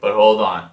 but hold on.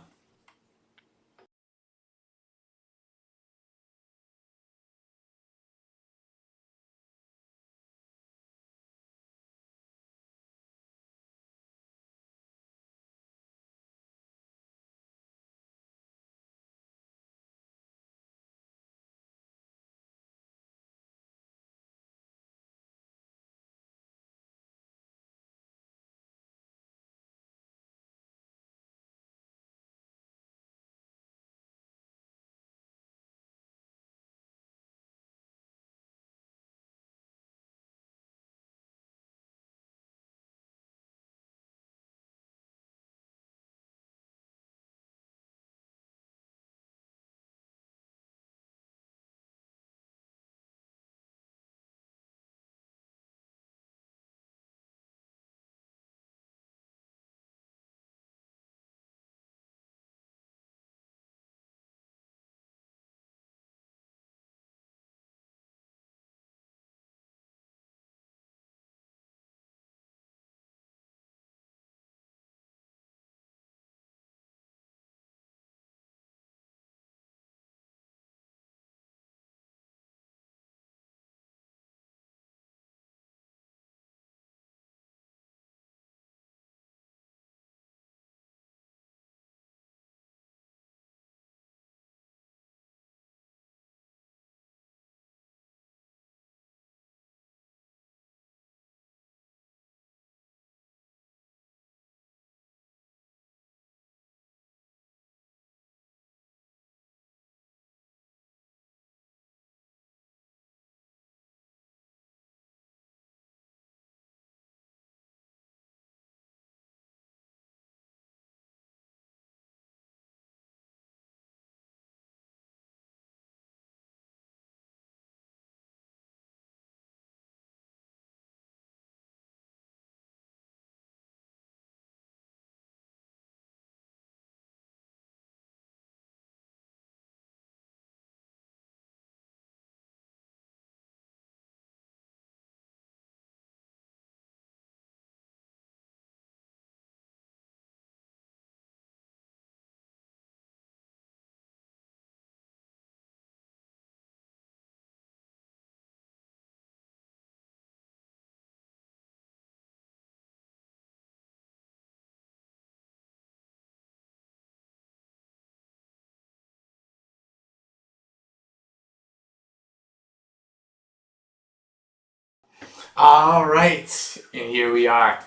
All right, and here we are.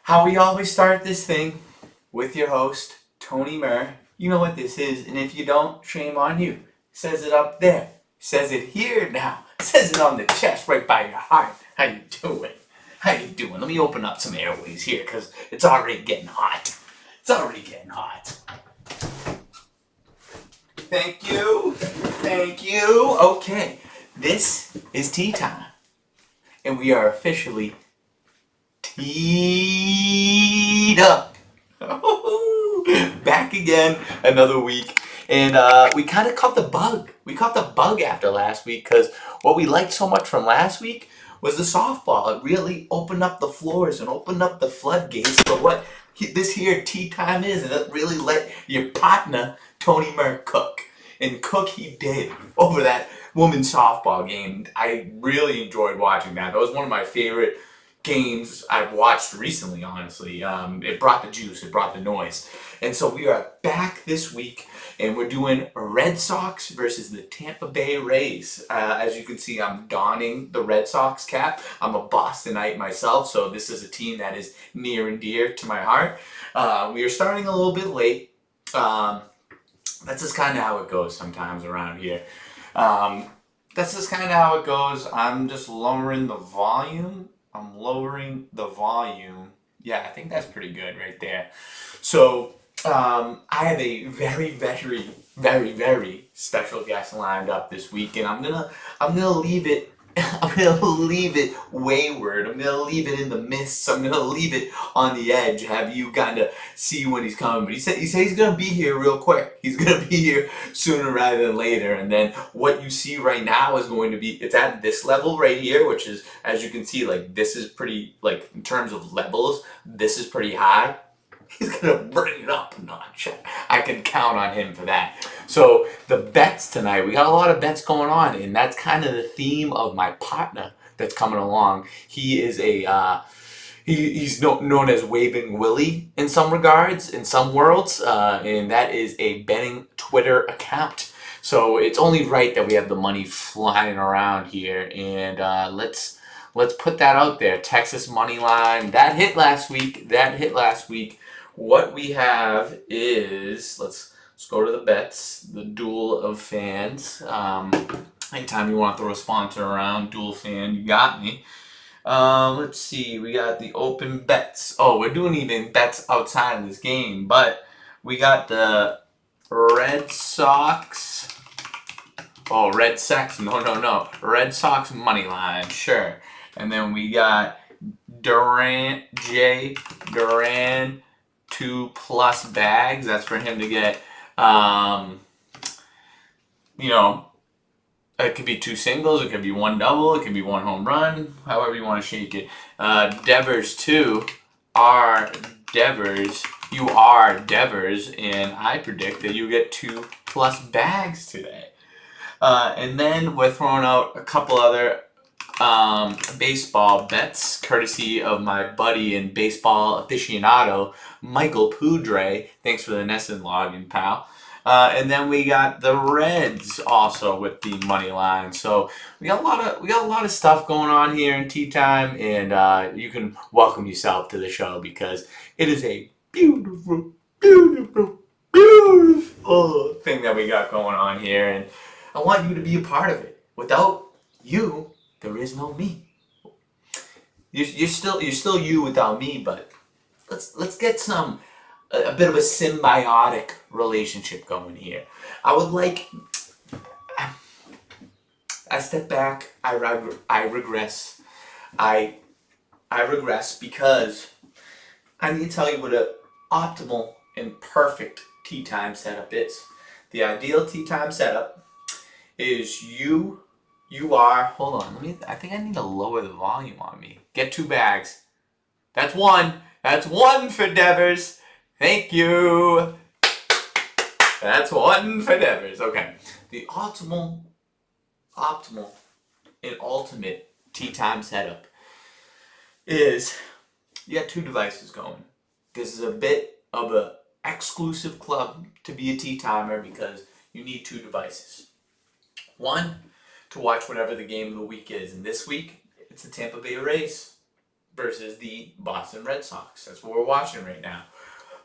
How we always start this thing with your host, Tony Murr. You know what this is, and if you don't, shame on you. Says it up there. Says it here now. Says it on the chest right by your heart. How you doing? How you doing? Let me open up some airways here because it's already getting hot. It's already getting hot. Thank you. Thank you. Okay, this is tea time. And we are officially teed up. Back again, another week. And we kind of caught the bug. We caught the bug after last week because what we liked so much from last week was the softball. It really opened up the floors and opened up the floodgates for what this here tea time is. And it really let your partner, Tony Murr, cook. And cook he did over that women's softball game. I really enjoyed watching that. That was one of my favorite games I've watched recently, honestly. It brought the juice, it brought the noise. And so we are back this week, and we're doing Red Sox versus the Tampa Bay Rays. As you can see, I'm donning the Red Sox cap. I'm a Bostonite myself, so this is a team that is near and dear to my heart. We are starting a little bit late. That's just kind of how it goes sometimes around here. That's just kind of how it goes. I'm just lowering the volume. I'm lowering the volume. Yeah, I think that's pretty good right there. So, I have a very special guest lined up this week, and I'm gonna leave it. I'm gonna leave it wayward. I'm gonna leave it in the mists. I'm gonna leave it on the edge. Have you kind of see when he's coming? But he said he's gonna be here real quick. He's gonna be here sooner rather than later. And then what you see right now is going to be it's at this level right here, which is, as you can see, like this is pretty, like in terms of levels, this is pretty high. he's gonna bring it up a notch. I can count on him for that. So the bets tonight, we got a lot of bets going on, and that's kind of the theme of my partner that's coming along. He is a he's known as Waving Willie in some regards, in some worlds, and that is a betting Twitter account. So it's only right that we have the money flying around here, and let's put that out there. Texas money line that hit last week. That hit last week. What we have is let's go to the bets. The duel of fans. Anytime you want to throw a sponsor around, dual fan, you got me. Let's see. We got the open bets. Oh, we're doing even bets outside of this game, but we got the Red Sox. Oh, Red Sox. No. Red Sox money line. Sure. And then we got Duran 2+ bags. That's for him to get. You know, it could be 2 singles, it could be 1 double, it could be 1 home run, however you want to shake it. Devers 2 are Devers. You are Devers, and I predict that you get 2+ bags today. And then we're throwing out a couple other baseball bets, courtesy of my buddy and baseball aficionado, Michael Pudre. Thanks for the Nesson login, pal. And then we got the Reds also with the money line. So we got a lot of stuff going on here in Tea Time, and you can welcome yourself to the show because it is a beautiful, beautiful, beautiful thing that we got going on here, and I want you to be a part of it. Without you, there is no me. You're still you without me, but let's get a bit of a symbiotic relationship going here. I would like. I step back. I regress. I regress because I need to tell you what an optimal and perfect tea time setup is. The ideal tea time setup is you are. Hold on. I think I need to lower the volume on me. Get 2 bags. That's 1. That's 1 for Devers. Thank you. That's 1 for Devers. Okay. The optimal and ultimate tea time setup is you got 2 devices going. This is a bit of an exclusive club to be a tea timer because you need 2 devices. 1 to watch whatever the game of the week is, and this week it's the Tampa Bay Rays versus the Boston Red Sox. That's what we're watching right now.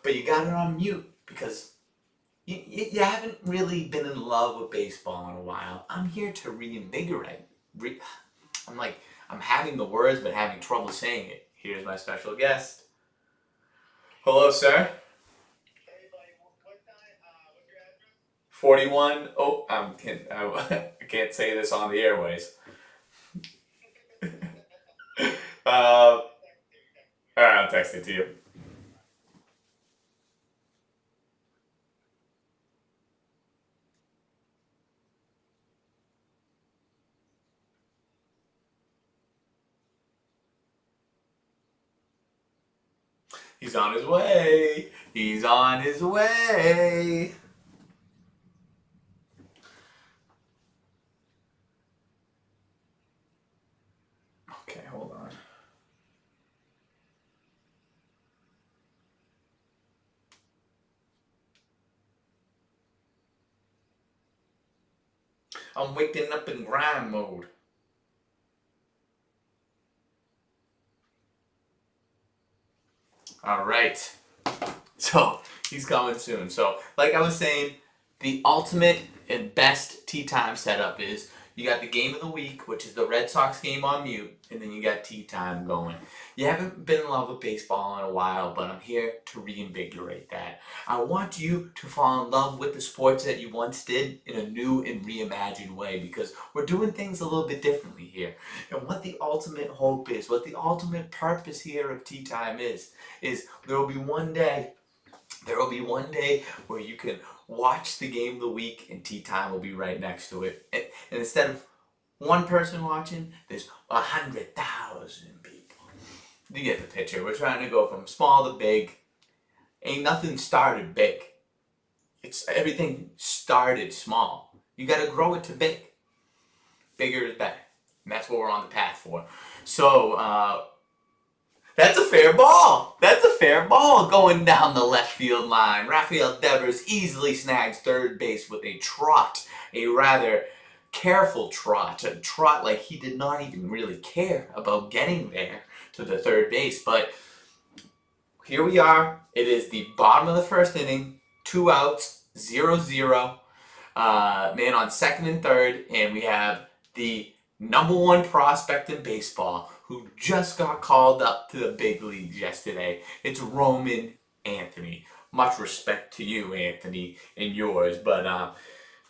But you got it on mute because you haven't really been in love with baseball in a while. I'm here to reinvigorate. I'm having the words but having trouble saying it. Here's my special guest. Hello, sir. Hey, buddy. What's your address? 41. Oh, I can't say this on the airways. Alright, I'll text it to you. He's on his way. He's on his way. Okay, hold on. I'm waking up in grind mode. All right. So he's coming soon. So like I was saying, the ultimate and best tea time setup is you got the game of the week, which is the Red Sox game on mute, and then you got tea time going. You haven't been in love with baseball in a while, but I'm here to reinvigorate that. I want you to fall in love with the sports that you once did in a new and reimagined way because we're doing things a little bit differently here. And what the ultimate hope is, what the ultimate purpose here of tea time is there will be one day where you can watch the game of the week and tea time will be right next to it. And instead of one person watching, there's 100,000 people. You get the picture. We're trying to go from small to big. Ain't nothing started big. It's everything started small. You gotta grow it to big. Bigger is better. And that's what we're on the path for. So, that's a fair ball. That's a fair ball going down the left field line. Rafael Devers easily snags third base with a trot, a rather careful trot, a trot like he did not even really care about getting there to the third base. But here we are. It is the bottom of the first inning, 2 outs, 0-0. Man on second and third, and we have the number one prospect in baseball who just got called up to the big leagues yesterday. It's Roman Anthony. Much respect to you, Anthony, and yours, but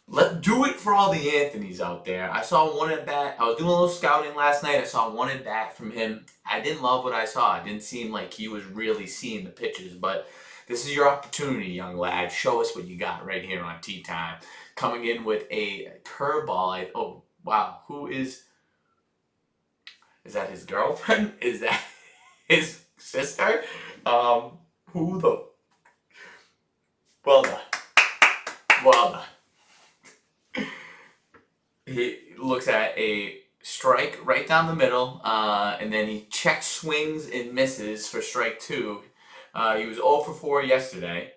let's do it for all the Anthonys out there. I saw one at bat. I was doing a little scouting last night. I saw one at bat from him. I didn't love what I saw. It didn't seem like he was really seeing the pitches, but this is your opportunity, young lad. Show us what you got right here on Tea Time. Coming in with a curveball. Oh, wow. Who is that his girlfriend? Is that his sister? Who the? Well done. Well done. He looks at a strike right down the middle, and then he check swings and misses for strike 2. He was 0 for 4 yesterday.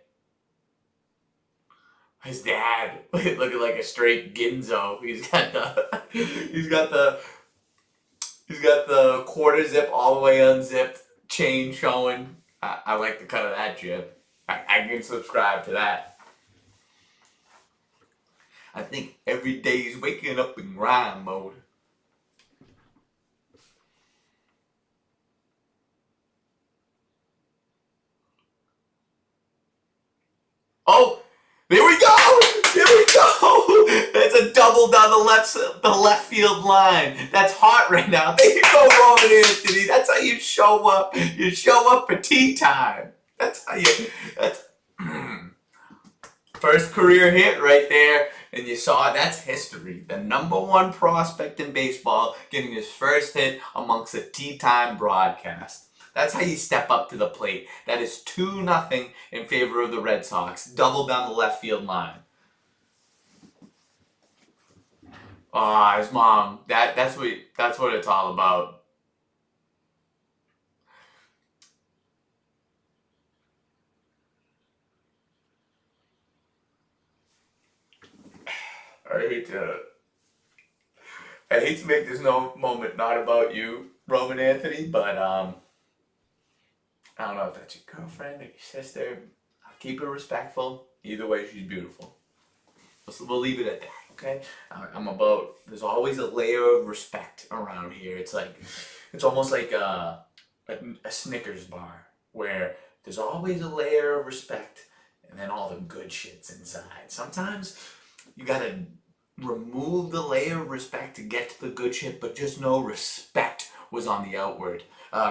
His dad looking like a straight Ginzo. He's got the quarter zip all the way unzipped, chain showing. I like the cut of that jib. I can subscribe to that. I think every day he's waking up in grind mode. Oh, there we go! There we go! That's a double down the left field line. That's hot right now. There you go, Roman Anthony. That's how you show up. You show up for tea time. That's how you. That's first career hit right there, and you saw that's history. The number one prospect in baseball getting his first hit amongst a tea time broadcast. That's how you step up to the plate. That is 2-0 in favor of the Red Sox. Double down the left field line. His mom. That's what it's all about. I hate to make this moment not about you, Roman Anthony, but I don't know if that's your girlfriend or your sister. I'll keep it respectful. Either way, she's beautiful. We'll leave it at that, okay? There's always a layer of respect around here. It's almost like a Snickers bar where there's always a layer of respect and then all the good shit's inside. Sometimes you gotta remove the layer of respect to get to the good shit, but just know respect was on the outward.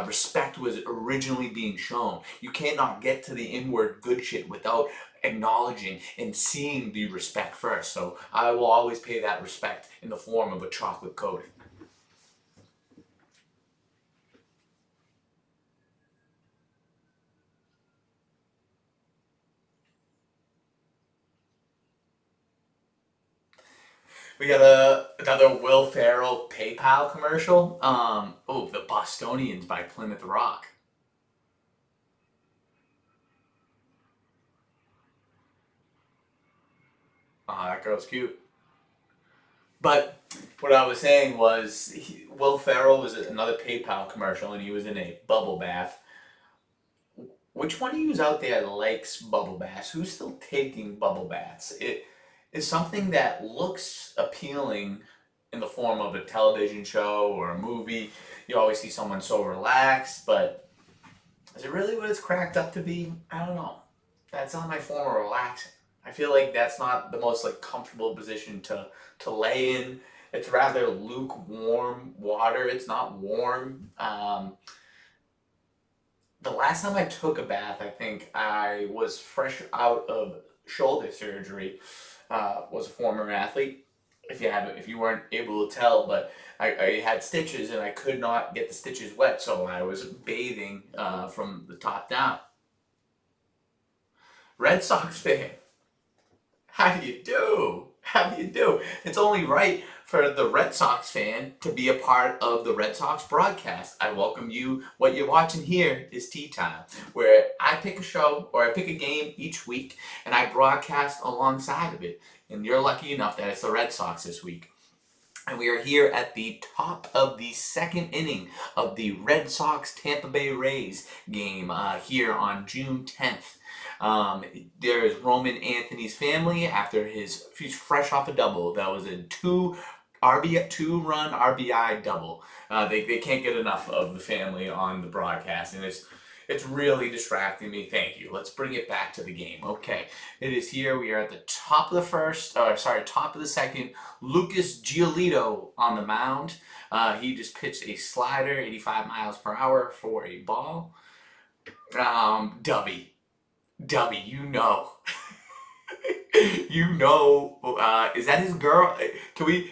Respect was originally being shown. You cannot get to the inward good shit without acknowledging and seeing the respect first. So I will always pay that respect in the form of a chocolate coating. We got another Will Ferrell PayPal commercial. The Bostonians by Plymouth Rock. That girl's cute. But what I was saying was, Will Ferrell was another PayPal commercial, and he was in a bubble bath. Which one of you out there likes bubble baths? Who's still taking bubble baths? It is something that looks appealing in the form of a television show or a movie. You always see someone so relaxed, but is it really what it's cracked up to be? I don't know. That's not my form of relaxing. I feel like that's not the most comfortable position to lay in. It's rather lukewarm water. It's not warm. The last time I took a bath, I think I was fresh out of shoulder surgery. Was a former athlete. If you weren't able to tell, but I had stitches and I could not get the stitches wet, so I was bathing from the top down. Red Sox fan, how do you do? How do you do? It's only right for the Red Sox fan to be a part of the Red Sox broadcast. I welcome you. What you're watching here is Tea Time, where I pick a show or I pick a game each week and I broadcast alongside of it. And you're lucky enough that it's the Red Sox this week. And we are here at the top of the second inning of the Red Sox Tampa Bay Rays game here on June 10th. There is Roman Anthony's family after he's fresh off a double. That was a two-run RBI double. They can't get enough of the family on the broadcast, and it's really distracting me. Thank you. Let's bring it back to the game. Okay, it is here. We are at the top of top of the second. Lucas Giolito on the mound. He just pitched a slider, 85 miles per hour for a ball. Dubby, you know. Is that his girl? Can we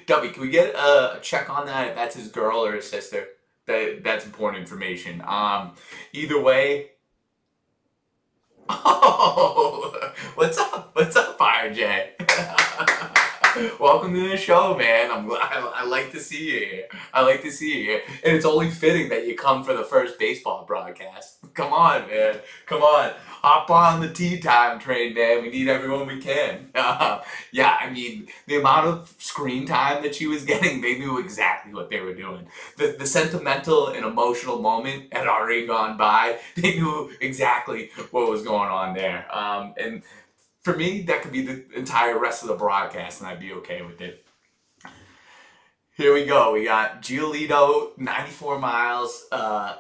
get a check on that if that's his girl or his sister? That's important information. Either way. Oh, what's up? What's up, RJ? Welcome to the show, man. I like to see you here. I like to see you here. And it's only fitting that you come for the first baseball broadcast. Come on, man. Come on. Hop on the tea time train, man. We need everyone we can. Yeah, I mean, the amount of screen time that she was getting, they knew exactly what they were doing. The sentimental and emotional moment had already gone by. They knew exactly what was going on there. And for me, that could be the entire rest of the broadcast, and I'd be okay with it. Here we go. We got Giolito, 94 miles,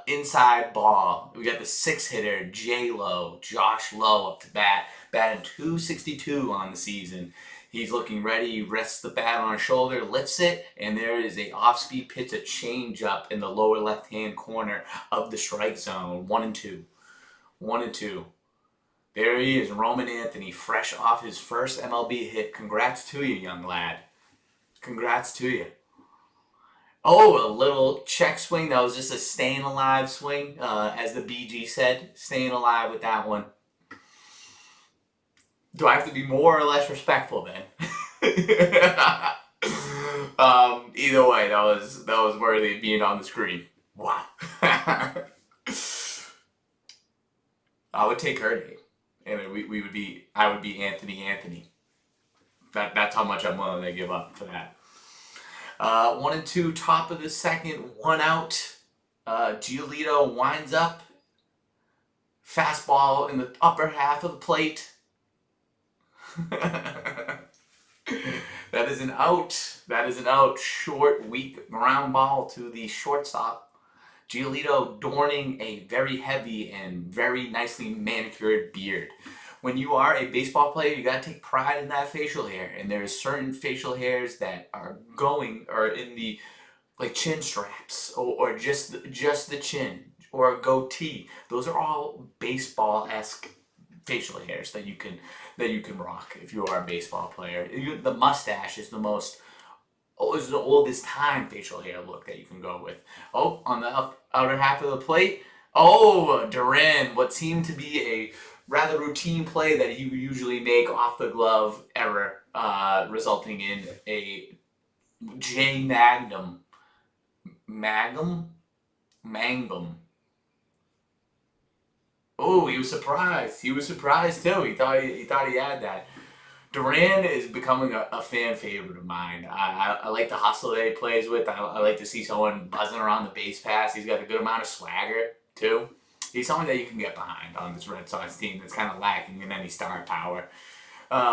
inside ball. We got the 6-hitter, J-Lo, Josh Lowe up to bat, batting .262 on the season. He's looking ready. He rests the bat on his shoulder, lifts it, and there is a off-speed pitch, a change-up in the lower left-hand corner of the strike zone. 1-2. 1-2. There he is, Roman Anthony, fresh off his first MLB hit. Congrats to you, young lad. Congrats to you. Oh, a little check swing. That was just a staying alive swing, as the BG said. Staying alive with that one. Do I have to be more or less respectful then? Either way, that was worthy of being on the screen. Wow. I would take her name. And I would be Anthony. That's how much I'm willing to give up for that. 1-2, top of the second, 1 out. Giolito winds up. Fastball in the upper half of the plate. That is an out. That is an out. Short, weak ground ball to the shortstop. Giolito adorning a very heavy and very nicely manicured beard. When you are a baseball player, you gotta take pride in that facial hair. And there's certain facial hairs that are in the chin straps or just the chin or a goatee. Those are all baseball-esque facial hairs that you can rock if you are a baseball player. The mustache is the oldest time facial hair look that you can go with. Oh, on the outer half of the plate. Oh, Duran, what seemed to be a rather routine play that you usually make off the glove error, resulting in a J Magnum. Mangum. Oh, he was surprised. He was surprised too. He thought he had that. Duran is becoming a fan favorite of mine. I like the hustle that he plays with. I like to see someone buzzing around the base pass. He's got a good amount of swagger, too. He's someone that you can get behind on this Red Sox team that's kind of lacking in any star power.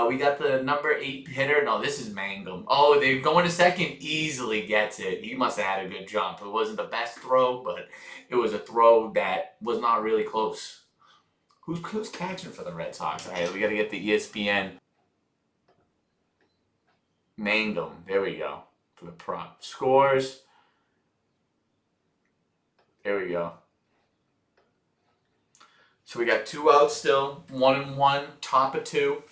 We got the number 8 hitter. No, this is Mangum. Oh, they go into second. Easily gets it. He must have had a good jump. It wasn't the best throw, but it was a throw that was not really close. Who's catching for the Red Sox? All right, we got to get the ESPN. Mangum. There we go. For the prop. Scores. There we go. So we got 2 outs still. 1-1. Top of 2.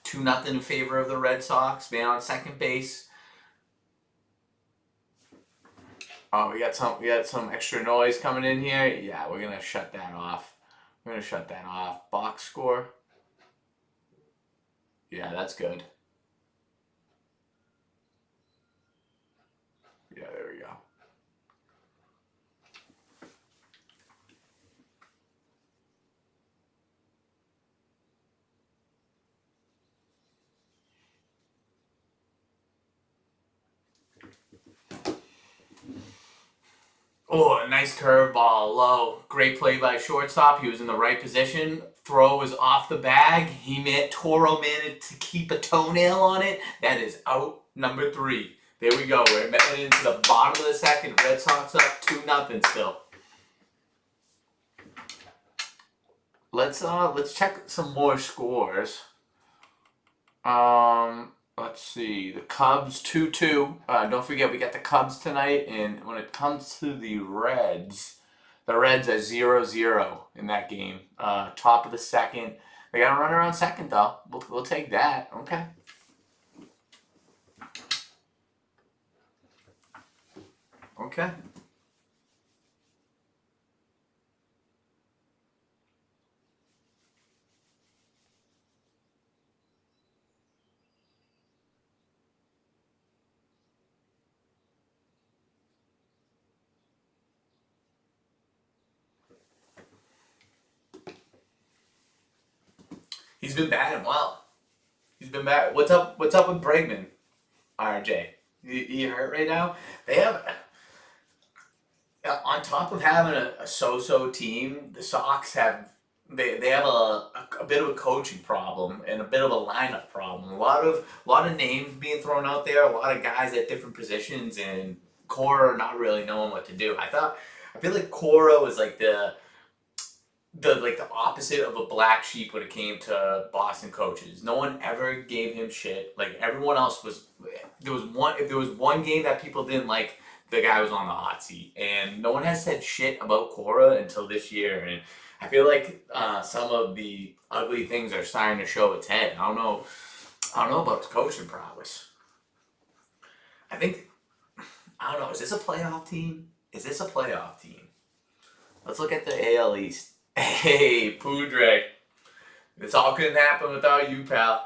2-0 in favor of the Red Sox. Man on second base. Oh, we got some extra noise coming in here. Yeah, we're gonna shut that off. Box score. Yeah, that's good. Yeah, there we go. Oh, a nice curveball low. Great play by shortstop. He was in the right position. Throw was off the bag. Toro managed to keep a toenail on it. That is out number 3. There we go. We're heading into the bottom of the second. Red Sox up 2-0 still. Let's check some more scores. Let's see. The Cubs 2-2. Don't forget we got the Cubs tonight, and when it comes to the Reds are 0-0 in that game. Top of the second. They got to run around second though. We'll take that. Okay. Okay. He's been batting well. He's been bad. What's up? What's up with Bregman? RJ. He hurt right now. They have on top of having a so-so team, the Sox have they have a bit of a coaching problem and a bit of a lineup problem. A lot of names being thrown out there, a lot of guys at different positions, and Cora not really knowing what to do. I feel like Cora was like the opposite of a black sheep when it came to Boston coaches. No one ever gave him shit. Like everyone else was. If there was one game that people didn't like, the guy was on the hot seat, and no one has said shit about Cora until this year. And I feel like some of the ugly things are starting to show its head. I don't know. I don't know about his coaching prowess. I think I don't know. Is this a playoff team? Is this a playoff team? Let's look at the AL East. Hey, Pudre. This all couldn't happen without you, pal.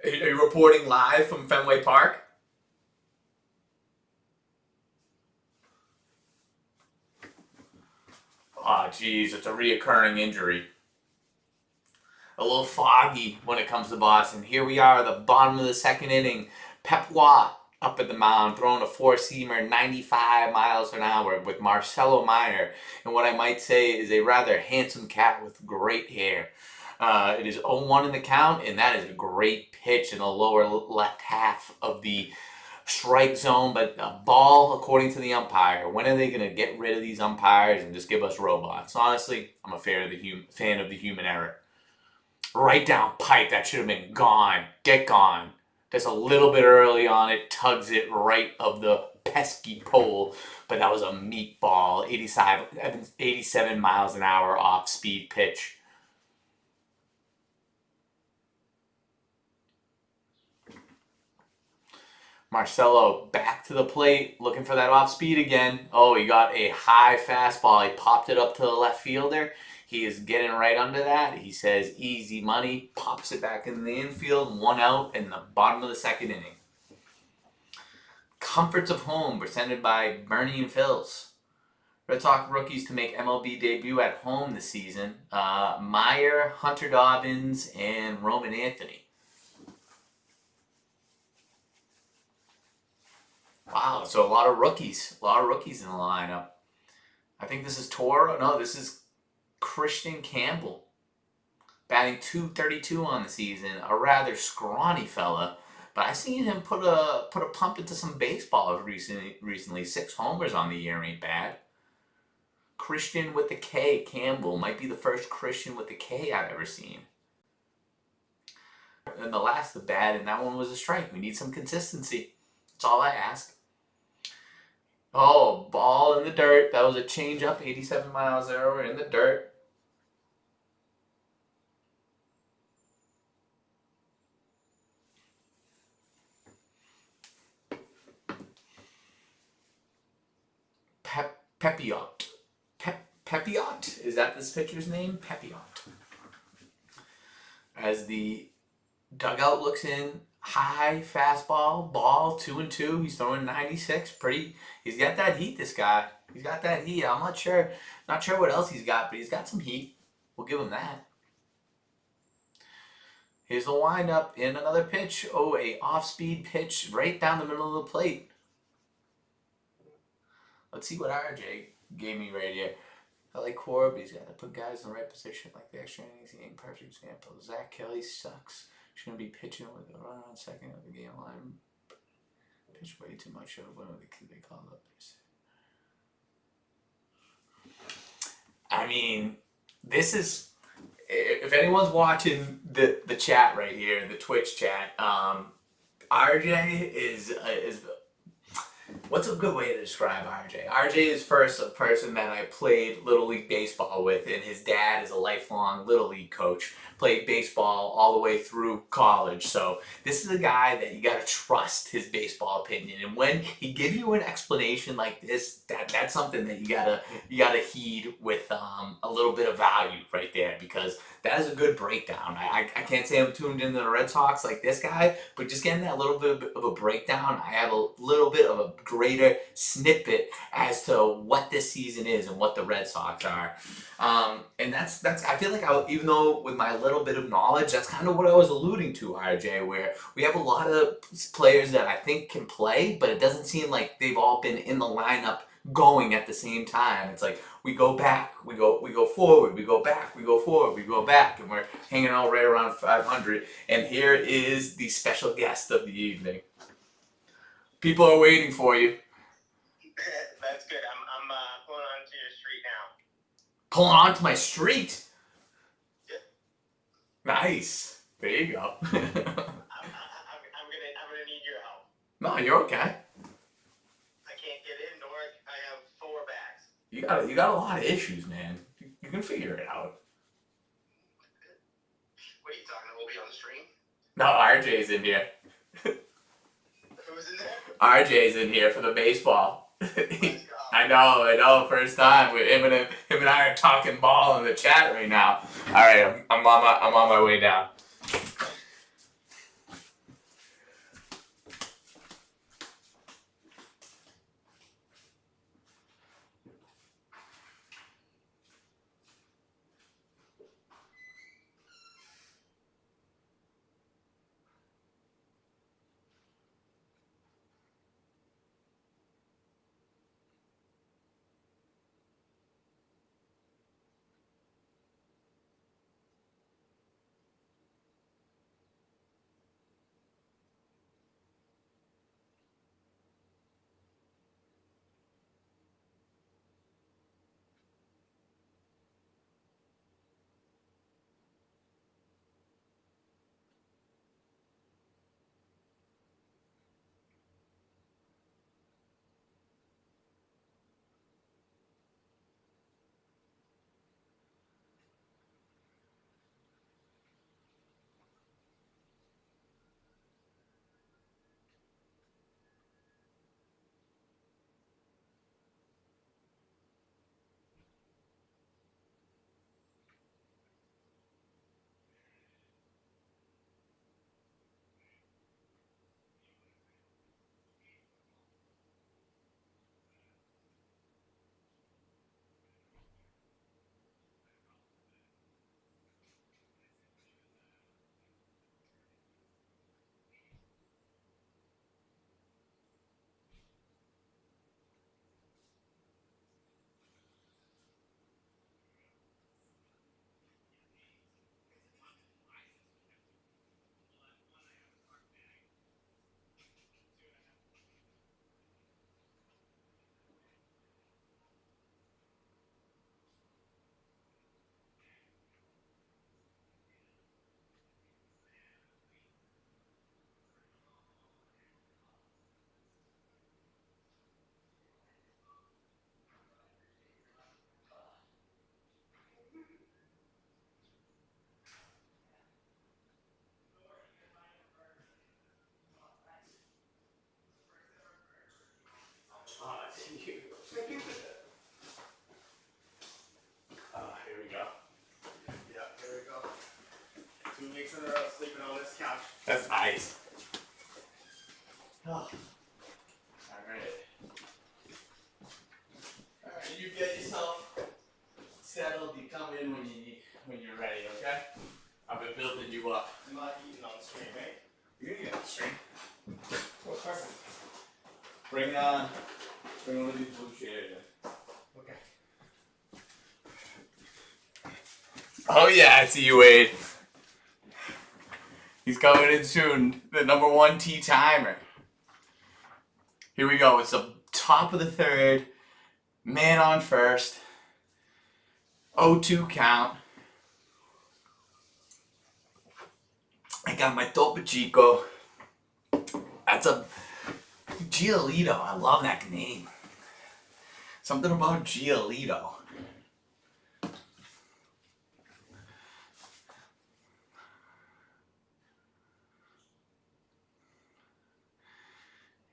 Are you reporting live from Fenway Park? Oh, geez, it's a reoccurring injury. A little foggy when it comes to Boston. Here we are, the bottom of the second inning. Pep Watt up at the mound, throwing a four-seamer 95 miles an hour with Marcelo Meyer, and what I might say is a rather handsome cat with great hair. It is 0-1 in the count, and that is a great pitch in the lower left half of the strike zone, but a ball according to the umpire. When are they going to get rid of these umpires and just give us robots? Honestly, I'm a fan of the human error. Right down pipe, that should have been gone. Get gone. Just a little bit early on it, tugs it right of the pesky pole, but that was a meatball, 87 miles an hour off speed pitch. Marcelo back to the plate, looking for that off speed again. Oh, he got a high fastball. He popped it up to the left fielder. He is getting right under that. He says easy money, pops it back in the infield, 1 out in the bottom of the second inning. Comforts of home presented by Bernie and Phil's. Red Sox rookies to make MLB debut at home this season. Meyer, Hunter Dobbins, and Roman Anthony. Wow, so a lot of rookies. A lot of rookies in the lineup. I think this is Toro. No, this is Christian Campbell. Batting .232 on the season. A rather scrawny fella. But I seen him put a pump into some baseball recently. 6 homers on the year ain't bad. Christian with the K, Campbell. Might be the first Christian with the K I've ever seen. And the last, the bad, and that one was a strike. We need some consistency. That's all I ask. Oh, ball in the dirt. That was a change up, 87 miles an hour in the dirt. Pepiot. Pepiot? Is that this pitcher's name? Pepiot. As the Dugout looks in. High fastball, ball 2-2. He's throwing 96. Pretty. He's got that heat. This guy. He's got that heat. I'm not sure. Not sure what else he's got, but he's got some heat. We'll give him that. Here's the windup in another pitch. Oh, a off-speed pitch right down the middle of the plate. Let's see what RJ gave me right here. I like Cora, but he's got to put guys in the right position, like the extra innings game. Perfect example. Zach Kelly sucks. Shouldn't be pitching with a runner on second of the game line. Pitch way too much of one of the kids they called up. I mean, this is. If anyone's watching the chat right here, the Twitch chat, RJ is what's a good way to describe RJ? RJ is first a person that I played Little League Baseball with, and his dad is a lifelong Little League coach. Played baseball all the way through college. So this is a guy that you gotta trust his baseball opinion. And when he gives you an explanation like this, that's something that you gotta heed with a little bit of value right there, because that is a good breakdown. I can't say I'm tuned into the Red Sox like this guy, but just getting that little bit of a breakdown, I have a little bit of a greater snippet as to what this season is and what the Red Sox are. And that's I feel like even though with my little bit of knowledge, that's kind of what I was alluding to, RJ, where we have a lot of players that I think can play, but it doesn't seem like they've all been in the lineup going at the same time. It's like we go back, we go forward, we go back, we go forward, we go back, and we're hanging out right around 500. And here is the special guest of the evening. People are waiting for you. That's good. I'm pulling onto your street now. Pulling onto my street. Yeah. Nice. There you go. I'm gonna need your help. No, you're okay. I can't get in, nor I have 4 bags. You got a lot of issues, man. You can figure it out. What are you talking about? We'll be on the stream? No, RJ's in here. Who's in there? RJ's in here for the baseball. Let's go. I know. First time him and I are talking ball in the chat right now. All right, I'm on my way down. make sure they're sleeping on this couch. That's nice. Oh. All right. All right. You get yourself settled. You come in when you're ready. Okay. I've been building you up. I'm not eating on the stream, right? You're gonna get on the stream. Oh, perfect. Bring one of these blue chairs in. Okay. Oh yeah, I see you, Wade. He's coming in soon. The #1 tee timer. Here we go. It's the top of the third. Man on first. 0-2 count. I got my Topo Chico. That's a Giolito. I love that name. Something about Giolito.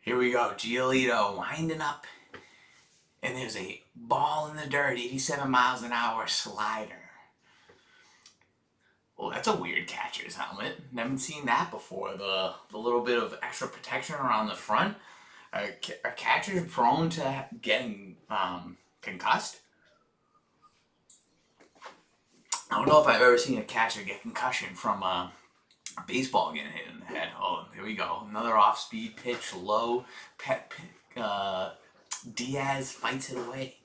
Here we go, Giolito winding up. And there's a ball in the dirt, 87 miles an hour slider. Well, that's a weird catcher's helmet. Never seen that before. The little bit of extra protection around the front. Are catchers prone to getting concussed? I don't know if I've ever seen a catcher get concussion from a baseball getting hit in the head. Oh, here we go. Another off-speed pitch, low. Diaz fights it away.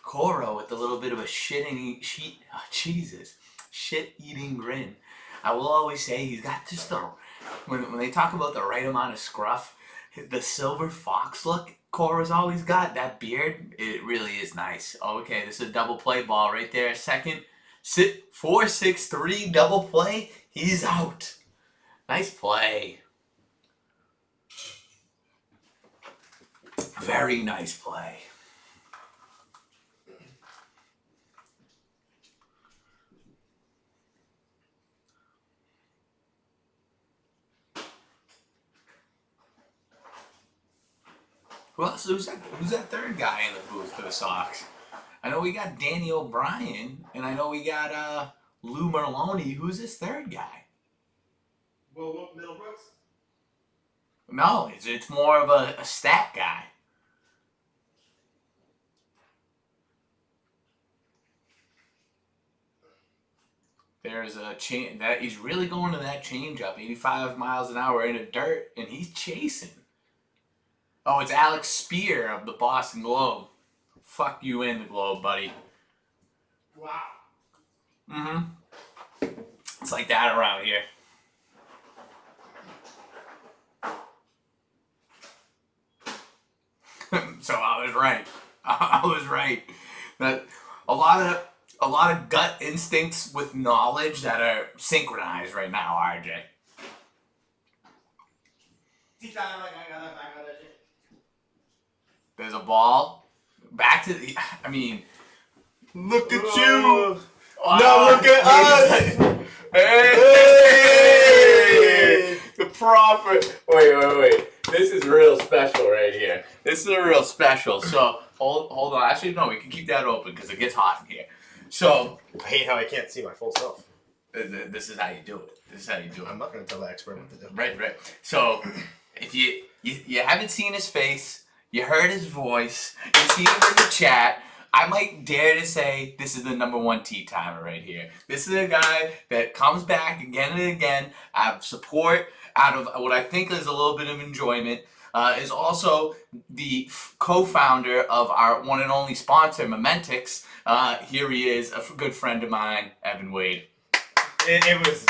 Coro with a little bit of a shit-eating grin. I will always say he's got just the, when they talk about the right amount of scruff, the silver fox look Cora's always got, that beard, it really is nice. Okay, this is a double play ball right there. Second, 4-6-3 double play. He's out. Nice play. Very nice play. Who's that third guy in the booth for the Sox? I know we got Danny O'Brien, and I know we got Lou Merlone. Who's this third guy? Well, Middlebrooks? No, it's more of a stat guy. There's a change that he's really going to that changeup, 85 miles an hour in the dirt, and he's chasing. Oh, it's Alex Spear of the Boston Globe. Fuck you in the Globe, buddy. Wow. Mm-hmm. It's like that around here. So I was right. I was right. That a lot of gut instincts with knowledge that are synchronized right now, RJ. There's a ball. Back to the. I mean, look at you. No, look at us. Hey! The proper. Wait. This is real special right here. This is a real special. So hold on. Actually, no, we can keep that open because it gets hot in here. So I hate how I can't see my full self. this is how you do it. I'm not going to tell the expert what to do. Right. So if you haven't seen his face, you heard his voice, you've seen him in the chat, I might dare to say this is the #1 tea timer right here. This is a guy that comes back again and again out of support, out of what I think is a little bit of enjoyment. Is also the co-founder of our one and only sponsor, Momentix. Here he is, a good friend of mine, Evan Wade. It was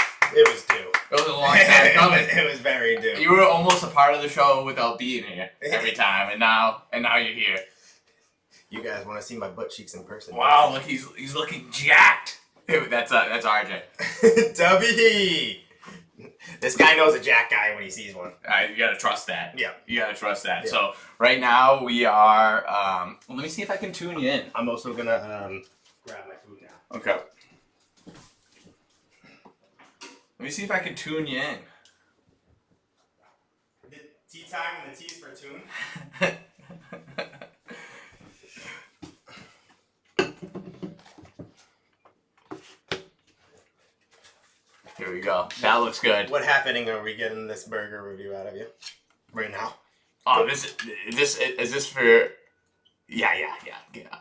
due. It was a long time coming. It was very due. You were almost a part of the show without being here every time, and now you're here. You guys want to see my butt cheeks in person? Wow, look, he's looking jacked. That's RJ. W. This guy knows a jack guy when he sees one. You gotta trust that. Yeah. You gotta trust that. Yeah. So right now we are. Let me see if I can tune you in. I'm also gonna grab my food now. Okay. Let me see if I can tune you in. The tea time and the tea's for tune. Here we go. That looks good. What happening are we getting this burger review out of you right now? Oh, is this for? Yeah.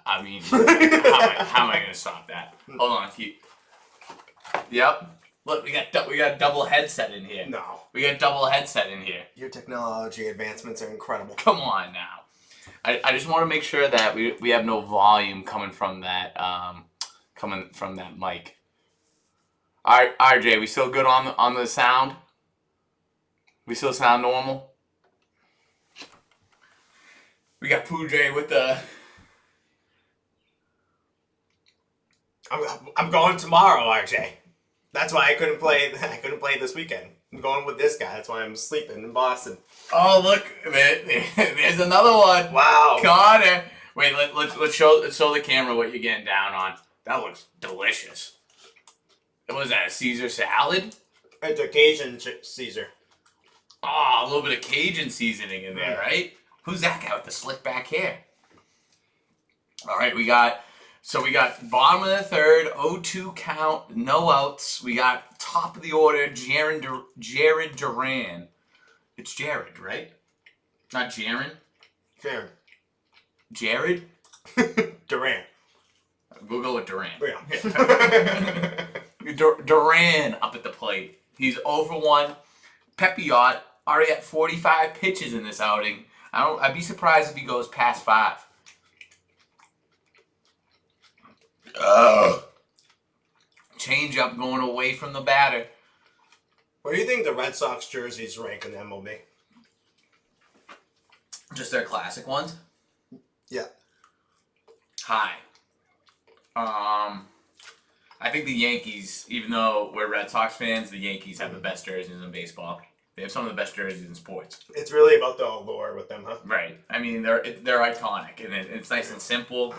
I mean, how am I gonna stop that? Hold on, keep. Yep. Look, we got double headset in here. No. We got double headset in here. Your technology advancements are incredible. Come on now. I just want to make sure that we have no volume coming from that mic. All right, RJ, we still good on the sound? We still sound normal? We got Pooja with the. I'm going tomorrow, RJ. That's why I couldn't play. I couldn't play this weekend. I'm going with this guy. That's why I'm sleeping in Boston. Oh look, there's another one. Wow. Connor. Wait, let's show the camera what you're getting down on. That looks delicious. What was that? A Caesar salad? It's a Cajun Caesar. Oh, a little bit of Cajun seasoning in there, right? Who's that guy with the slick back hair? All right, we got bottom of the third, 0-2 count, no outs. We got top of the order, Jared Duran. It's Jared, right? Not Jaron? Jared. Jared? Durant. We'll go with Duran. Yeah. Duran up at the plate. He's 0-1. Pepiot already at 45 pitches in this outing. I'd be surprised if he goes past 5. Change up going away from the batter. What do you think the Red Sox jerseys rank in the MLB? Just their classic ones? Yeah. High. I think the Yankees, even though we're Red Sox fans, the Yankees have the best jerseys in baseball. They have some of the best jerseys in sports. It's really about the allure with them, huh? Right. I mean, they're iconic, and it's nice and simple.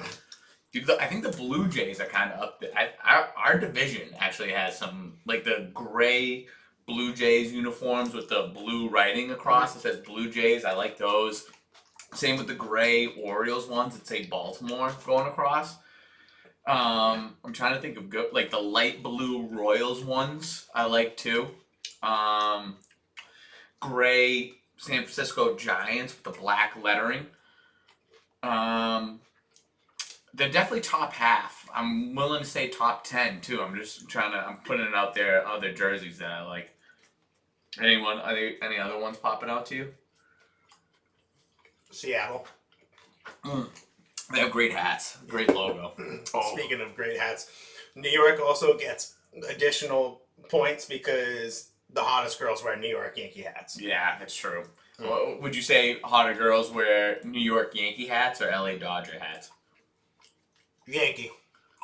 Dude, I think the Blue Jays are kind of up there. Our division actually has some, like the gray Blue Jays uniforms with the blue writing across. It says Blue Jays. I like those. Same with the gray Orioles ones that say Baltimore going across. I'm trying to think of like the light blue Royals ones I like too. Gray San Francisco Giants with the black lettering. They're definitely top half. I'm willing to say top 10 too. I'm putting it out there, other jerseys that I like. Any other ones popping out to you? Seattle. They have great hats. Great logo. Speaking of great hats, New York also gets additional points because the hottest girls wear New York Yankee hats. Yeah, that's true. Well, would you say hotter girls wear New York Yankee hats or LA Dodger hats? Yankee.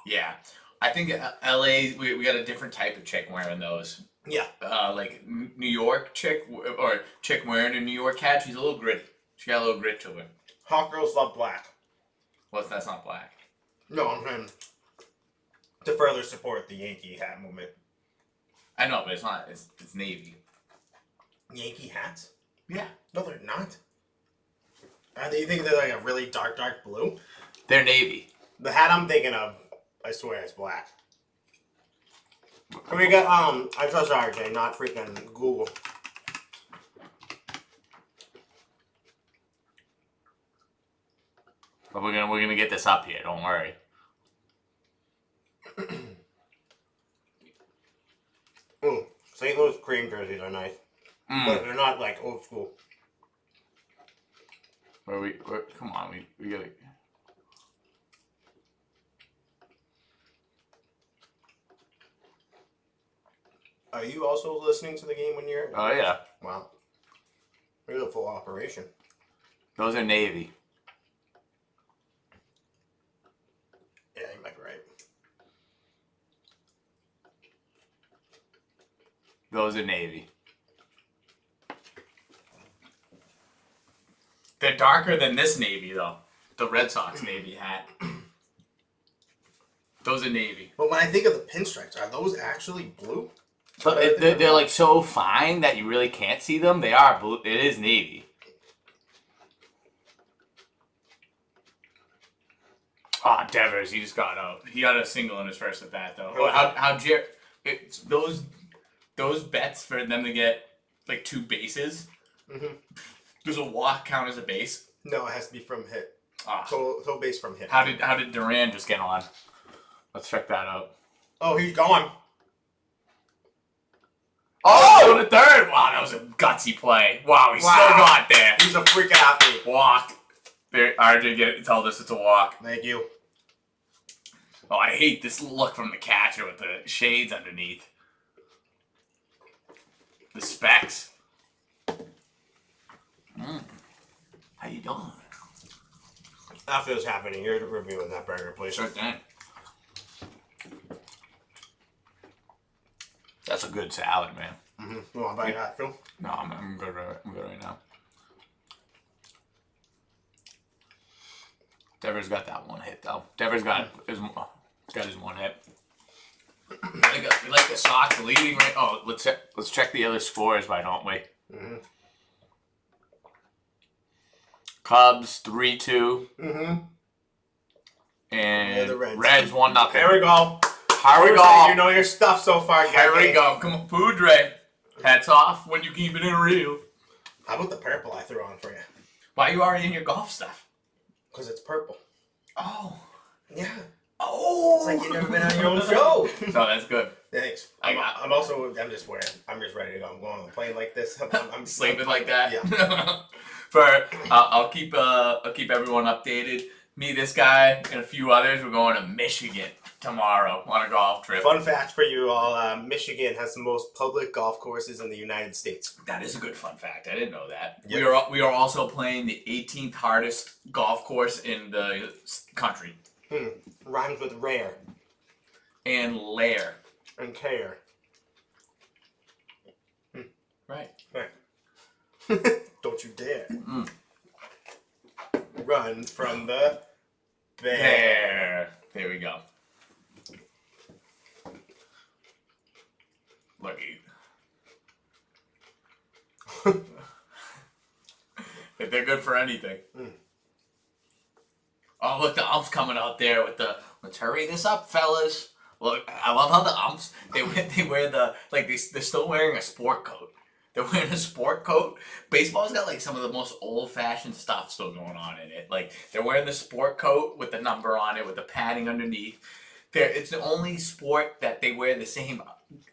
Yeah. I think LA, we got a different type of chick wearing those. Yeah. Like New York chick, or chick wearing a New York hat, she's a little grit. She got a little grit to her. Hot girls love black. That's not black. No, I'm saying to further support the Yankee hat movement. I know, but it's not. It's navy. Yankee hats? Yeah. No, they're not. Do you think they're like a really dark blue? They're navy. The hat I'm thinking of, I swear, is black. Can we get I trust RJ, not freaking Google. But we're gonna get this up here. Don't worry. Ooh, St. Louis cream jerseys are nice, but they're not like old school. Come on, we gotta. Are you also listening to the game when you're? Oh yeah. Wow. We're a full operation. Those are navy. Yeah, you might be right. Those are navy. They're darker than this navy though. The Red Sox navy hat. Those are navy. But when I think of the pinstripes, are those actually blue? But they're like so fine that you really can't see them. They are blue. It is navy. Ah, Devers, he just got out. He got a single in his first at bat though. Oh, how those those bets for them to get like 2 bases. Mm-hmm. Does a walk count as a base? No, it has to be from hit. Ah. Total base from hit. How did Duran just get on? Let's check that out. Oh, he's gone. Oh, to third! Wow, that was a gutsy play. Wow, he still got there. He's a freaking athlete. Walk. There, RJ told us it's a walk. Thank you. Oh, I hate this look from the catcher with the shades underneath. The specs. How you doing? After this happening, you're reviewing that burger, please. Sure thing. That's a good salad, man. Mm-hmm. You want to buy that, Phil? No, I'm good. I'm good right now. Dever's got that one hit though. Dever's got his one hit. We like the Sox leading right. Oh, let's check the other scores, why don't we? Mm-hmm. Cubs 3-2. Mm-hmm. And the Reds 1-0. There we go. Here we go. You know your stuff so far, Here we go. Come on, Poudre. Hats off when you keep it in real. How about the purple I threw on for you? Why are you already in your golf stuff? Because it's purple. Oh. Yeah. Oh. It's like you've never been on your own show. No, that's good. Thanks. I'm just wearing. I'm just ready to go. I'm going on the plane like this. I'm Sleeping like that. Yeah. I'll keep everyone updated. Me, this guy, and a few others. We're going to Michigan tomorrow on a golf trip. Fun fact for you all: Michigan has the most public golf courses in the United States. That is a good fun fact. I didn't know that. Yep. We are also playing the 18th hardest golf course in the country. Rhymes with rare And lair. and care. Right. Don't you dare run from the bear. There we go. Look at if they're good for anything. Oh, look, the umps coming out there with the, let's hurry this up, fellas. Look, I love how the umps, they wear the, like, they're still wearing a sport coat. They're wearing a sport coat. Baseball's got, like, some of the most old-fashioned stuff still going on in it. Like, they're wearing the sport coat with the number on it, with the padding underneath. It's the only sport that they wear the same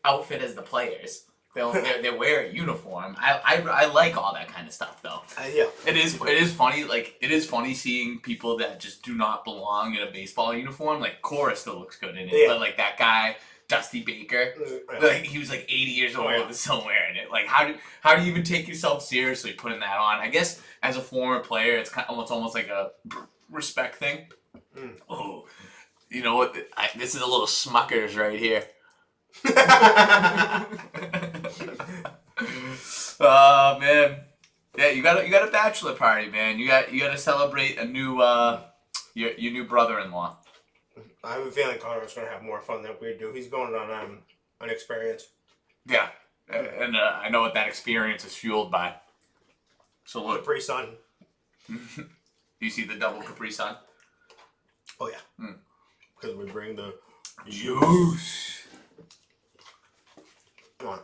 outfit as the players. They wear a uniform. I like all that kind of stuff though. Yeah. It is funny. Like it is funny seeing people that just do not belong in a baseball uniform. Like Cora still looks good in it, but like that guy Dusty Baker, like he was like 80 years old and still wearing it. Like how do you even take yourself seriously putting that on? I guess as a former player, it's almost like a respect thing. Oh, you know what? This is a little Smuckers right here. Oh man, yeah, you got a bachelor party, man. You got to celebrate a new your new brother-in-law. I have a feeling Connor's gonna have more fun than we do. He's going on an experience. Yeah, and I know what that experience is fueled by. So look, Capri Sun. you see the double Capri Sun? Oh yeah, because we bring the juice. Come on.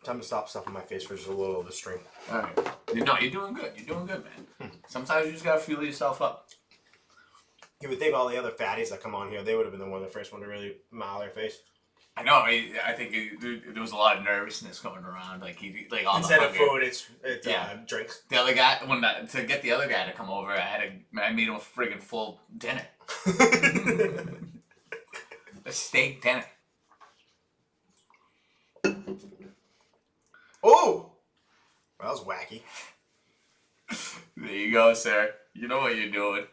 Time to stop stuffing my face for just a little of the stream. Alright. No, you're doing good. You're doing good, man. Sometimes you just gotta fuel yourself up. You would think all the other fatties that come on here, they would have been the first one to really mile their face. I know. I think there was a lot of nervousness going around. Like all instead the of food, it's drinks. The other guy, to get the other guy to come over, I made him a friggin' full dinner. A steak dinner. Oh! That was wacky. There you go, sir. You know what you're doing.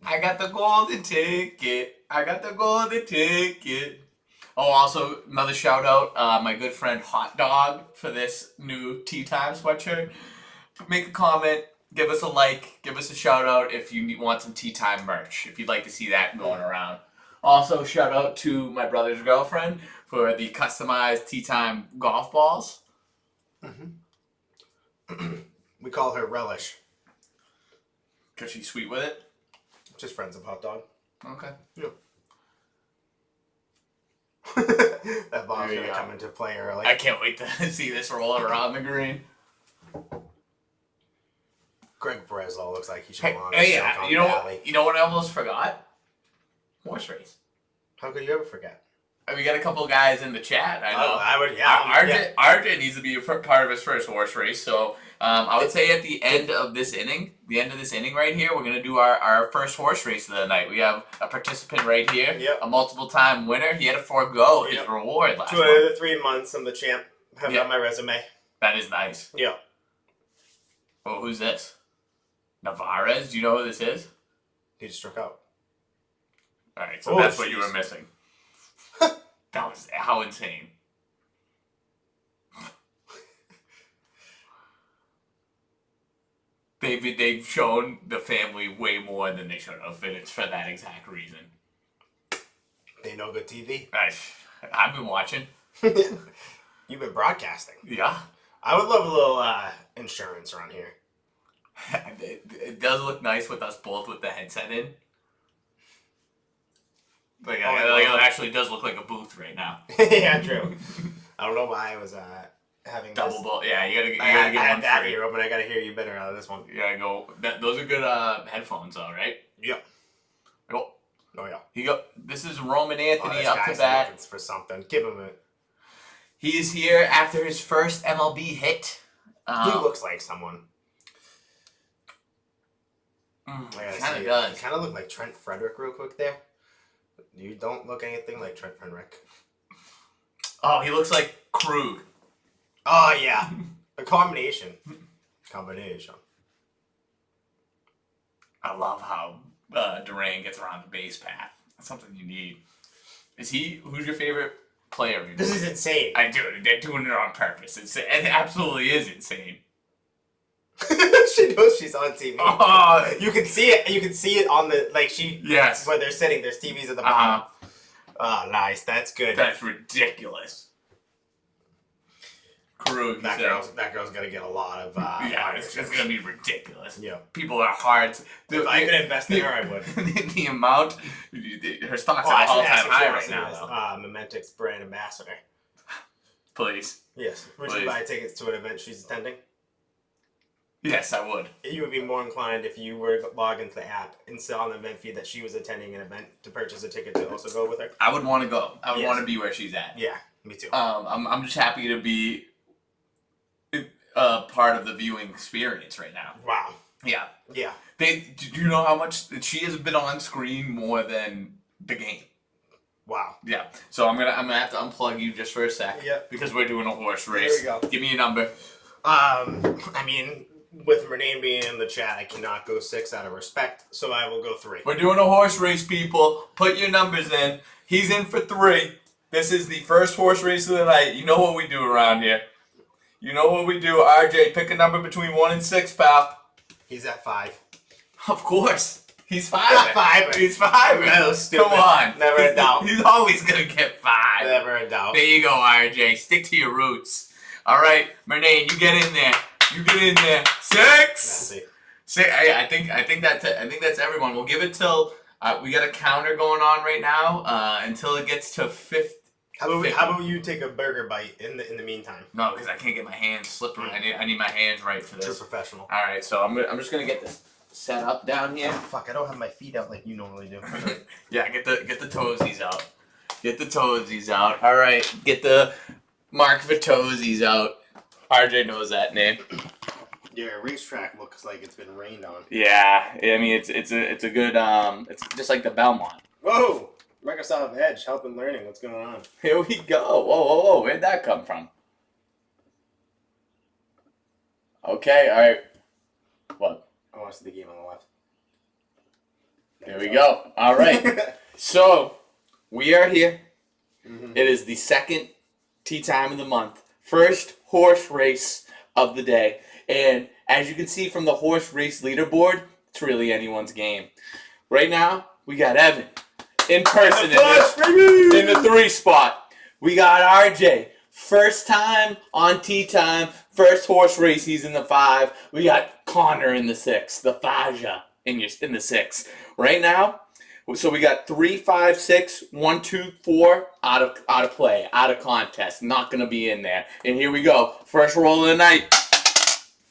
I got the golden ticket. I got the golden ticket. Oh, also, another shout out, my good friend Hot Dog for this new Tea Time sweatshirt. Make a comment, give us a like, give us a shout out if you want some Tea Time merch, if you'd like to see that going around. Also, shout out to my brother's girlfriend for the customized Tea Time golf balls. We call her Relish. Because she's sweet with it? Just friends of Hot Dog. Okay. Yeah. That ball's There you gonna go. come into play early. I can't wait to see this roll around the green. Greg Breslow looks like he should Hey, belong in Silicon Valley. you know what I almost forgot? Horse race. How could you ever forget? We got a couple guys in the chat. I know. Oh, I would, yeah. RJ needs to be a part of his first horse race. So I would say at the end of this inning right here, we're gonna do our first horse race of the night. We have a participant right here, Yep. a multiple-time winner. He had to forego his Yep. reward last 2 month. out of the 3 months I'm the champ. Have Yeah. on my resume. That is nice. Yeah. Oh, who's this? Navarez? Do you know who this is? He just struck out. All right, so Oh, that's what you jeez. were missing. That was how insane. They've shown the family way more than they should have, and it's for that exact reason. They know good TV. I've been watching. You've been broadcasting. Yeah. I would love a little insurance around here. It does look nice with us both with the headset in. Like, it actually does look like a booth right now. Yeah, true. I don't know why I was having Double this. ball. Yeah, you gotta I get had one that free. here open. I gotta hear you better out of this one. You gotta go. Those are good headphones, though, right? Yep. Oh, Oh yeah. This is Roman Anthony This up to guy's bat. looking for something. Give him a. He is here after his first MLB hit. He looks like someone. Kind of does. You kind of look like Trent Frederick real quick there. You don't look anything like Trent Frederick. Oh, he looks like Krug. Oh yeah, a combination. Combination. I love how Duran gets around the base path. That's something you need. Who's your favorite player? This is insane. I do. They're doing it on purpose. It absolutely is insane. She knows she's on TV. Oh, You can see it. You can see it on the yes. where they're sitting. There's TVs at the bottom. Oh, nice. That's good. That's ridiculous. Krug. That girl's gonna get a lot of. Yeah, it's gonna be ridiculous. Yeah. People are hard. If I could invest in her, I would. The amount, her stock's Oh, at I an should all-time ask if she high wants right to now, be though. Mementic's brand ambassador. Please. Yes. Would Please. you buy tickets to an event she's attending? Yes, I would. You would be more inclined if you were to log into the app and saw on the event feed that she was attending an event to purchase a ticket to also go with her. I would want to go. I would Yes. want to be where she's at. Yeah, me too. I'm just happy to be part of the viewing experience right now. Wow. Yeah. Yeah. Do you know how much she has been on screen more than the game? Wow. Yeah. So I'm gonna have to unplug you just for a sec. Yep. Because we're doing a horse There race. we go. Give me a number. I mean, with Renee being in the chat, I cannot go 6 out of respect, so I will go 3. We're doing a horse race, people. Put your numbers in. He's in for 3. This is the first horse race of the night. You know what we do around here. You know what we do. RJ, pick a number between 1 and 6, pal. He's at 5. Of course. He's 5. Five. He's 5. That was stupid. Come on. Never a doubt. He's always going to get 5. Never a doubt. There you go, RJ. Stick to your roots. All right, Murnane, you get in there. You get in there. 6. Messy. I think that's everyone. We'll give it till we got a counter going on right now until it gets to 5th. How about you take a burger bite in the meantime? No, because I can't get my hands slippery. I need my hands right for True this. professional. All right, so I'm just gonna get this set up down here. Oh, fuck, I don't have my feet out like you normally do. Yeah, get the toesies out. Get the toesies out. All right, get the Mark Vitosies out. RJ knows that name. Your racetrack looks like it's been rained on. Yeah, I mean it's a good it's just like the Belmont. Whoa! Microsoft Edge, helping learning. What's going on? Here we go. Whoa! Where'd that come from? Okay, all right. What? I want to see the game on the left. There we go. All right. So we are here. Mm-hmm. It is the second tea time of the month. First horse race of the day. And as you can see from the horse race leaderboard, it's really anyone's game. Right now, we got Evan in person in the 3 spot. We got RJ, first time on tea time, first horse race, he's in the 5. We got Connor in the 6, the Faja in the 6. Right now, So we got 3, 5, 6, 1, 2, 4 out of play, out of contest. Not gonna be in there. And here we go. First roll of the night.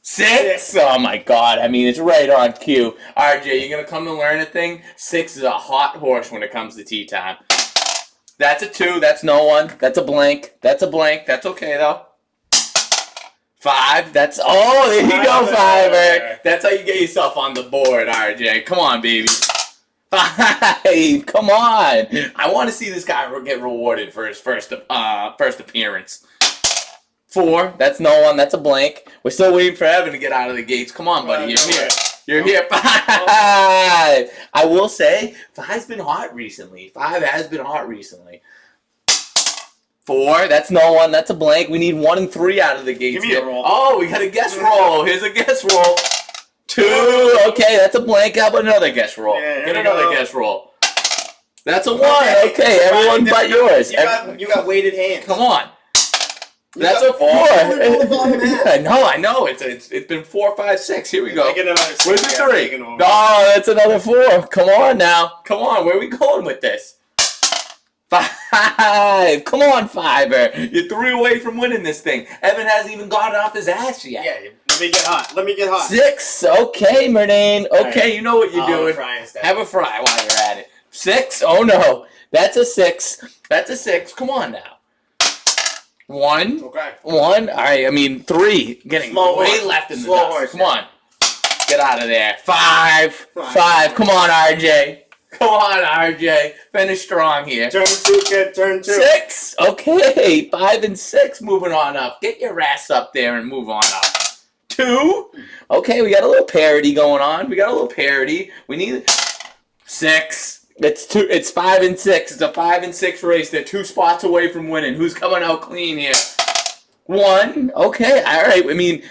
6. Oh my God! I mean, it's right on cue. RJ, you're gonna come to learn a thing. 6 is a hot horse when it comes to tea time. That's a 2. That's no one. That's a blank. That's a blank. That's okay though. 5. That's there you go, Fiver. That's how you get yourself on the board, RJ. Come on, baby. 5. Come on. I want to see this guy get rewarded for his first appearance. 4. That's no one. That's a blank. We're still waiting for Evan to get out of the gates. Come on, buddy. You're here. You're here. 5. I will say, 5's been hot recently. 5 has been hot recently. 4. That's no one. That's a blank. We need 1 and 3 out of the gates. Give me a roll. Oh, we got a guess roll. Here's a guess roll. 2. Okay, that's a blank. How about another guess roll? Yeah, Get another guess roll. That's a 1. Okay, everyone but yours. You got weighted hands. Come on. That's a 4. I know. It's been 4, 5, 6. Here we go. Where's the 3? No, that's another 4. Come on now. Come on. Where are we going with this? 5. Come on, Fiver. You're 3 away from winning this thing. Evan hasn't even gotten off his ass yet. Yeah, let me get hot. 6. Okay, Murnane. Okay, right. You know what you're doing. Have a fry while you're at it. 6. Oh no. That's a 6. That's a 6. Come on now. 1. Okay. 1. All right. I mean 3. Getting way left in the dust. Come on. Get out of there. 5. 5. Come on, RJ. Come on, RJ. Finish strong here. Turn 2, kid. Turn 2. 6. Okay. 5 and 6. Moving on up. Get your ass up there and move on up. 2. Okay. We got a little parody going on. We need 6. It's 5 and 6. It's a 5 and 6 race. They're 2 spots away from winning. Who's coming out clean here? 1. Okay. All right. I mean,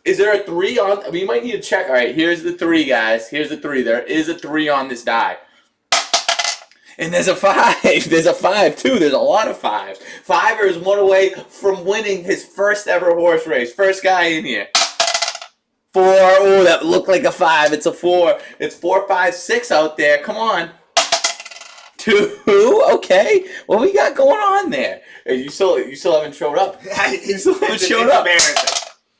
is there a 3 on? We might need to check. All right. Here's the 3, guys. Here's the 3. There is a 3 on this die. And there's a 5. There's a 5 too. There's a lot of 5s. Fiver is 1 away from winning his first ever horse race. First guy in here. 4. Oh, that looked like a 5. It's a 4. It's 4, 5, 6 out there. Come on. 2. Okay. What we got going on there? You still haven't showed up. You still haven't showed up.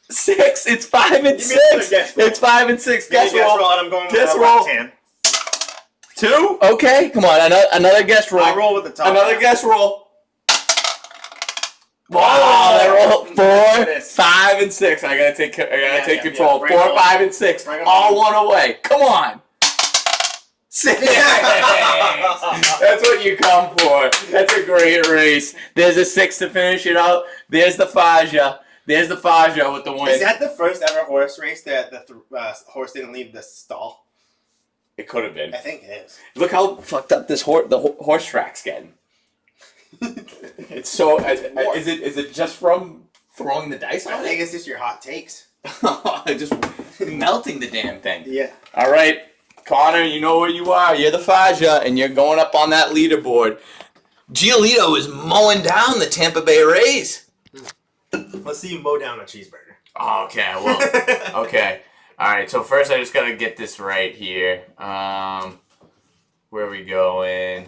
6. It's 5 and 6. It's 5 and 6. Guess roll. And I'm going guess with roll. Hand. 2. Okay. Come on. Another guess roll. I roll with the top. Another guess roll. Wow. They roll 4, 5, and 6. I gotta take control. 4, 5, and 6. All 1 away. Come on. 6. That's what you come for. That's a great race. There's a 6 to finish it out. There's the Faja. There's the Faja with the win. Is that the first ever horse race that the horse didn't leave the stall? It could have been. I think it is. Look how fucked up this horse track's getting. It's so. Is it just from throwing the dice on it? I think it's just your hot takes. Just melting the damn thing. Yeah. All right. Connor, you know where you are. You're the Faja, and you're going up on that leaderboard. Giolito is mowing down the Tampa Bay Rays. Let's see you mow down a cheeseburger. Oh, okay, I will. Okay. All right, so first I just got to get this right here. Where are we going?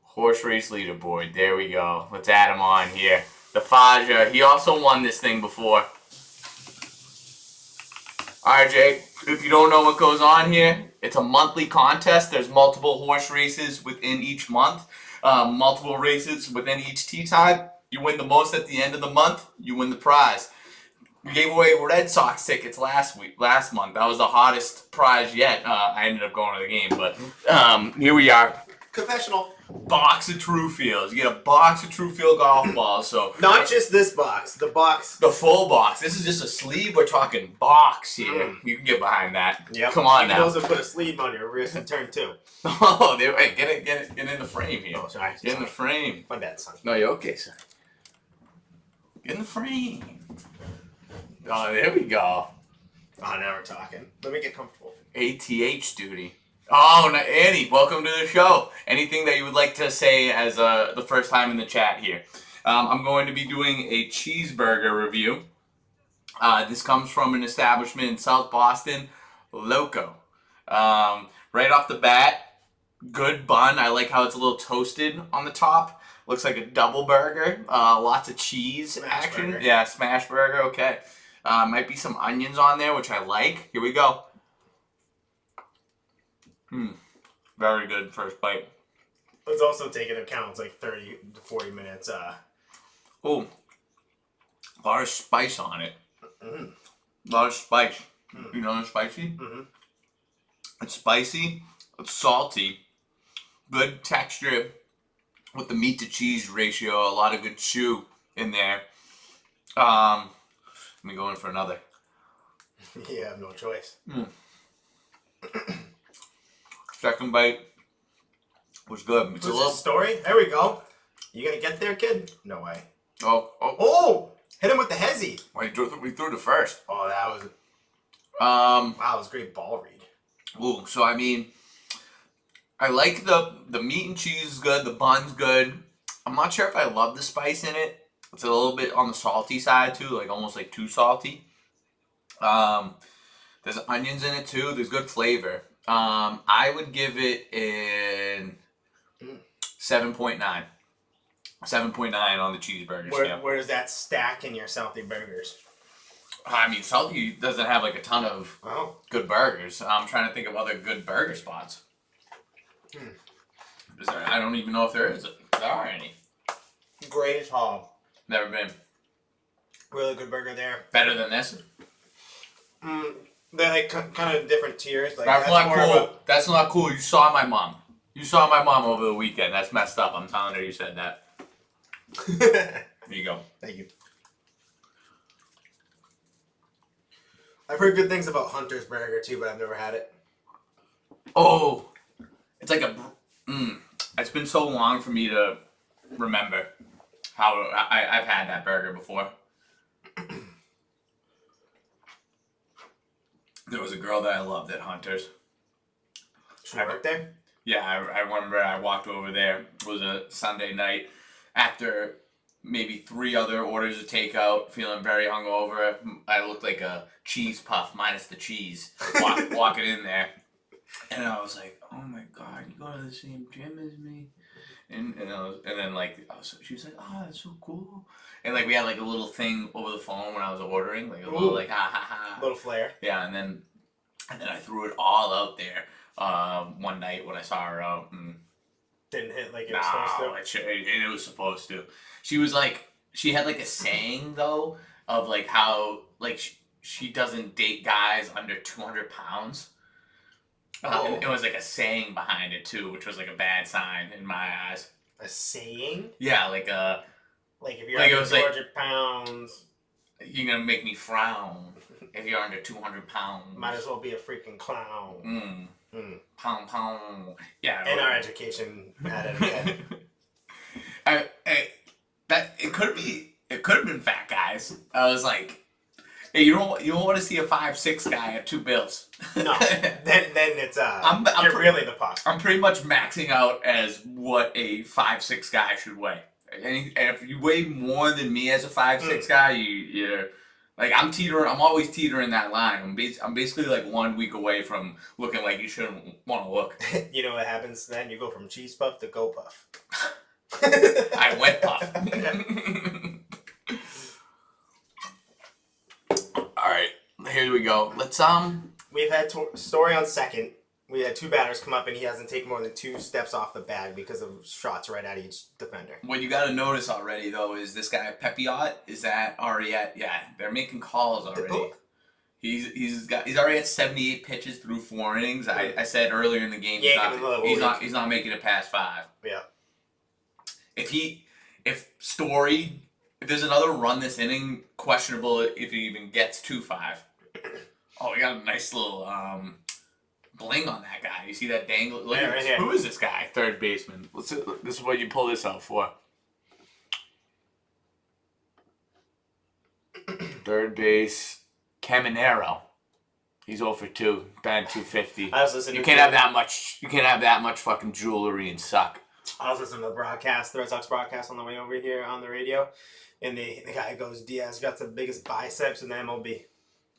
Horse race leaderboard. There we go. Let's add him on here. The Faja. He also won this thing before. RJ, if you don't know what goes on here, it's a monthly contest. There's multiple horse races within each month, multiple races within each tee time. You win the most at the end of the month, you win the prize. We gave away Red Sox tickets last month. That was the hottest prize yet. I ended up going to the game, but here we are. Confessional. Box of Truefields. You get a box of Truefield golf balls. So not just this box, the box. The full box. This is just a sleeve. We're talking box here. You can get behind that. Yep. Come on you now. You can also put a sleeve on your wrist and turn 2. Oh, wait, get in the frame here. Oh, sorry. Get in the frame. My bad, son. No, you're okay, son. Get in the frame. Oh, there we go. Oh, now we're talking. Let me get comfortable. ATH duty. Oh, Annie, welcome to the show. Anything that you would like to say as the first time in the chat here? I'm going to be doing a cheeseburger review. This comes from an establishment in South Boston, Loco. Right right off the bat, good bun. I like how it's a little toasted on the top. Looks like a double burger. Lots of cheese Smash action. burger. Yeah, smash burger. Okay. Might be some onions on there, which I like. Here we go. Very good first bite. Let's also take into account it's like 30 to 40 minutes. Oh, a lot of spice on it. Mm. A lot of spice. Mm. You know it's spicy? Mm-hmm. It's spicy. It's salty. Good texture with the meat to cheese ratio. A lot of good chew in there. Let me go in for another. You have no choice. Second bite was good. It's Who's a little. this story? There we go. You gonna get there, kid? No way. Oh. Oh! Hit him with the hezzy. Wait, we threw the first. Oh, that was... Wow, that was a great ball read. Ooh, so I mean, I like the meat and cheese is good. The bun's good. I'm not sure if I love the spice in it. It's a little bit on the salty side too, like almost like too salty. There's onions in it too. There's good flavor. I would give it an 7.9. 7.9 on the cheeseburger scale. Where does that stack in your Southie burgers? I mean, Salty doesn't have like a ton of good burgers. I'm trying to think of other good burger spots. I don't even know if there are any. Grace Hall. Never been. Really good burger there. Better than this? They're like kind of different tiers. Like That's not more cool. of That's not cool. You saw my mom. You saw my mom over the weekend. That's messed up. I'm telling her you said that. There you go. Thank you. I've heard good things about Hunter's Burger too, but I've never had it. Oh, it's like a. It's been so long for me to remember how I've had that burger before. There was a girl that I loved at Hunter's. She worked there? Yeah, I remember I walked over there. It was a Sunday night after maybe 3 other orders of takeout, feeling very hungover. I looked like a cheese puff minus the cheese walking in there. And I was like, oh my God, you go to the same gym as me? And she was like, oh, that's so cool. And like we had like a little thing over the phone when I was ordering, like a little like ha ha ha. Little flair. Yeah, and then I threw it all out there one night when I saw her out. And didn't hit like it was supposed to. It was supposed to. She was like, she had like a saying though of like how like she doesn't date guys under 200 pounds. And it was like a saying behind it too, which was like a bad sign in my eyes. A saying? Yeah, like if you're like under it was like 200 pounds, you're gonna make me frown if you're under 200 pounds. might as well be a freaking clown. Pound. Yeah. In our education, at it again. It could have been fat guys. I was like, hey, you don't want to see a 5'6" guy at 2 bills. No, then it's you're really the puff. I'm pretty much maxing out as what a 5'6" guy should weigh. And if you weigh more than me as a 5'6" guy, you're like I'm always teetering that line. I'm basically like 1 week away from looking like you shouldn't want to look. You know what happens then? You go from cheese puff to go puff. I went puff. All right, here we go. Let's We've had story on second. We had 2 batters come up and he hasn't taken more than 2 steps off the bag because of shots right at each defender. What you got to notice already though is this guy Pepiot. Is that already at? Yeah, they're making calls already. He's already at 78 pitches through 4 innings. I said earlier in the game he's not making it past 5. Yeah. If there's another run this inning, questionable if he even gets to 5. Oh, we got a nice little bling on that guy. You see that dangle? Look at this. Who is this guy? Third baseman. This is what you pull this out for. Third base, Caminero. He's 0 for 2. Batting 250. I was listening. You can't have that much. You can't have that much fucking jewelry and suck. I was listening to the Red Sox broadcast on the way over here on the radio, and the guy goes, Diaz got the biggest biceps in the MLB.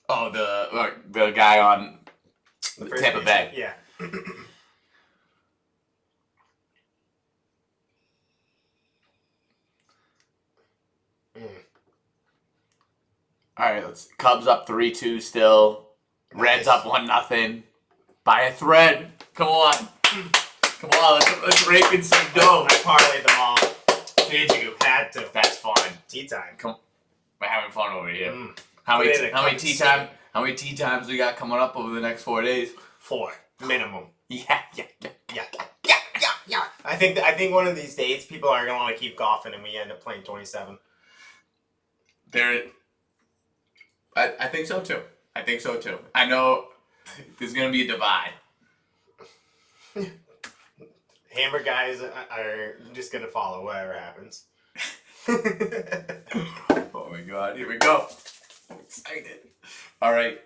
Oh, the guy on The first Tampa base. Bay. Yeah. All right, let's. Cubs up 3-2 still. Reds Nice. up 1-0. By a thread. Come on. Come on, let's rake in some dough. I parlayed them all. Did you? Had to. That's fun. Tea time. We're having fun over here. Mm. How Put many it in a how many cup tea and time? How many tea times we got coming up over the next 4 days? 4 minimum. Yeah. Yeah. I think one of these days people are gonna want to keep golfing and we end up playing 27. I think so too. I know there's gonna be a divide. Hammer guys are just gonna follow whatever happens. Oh my god, here we go. I'm excited. All right.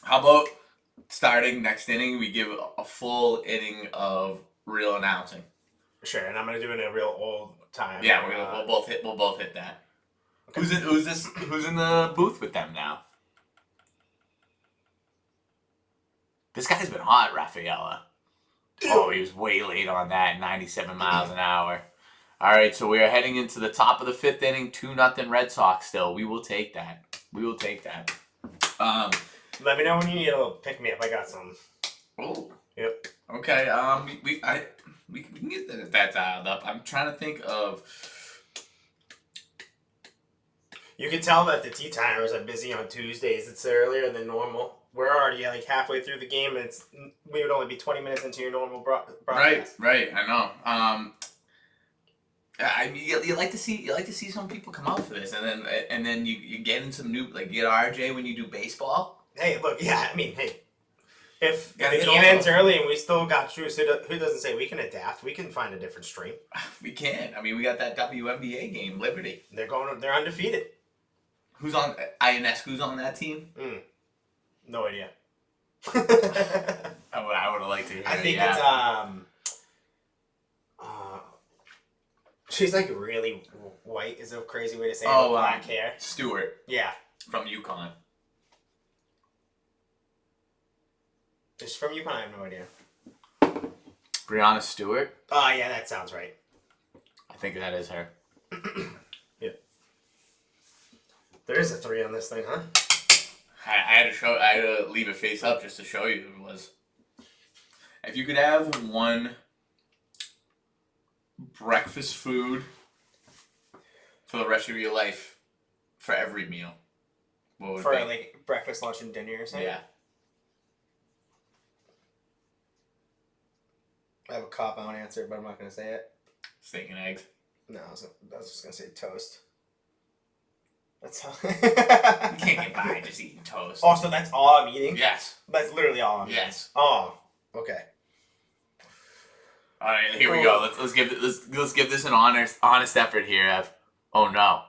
How about starting next inning? We give a full inning of real announcing. Sure, and I'm gonna do it in a real old time. Yeah, we'll both hit that. Okay. Who's in the booth with them now? This guy's been hot, Rafaela. Oh, he was way late on that, 97 miles an hour. All right, so we are heading into the top of the 5th inning, 2-0 Red Sox still. We will take that. Let me know when you need a little pick me up. I got some. Oh. Yep. Okay. We can get that dialed up. I'm trying to think of. You can tell that the tea timers are busy on Tuesdays. It's earlier than normal. We're already like halfway through the game, and we would only be 20 minutes into your normal broadcast. Right. I know. I mean, you like to see some people come out for this, and then you get in some new, like, you get RJ when you do baseball. Hey, look, yeah, I mean, hey, if the Gotta get game all ends those. early and we still got Truce, who doesn't say we can adapt? We can find a different stream. We can. I mean, we got that WNBA game, Liberty. They're undefeated. Who's on INS? Who's on that team? No idea. I would have liked to hear. I think it's she's like really white is a crazy way to say it. Oh, black hair. Stewart. Yeah. From UConn. Is she from UConn? I have no idea. Brianna Stewart. Oh yeah, that sounds right. I think that is her. Yeah. There is a 3 on this thing, huh? I had to leave it face up just to show you who it was. If you could have one breakfast food for the rest of your life, for every meal, what would For it be? like breakfast, lunch, and dinner or something? Yeah. I have a cop-out answer, but I'm not going to say it. Steak and eggs. No, I was just going to say toast. That's how... You can't get by just eating toast. Oh, so that's all I'm eating? Yes. That's literally all I'm eating? Yes. Oh, okay. All right, here we go. Let's give this an honest effort here, Ev. Oh no.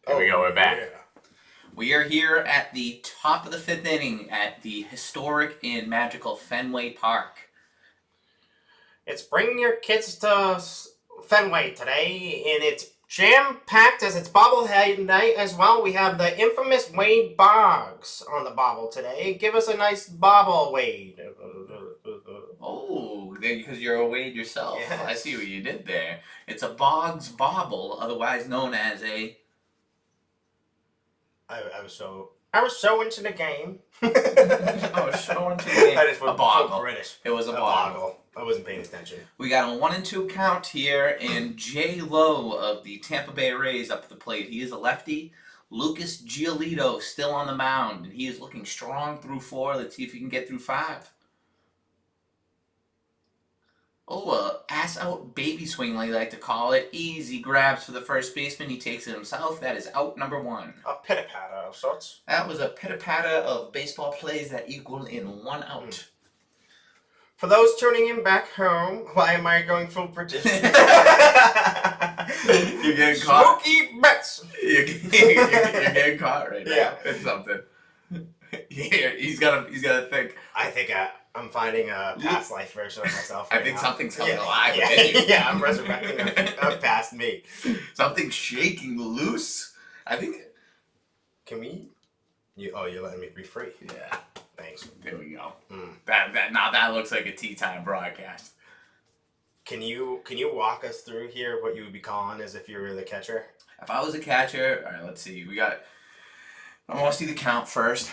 Here we go. We're back. Yeah. We are here at the top of the 5th inning at the historic and magical Fenway Park. It's bringing your kids to Fenway today, and it's jam-packed as it's bobblehead night as well. We have the infamous Wade Boggs on the bobble today. Give us a nice bobble, Wade. Oh, because you're a Wade yourself. Yes. I see what you did there. It's a Boggs Bobble, otherwise known as a... I was so into the game. I was so into the game. I just A went boggle. full British. It was a boggle. I wasn't paying attention. We got a 1-2 count here, and Jay Lowe of the Tampa Bay Rays up at the plate. He is a lefty. Lucas Giolito still on the mound, and he is looking strong through 4. Let's see if he can get through 5. Oh, ass out baby swing, like they like to call it. Easy grabs for the first baseman. He takes it himself. That is out number 1. A pitter-patter of sorts. That was a pitter-patter of baseball plays that equal in 1 out. For those tuning in back home, why am I going full British? You're getting caught. Smokey bets. You're getting caught right now. Yeah. It's something. Yeah, he's gotta think. I think I'm finding a past life version of myself. I right think now. something's coming Yeah, alive yeah, within you. yeah, I'm resurrecting a past me. Something's shaking loose. I think. Can we? You're letting me be free. Yeah. Thanks. There we go. Mm. That looks like a tea time broadcast. Can you walk us through here what you would be calling as if you were the catcher? If I was a catcher, all right, let's see. I want to see the count first.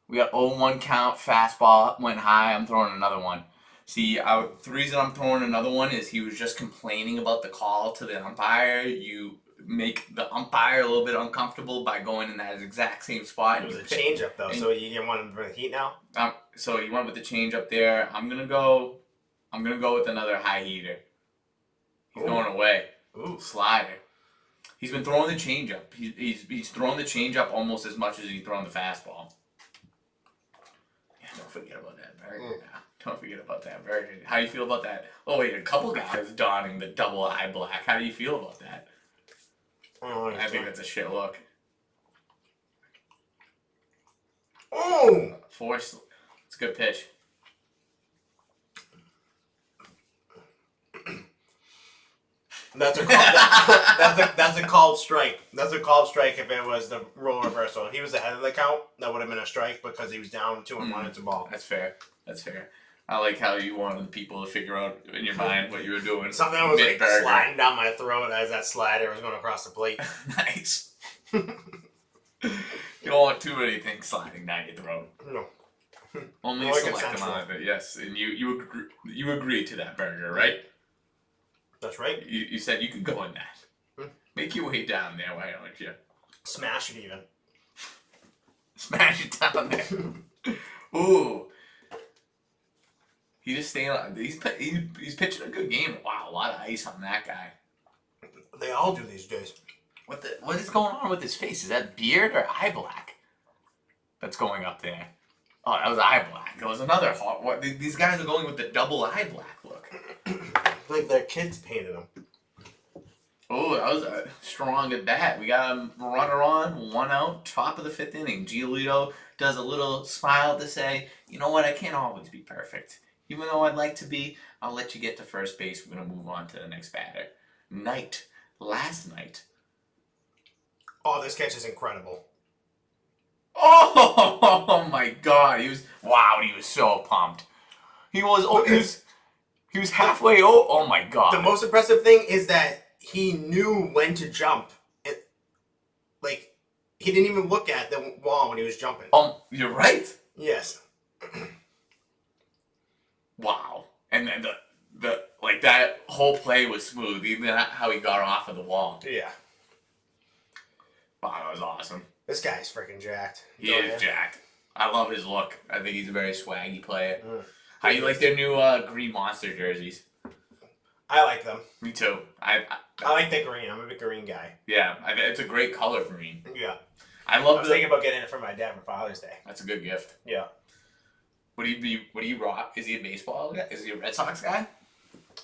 We got 0-1 count, fastball went high. I'm throwing another one. See, the reason I'm throwing another one is he was just complaining about the call to the umpire. You make the umpire a little bit uncomfortable by going in that exact same spot. It was a changeup though, so you didn't want him to bring the heat now. So you went with the changeup there. I'm gonna go with another high heater. He's going away. Ooh. Slider. He's been throwing the changeup. He's thrown the changeup almost as much as he's thrown the fastball. Yeah, don't forget about that burger now. Don't forget about that burger. How do you feel about that? Oh wait, a couple guys donning the double eye black. How do you feel about that? I think that's a shit look. Oh! Force. It's a good pitch. That's a called strike. That's a called strike if it was the role reversal. If he was ahead of the count, that would have been a strike because he was down 2-1. It's a ball. That's fair. I like how you wanted people to figure out in your mind what you were doing. Something was like Mid-burger. sliding down my throat as that slider was going across the plate. Nice. You don't want too many things sliding down your throat. No. Only No, a I select consent. amount of it. Yes, and you agree to that burger, right? That's right. You said you could go in that. Make your way down there, why don't you? Smash it even. Smash it down there. Ooh. He just staying on. He's pitching a good game. Wow, a lot of ice on that guy. They all do these days. What is going on with his face? Is that beard or eye black that's going up there? Oh, that was eye black. There was another hot. What? These guys are going with the double eye black look. Like their kids painted them. Oh, that was a strong at bat. We got a runner on, 1 out, top of the 5th inning. Giolito does a little smile to say, you know what, I can't always be perfect. Even though I'd like to be, I'll let you get to first base. We're going to move on to the next batter. Last night. Oh, this catch is incredible. Oh my God. He was so pumped. He was halfway, oh my God. The most impressive thing is that he knew when to jump. He didn't even look at the wall when he was jumping. You're right. Yes. Wow. And then that whole play was smooth, even how he got off of the wall. Yeah. Wow, that was awesome. This guy's freaking jacked. He is jacked. I love his look. I think he's a very swaggy player. How Mm. you like their new Green Monster jerseys? I like them. Me too. I like the green. I'm a big green guy. Yeah, it's a great color green. Yeah. I I love was thinking about getting it for my dad for Father's Day. That's a good gift. Yeah. What do you rock? Is he a baseball guy? Is he a Red Sox guy?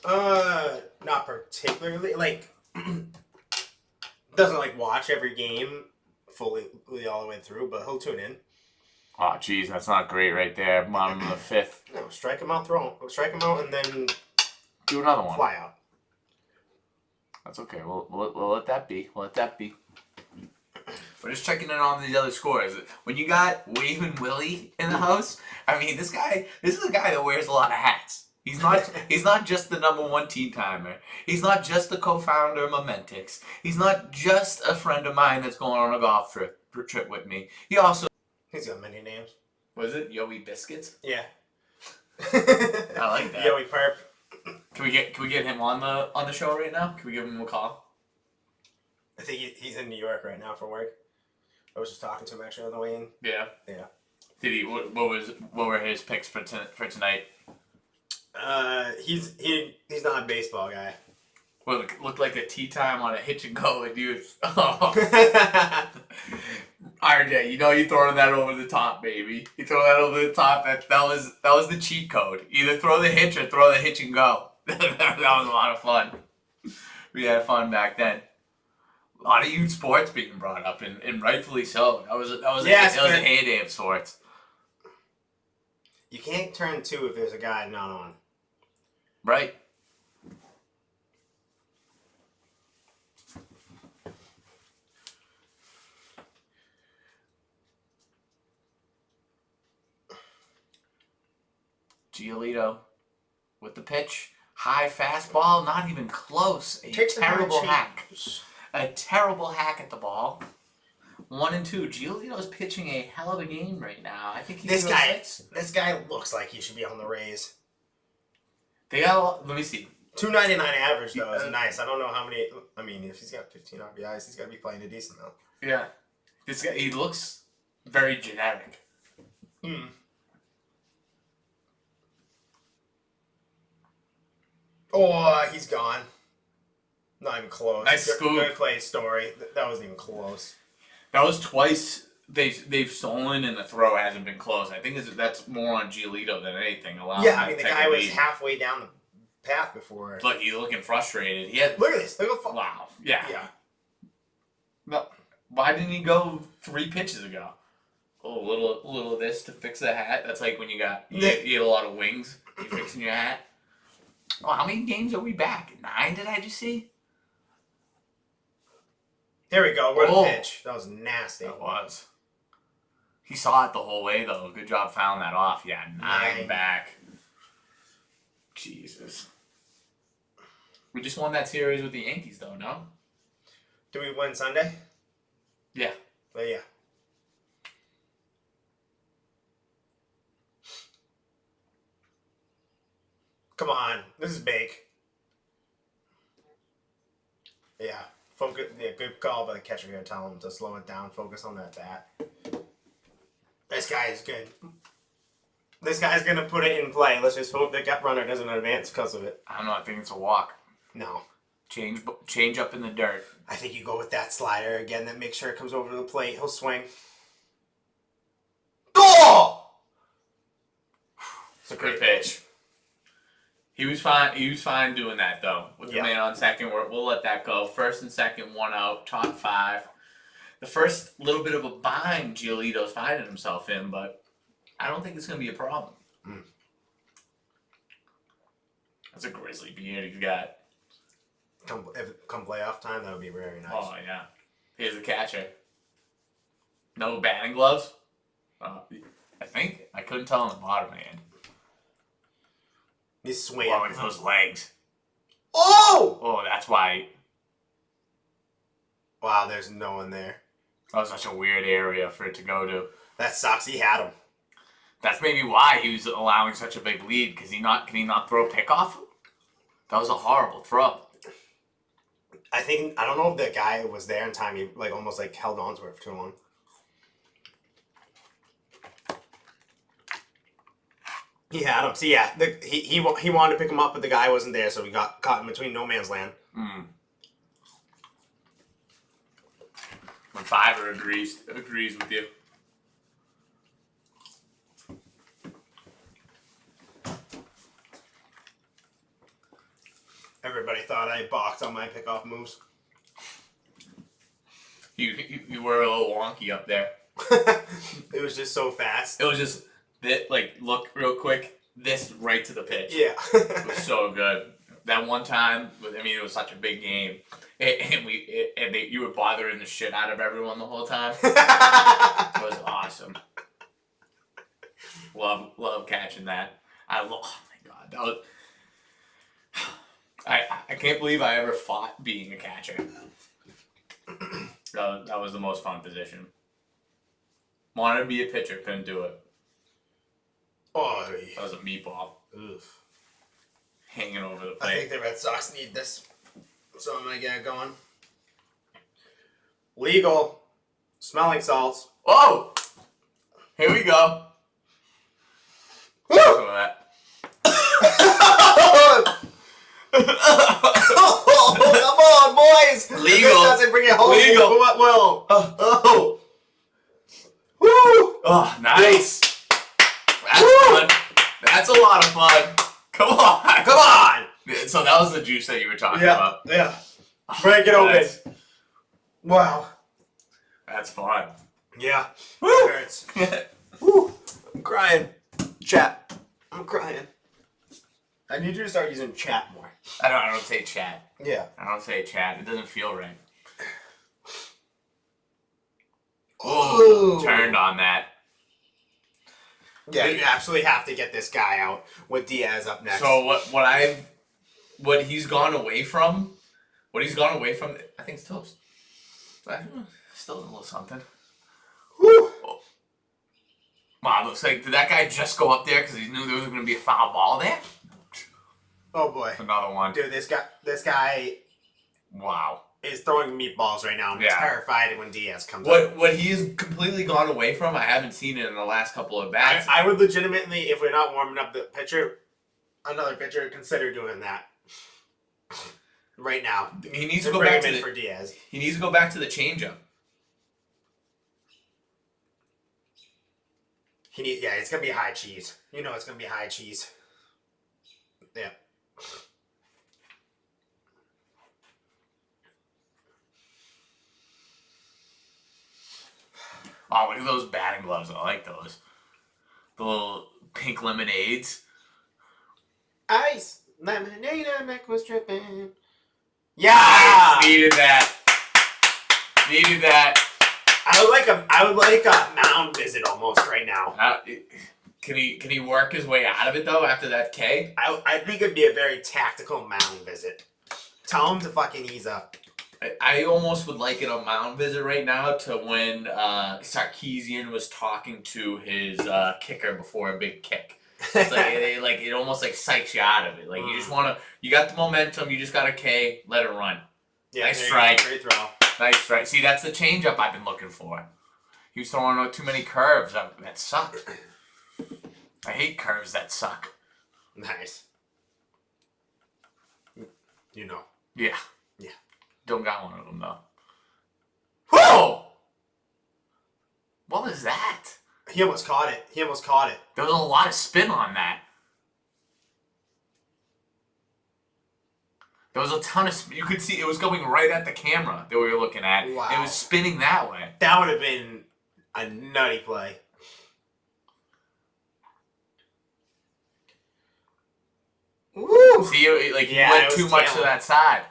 Not particularly. Doesn't watch every game fully all the way through, but he'll tune in. Oh, geez, that's not great right there. Bottom of the 5th. No, strike him out, strike him out, and then Do another one. fly out. That's okay. We'll let that be. We're just checking in on these other scores. When you got Waving Willie in the house, I mean, this is a guy that wears a lot of hats. He's not just the #1 tea timer. He's not just the co-founder of Momentix. He's not just a friend of mine that's going on a golf trip with me. He also, He's got many names. was it Yoey Biscuits? Yeah. I like that. Yoey Perp. Can we get him on the show right now? Can we give him a call? I think he's in New York right now for work. I was just talking to him actually on the way in. Yeah. Yeah. Did he? What were his picks for tonight? He's not a baseball guy. Well, it looked like a tea time on a hitch and go, and you. Oh. RJ, you throwing that over the top, baby. You throw that over the top. That was the cheat code. Either throw the hitch or throw the hitch and go. That was a lot of fun. We had fun back then. A lot of youth sports being brought up, and rightfully so. That was a heyday of sorts. You can't turn 2 if there's a guy not on. Right. Giolito with the pitch. High fastball, not even close. A Takes the terrible hard hack. change. A terrible hack at the ball. 1-2. Giolito's pitching a hell of a game right now. I think he's This guy looks like he should be on the Rays. They got. Let me see. 299 average though is nice. I don't know how many. I mean, if he's got 15 RBIs, he's got to be playing a decent amount. Yeah, this guy. He looks very generic. Oh, he's gone. Not even close. Nice scoop. Good play, Story. That wasn't even close. That was twice they've stolen and the throw hasn't been close. I think that's more on Giolito than anything. Yeah, I mean the guy was halfway down the path before. Look, he's looking frustrated. Look at this. Look how wow. Yeah. Yeah. No. Why didn't he go 3 pitches ago? Oh, a little of this to fix the hat. That's like when you get a lot of wings. You fixing your hat. Oh, how many games are we back? 9? Did I just see? There we go. What a pitch. That was nasty. That was. He saw it the whole way, though. Good job fouling that off. Yeah, 9 back. Jesus. We just won that series with the Yankees, though, no? Do we win Sunday? Yeah. Yeah. Come on. This is big. Yeah. Focus. Yeah, good call by the catcher here. Tell him to slow it down. Focus on that bat. This guy is good. This guy's going to put it in play. Let's just hope the gut runner doesn't advance because of it. I don't know. I think it's a walk. No. Change up in the dirt. I think you go with that slider again. Then make sure it comes over to the plate. He'll swing. Oh! It's a great pitch. He was fine. He was fine doing that though. With the man on second, we'll let that go. First and second, 1 out, top 5. The first little bit of a bind Giolito's finding himself in, but I don't think it's going to be a problem. That's a grizzly beard he's got. Come playoff time, that would be very nice. Oh, yeah. Here's the catcher. No batting gloves? I think. I couldn't tell on the bottom hand. He's swinging. Wow, look at those legs. Oh! Oh, that's why. Wow, there's no one there. That was such a weird area for it to go to. That sucks. He had him. That's maybe why he was allowing such a big lead. Can he not throw a pickoff? That was a horrible throw. I don't know if the guy was there in time. He almost held on to it for too long. He had him. See, yeah, he wanted to pick him up, but the guy wasn't there, so he got caught in between no man's land. When Fiverr agrees with you. Everybody thought I boxed on my pickoff moves. You were a little wonky up there. It was just so fast. It was just that, look real quick, this right to the pitch. Yeah. It was so good. That one time, it was such a big game, and you were bothering the shit out of everyone the whole time. It was awesome. Love catching that. Oh my god, that was. I can't believe I ever fought being a catcher. That was the most fun position. Wanted to be a pitcher, couldn't do it. Oh, that was a meatball. Oof. Hanging over the plate. I think the Red Sox need this, so I'm gonna get it going. Legal smelling salts. Whoa! Here we go. Woo! Come on, boys! Legal. If this doesn't bring it home, Legal. What will? Oh. Woo! Oh, nice. That's fun. That's a lot of fun. Come on. Come on! So that was the juice that you were talking about. Yeah. Break it open. Wow. That's fun. Yeah. Woo! It hurts. Woo! I'm crying. Chat. I'm crying. I need you to start using chat more. I don't say chat. Yeah. I don't say chat. It doesn't feel right. Oh, turned on that. Yeah, you absolutely have to get this guy out with Diaz up next. So what he's gone away from, I think it's toast. Still a little something. Whew. Wow, looks like, did that guy just go up there because he knew there was going to be a foul ball there? Oh boy, Another one. dude, this guy Wow. is throwing meatballs right now. I'm terrified when Diaz comes up. What he's completely gone away from, I haven't seen it in the last couple of bats. I would legitimately, if we're not warming up the pitcher, another pitcher, consider doing that right now. He needs to go back to for Diaz. He needs to go back to the changeup. It's gonna be high cheese. You know it's gonna be high cheese. Yeah. Oh, look at those batting gloves. I like those. The little pink lemonades. Ice lemonade, Mac was tripping. Yeah, nice. Needed that. I would like a mound visit almost right now. Can he work his way out of it though after that K? I think it'd be a very tactical mound visit. Tell him to fucking ease up. I almost would like it a mound visit right now to when Sarkisian was talking to his kicker before a big kick. It's like it almost like psychs you out of it. Like you just you got the momentum, you just got a K, let it run. Yeah, nice strike. Great throw. Nice strike. See, that's the changeup I've been looking for. He was throwing out too many curves that suck. I hate curves that suck. Nice. You know. Yeah. Yeah. Don't got one of them though. Whoa! What was that? He almost caught it. There was a lot of spin on that. There was a ton of you could see it was going right at the camera that we were looking at. Wow. It was spinning that way. That would have been a nutty play. Woo! See, he went too much to that side.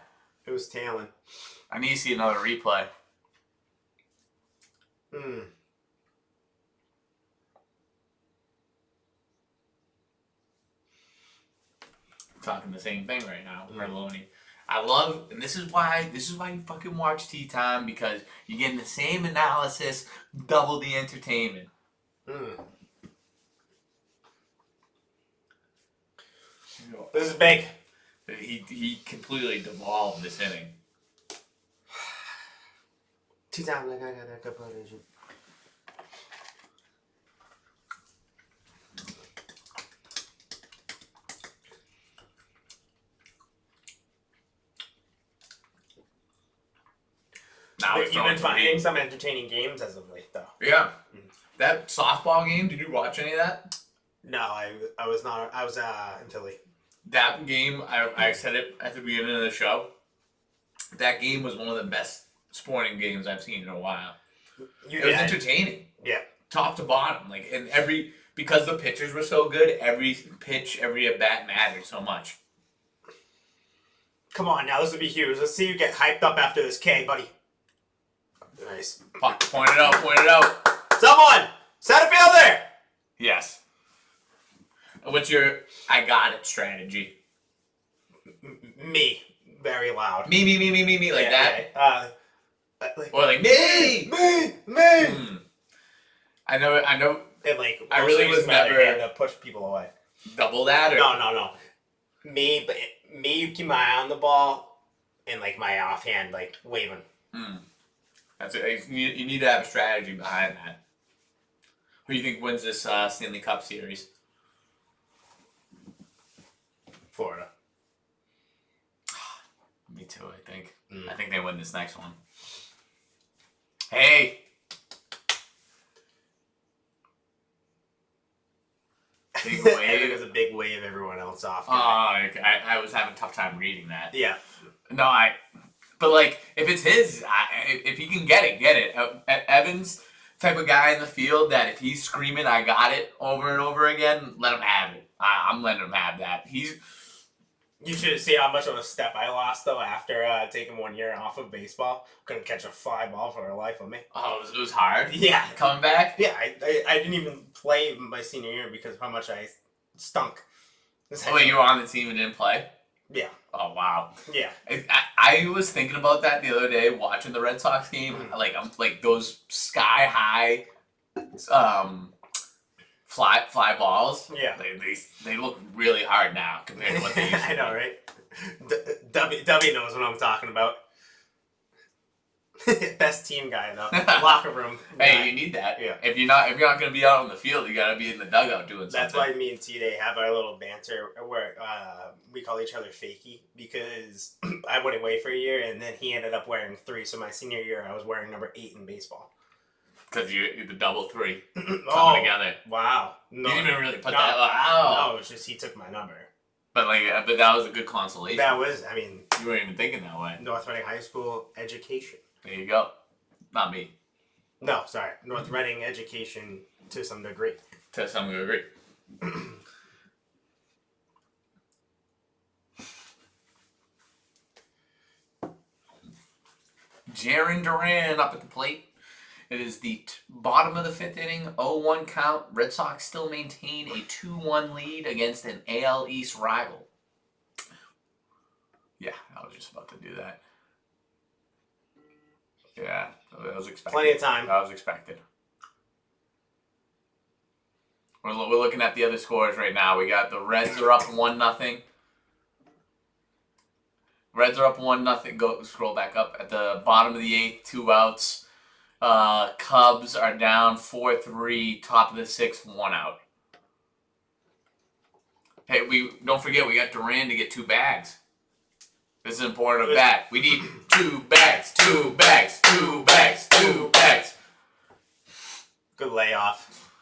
It was tailing. I need to see another replay. Talking the same thing right now, Merloni. I love, and this is why you fucking watch Tea Time, because you're getting the same analysis, double the entertainment. This is big. He completely devolved this inning. Tea Time, like I got that good position. Now you've been finding some entertaining games as of late, though. Yeah. That softball game, did you watch any of that? No, I was not. I was in Philly. That game, I said it at the beginning of the show. That game was one of the best sporting games I've seen in a while. It was entertaining. Yeah. Top to bottom. Because the pitchers were so good, every pitch, every at bat mattered so much. Come on, now this would be huge. Let's see you get hyped up after this K, buddy. Nice. Point it out. Someone! Center fielder! Yes. What's your I got it strategy? Me. Very loud. Me, like that? Or like, me! I know. It I really was never to push people away. Double that? Or? No. Me, you keep my eye on the ball and my offhand, waving. That's it. You need to have a strategy behind that. Who do you think wins this Stanley Cup series? Florida. Me too, I think. I think they win this next one. Hey! Big wave. It was a big wave everyone else off. I was having a tough time reading that. Yeah. No, but if it's his, if he can get it. Evans, type of guy in the field that if he's screaming, I got it over and over again, let him have it. I'm letting him have that. You should see how much of a step I lost though after taking 1 year off of baseball. Couldn't catch a fly ball for the life of me. Oh, it was hard. Yeah, Coming back. yeah. I didn't even play my senior year because of how much I stunk. Oh, wait, you were on the team and didn't play? Yeah. Oh wow. Yeah. I was thinking about that the other day watching the Red Sox game. Mm-hmm. I'm like those sky high, fly balls. Yeah. They look really hard now compared to what they used to. I know, right? W knows what I'm talking about. Best team guy though. Locker room. Hey, guy. you need that. Yeah. If you're not gonna be out on the field, you gotta be in the dugout doing something. That's why me and T-Day have our little banter where we call each other Fakey because I went away for a year and then he ended up wearing 3. So my senior year, I was wearing number 8 in baseball. Because you're the double 3 coming together. Wow. No, You didn't even really put no, that. Wow. No, it was just he took my number. But that was a good consolation. That was, I mean, You weren't even thinking that way. North Reading High School education. There you go. Not me. No, sorry. North Reading education to some degree. To some degree. Jaron Duran up at the plate. It is the bottom of the 5th inning, 0-1 count. Red Sox still maintain a 2-1 lead against an AL East rival. Yeah, I was just about to do that. Yeah, that was expected. Plenty of time. That was expected. We're looking at the other scores right now. We got the Reds are up 1-0. Reds are up 1-0. Go scroll back up at the bottom of the 8th, 2 outs. Cubs are down 4-3. Top of the 6th, 1 out. Hey, we don't forget we got Duran to get 2 bags. This is important of that. We need 2 bags, 2 bags, 2 bags, 2 bags. Good layoff.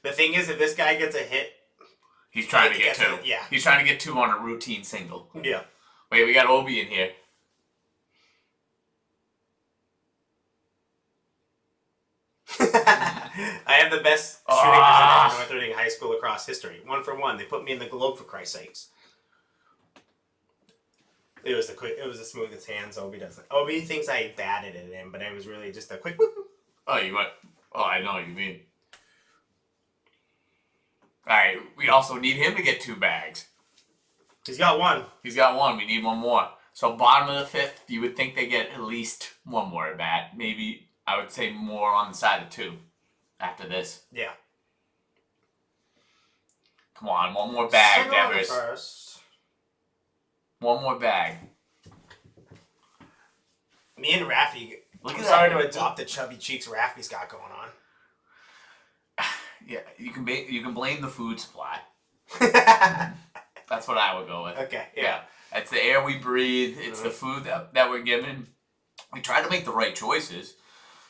The thing is, if this guy gets a hit, He's trying to get 2. Yeah. He's trying to get 2 on a routine single. Yeah. Wait, we got Obi in here. I have the best shooting percentage in North Reading High School across history. 1 for 1. They put me in the Globe for Christ's sakes. It was the smoothest hands Obi doesn't. Obi thinks I batted it in, but it was really just a quick whoop. Oh, you went. Oh, I know what you mean. All right, we also need him to get 2 bags. He's got 1. He's got 1. We need 1 more. So bottom of the 5th, you would think they get at least 1 more at bat. Maybe I would say more on the side of 2 after this. Yeah. Come on, 1 more bag, Second on the Devers. first. 1 more bag. Me and Raffy. Look I'm at sorry that. to adopt the chubby cheeks Raffy's got going on. Yeah, you can blame the food supply. Okay. That's what I would go with. Yeah. It's the air we breathe. It's the food that we're given. We try to make the right choices.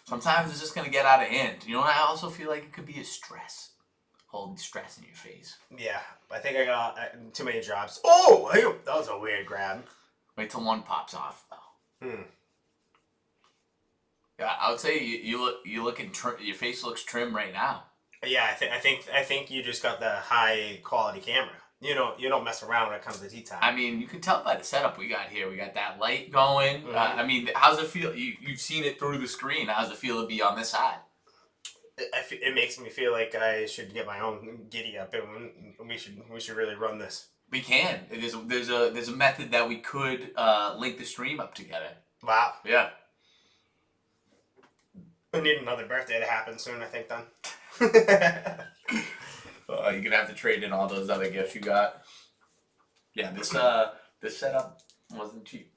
Sometimes it's just going to get out of hand. You know what? I also feel like it could be a stress. Holding stress in your face. Yeah. I think I got too many drops. Oh! That was a weird grab. Wait till 1 pops off, though. Hmm. Yeah, I would say you looking your face looks trim right now. Yeah, I think you just got the high quality camera. You don't mess around when it comes to tea time. I mean, you can tell by the setup we got here. We got that light going. Mm-hmm. I mean, how's it feel? You've seen it through the screen. How's it feel to be on this side? It makes me feel like I should get my own giddy up, and we should really run this. We can. There's a method that we could link the stream up together. Wow. Yeah. I need another birthday to happen soon, I think, then. You're gonna have to trade in all those other gifts you got. Yeah, this setup wasn't cheap.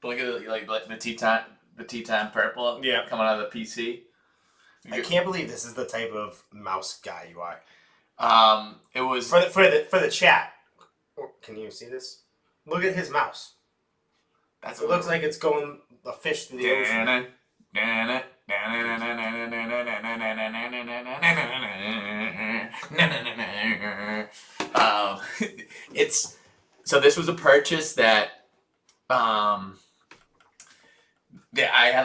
But look at it, like the tea time purple. Yeah. Coming out of the PC. I can't believe this is the type of mouse guy you are. It was For the chat. Can you see this? Look at his mouse. It looks like it's going a fish through the ocean. This was a purchase that I had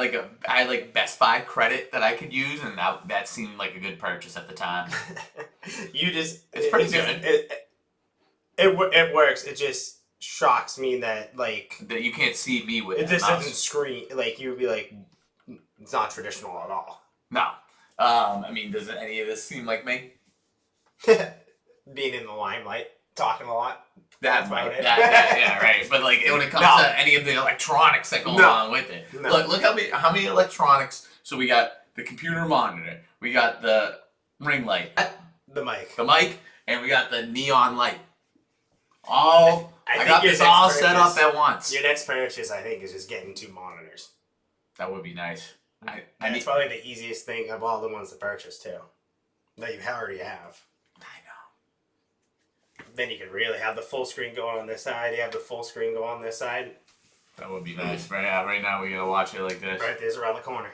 like Best Buy credit that I could use, and that seemed like a good purchase at the time. You just It's pretty good. It works. It just shocks me that That you can't see me with it that just mouse. doesn't screen. Like you would be like, it's not traditional at all. No. I mean, doesn't any of this seem like me? Being in the limelight, talking a lot. That's about right. it. Yeah, right. But like when it comes No. to any of the electronics that go No. along with it, No. look how many electronics. So we got the computer monitor, we got the ring light, The mic. the mic, and we got the neon light. All I think got your this next all set up purchase- at once. Your next purchase, I think, is just getting 2 monitors. That would be nice. I And need. it's probably the easiest thing of all the ones to purchase too. That you already have. I know. Then you can really have the full screen going on this side. You have the full screen go on this side. That would be nice. Right now we gotta watch it like this. Right there's around the corner.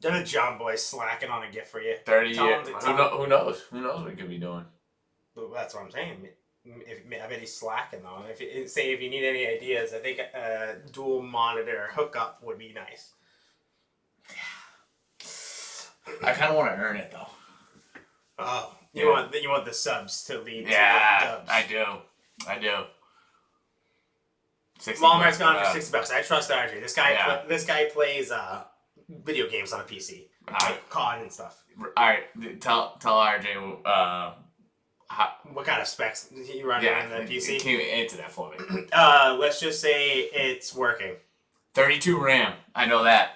Then the John Boy slacking on a gift for you. 30 Tell years. him to Who, tell know, who knows? Who knows what we could be doing? But that's what I'm saying. I bet he's slacking though. If you need any ideas, I think a dual monitor hookup would be nice. I kind of want to earn it though. Oh, Yeah. you want the subs to lead to the Yeah, dubs. I do. 60 Walmart's bucks, gone for $60. I trust RJ. This guy, Yeah. this guy plays video games on a PC, like COD and stuff. All right, tell RJ. What kind of specs he running in the PC? Can you answer that for me? Let's just say it's working. 32 RAM. I know that.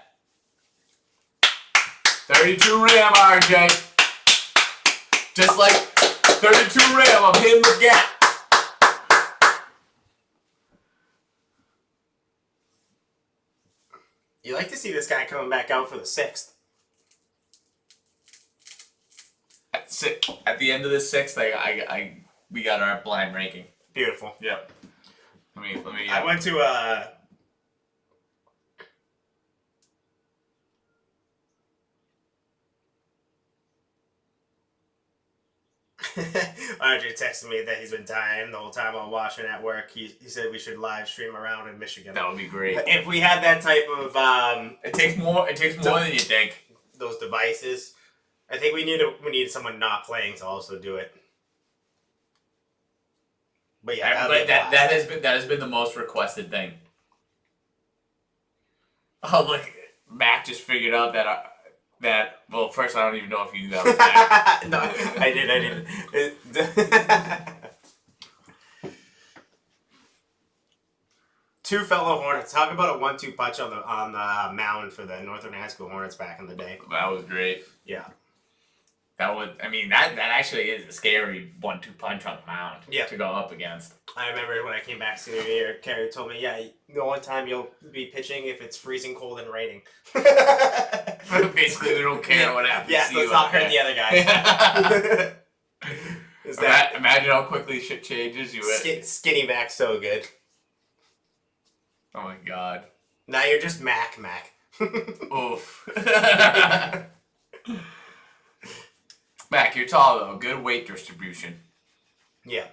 32 RAM, RJ. Just like 32 RAM, I'm hitting the gap. You like to see this guy coming back out for the 6th. At the end of the 6th, we got our blind ranking. Beautiful. Yep. Let me. I went to RJ texted me that he's been dying the whole time while watching at work. He said we should live stream around in Michigan. That would be great. If we had that type of It takes more than you think. those devices, I think we need someone not playing to also do it. But yeah, But that has been the most requested thing. Oh look, Mac just figured out that well, first I don't even know if you knew that was Mac. No, I did. Two fellow Hornets. Talk about a 1-2 punch on the mound for the Northern High School Hornets back in the day. That was great. Yeah. That actually is a scary 1-2 punch on the mound. Yeah. To go up against. I remember when I came back senior year, Carrie told me, yeah, the only time you'll be pitching if it's freezing cold and raining. Basically, they don't care what happens. Yeah, to let's you not out hurt there. the other guys. Is that Imagine how quickly shit changes. Skinny Mac's so good. Oh my god. Now you're just Mac. Oof. Mac, you're tall though. Good weight distribution. Yeah.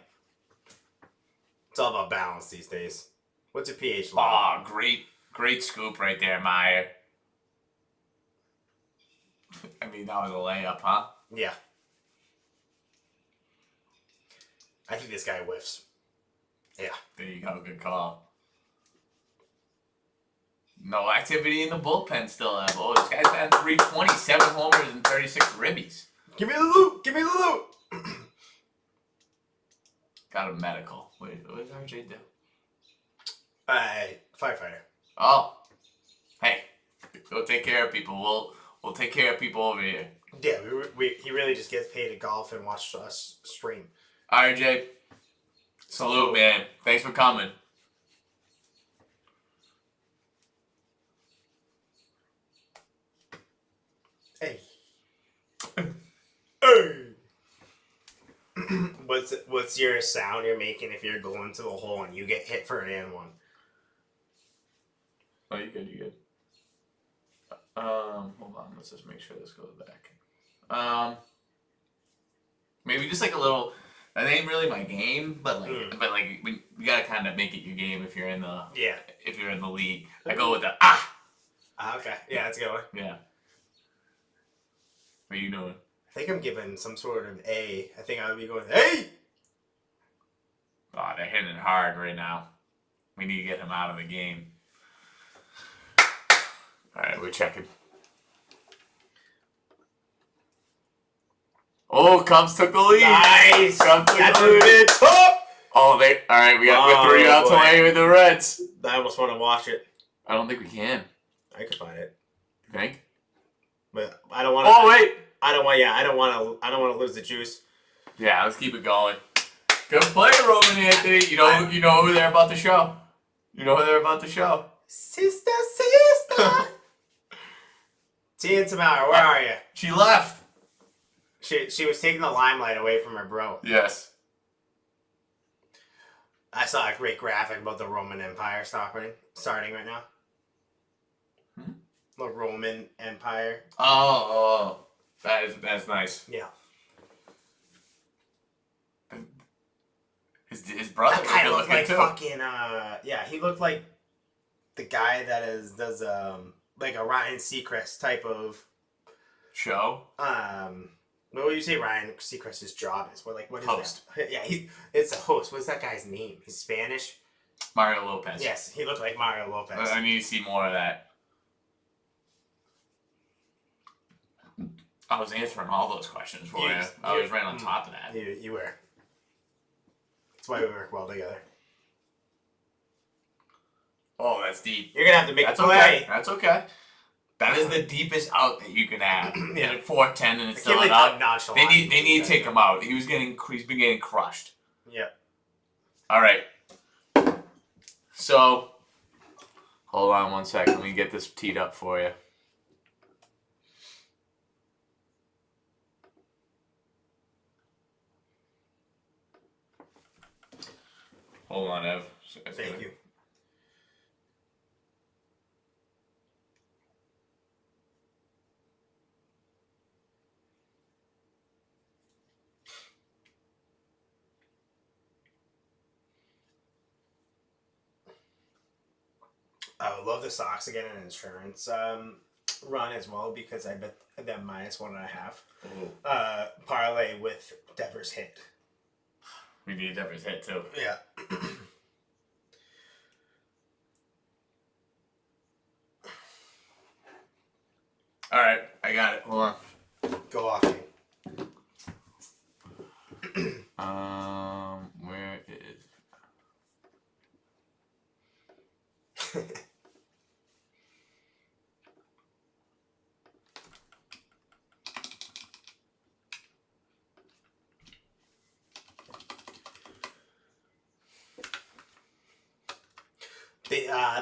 It's all about balance these days. What's your pH level? Oh, great scoop right there, Meyer. I mean, that was a layup, huh? Yeah. I think this guy whiffs. Yeah. There you go. Good call. No activity in the bullpen still. Oh, this guy's had 327 homers and 36 ribbies. Give me the loot! Give me the loot! Got a medical. Wait, what does RJ do? Firefighter. Oh, hey, go take care of people. We'll take care of people over here. Yeah, he really just gets paid to golf and watch us stream. RJ, salute, man. Thanks for coming. Hey. Hey. What's your sound you're making if you're going to the hole and you get hit for an and one? Oh, you good. Hold on. Let's just make sure this goes back. Maybe just like a little. That ain't really my game, but we gotta kind of make it your game if you're in the if you're in the league. I go with the Okay. Yeah, that's a good one. Yeah. What are you doing? I think I'm giving some sort of A. I think I would be going, hey! Oh, they're hitting it hard right now. We need to get him out of the game. All right, we're checking. Oh, Cubs took the lead. Nice! Cubs took That's the a lead. big top! Oh, they. All right, we're 3 outs boy. away with the Reds. I almost want to watch it. I don't think we can. I could find it, You think? but I don't want to. Oh wait. I don't want. Yeah, I don't want to lose the juice. Yeah, let's keep it going. Good play, Roman Anthony. You know who they're about to show. You know who they're about to show. Sister. Tia Tamara, where are you? She left. She was taking the limelight away from her bro. Yes. I saw a great graphic about the Roman Empire starting right now. The Roman Empire. Oh, that's nice. Yeah. His brother That guy was looked good like looking too. fucking yeah, he looked like the guy that does like a Ryan Seacrest type of Show. what would you say Ryan Seacrest's job is? What is Host. that? Yeah, it's a host. What's that guy's name? He's Spanish? Mario Lopez. Yes, he looked like Mario Lopez. I need to see more of that. I was answering all those questions for you. I was right on top of that. You were. That's why we work well together. Oh, that's deep. You're gonna have to make That's a play. okay. That's okay. That is the deepest out that you can have. Yeah. At 4-10 and it's I still can't believe out. how nonchalant. They need to take him out. He's been getting crushed. Yeah. All right. So, hold on one second. Let me get this teed up for you. Hold on, Ev. Thank you. I would love the Sox to get an insurance run as well because I bet them -1.5. Parlay with Devers hit. We need Devers hit too. Yeah. All right, I got it. Hold on. Go off. Dude. Where is?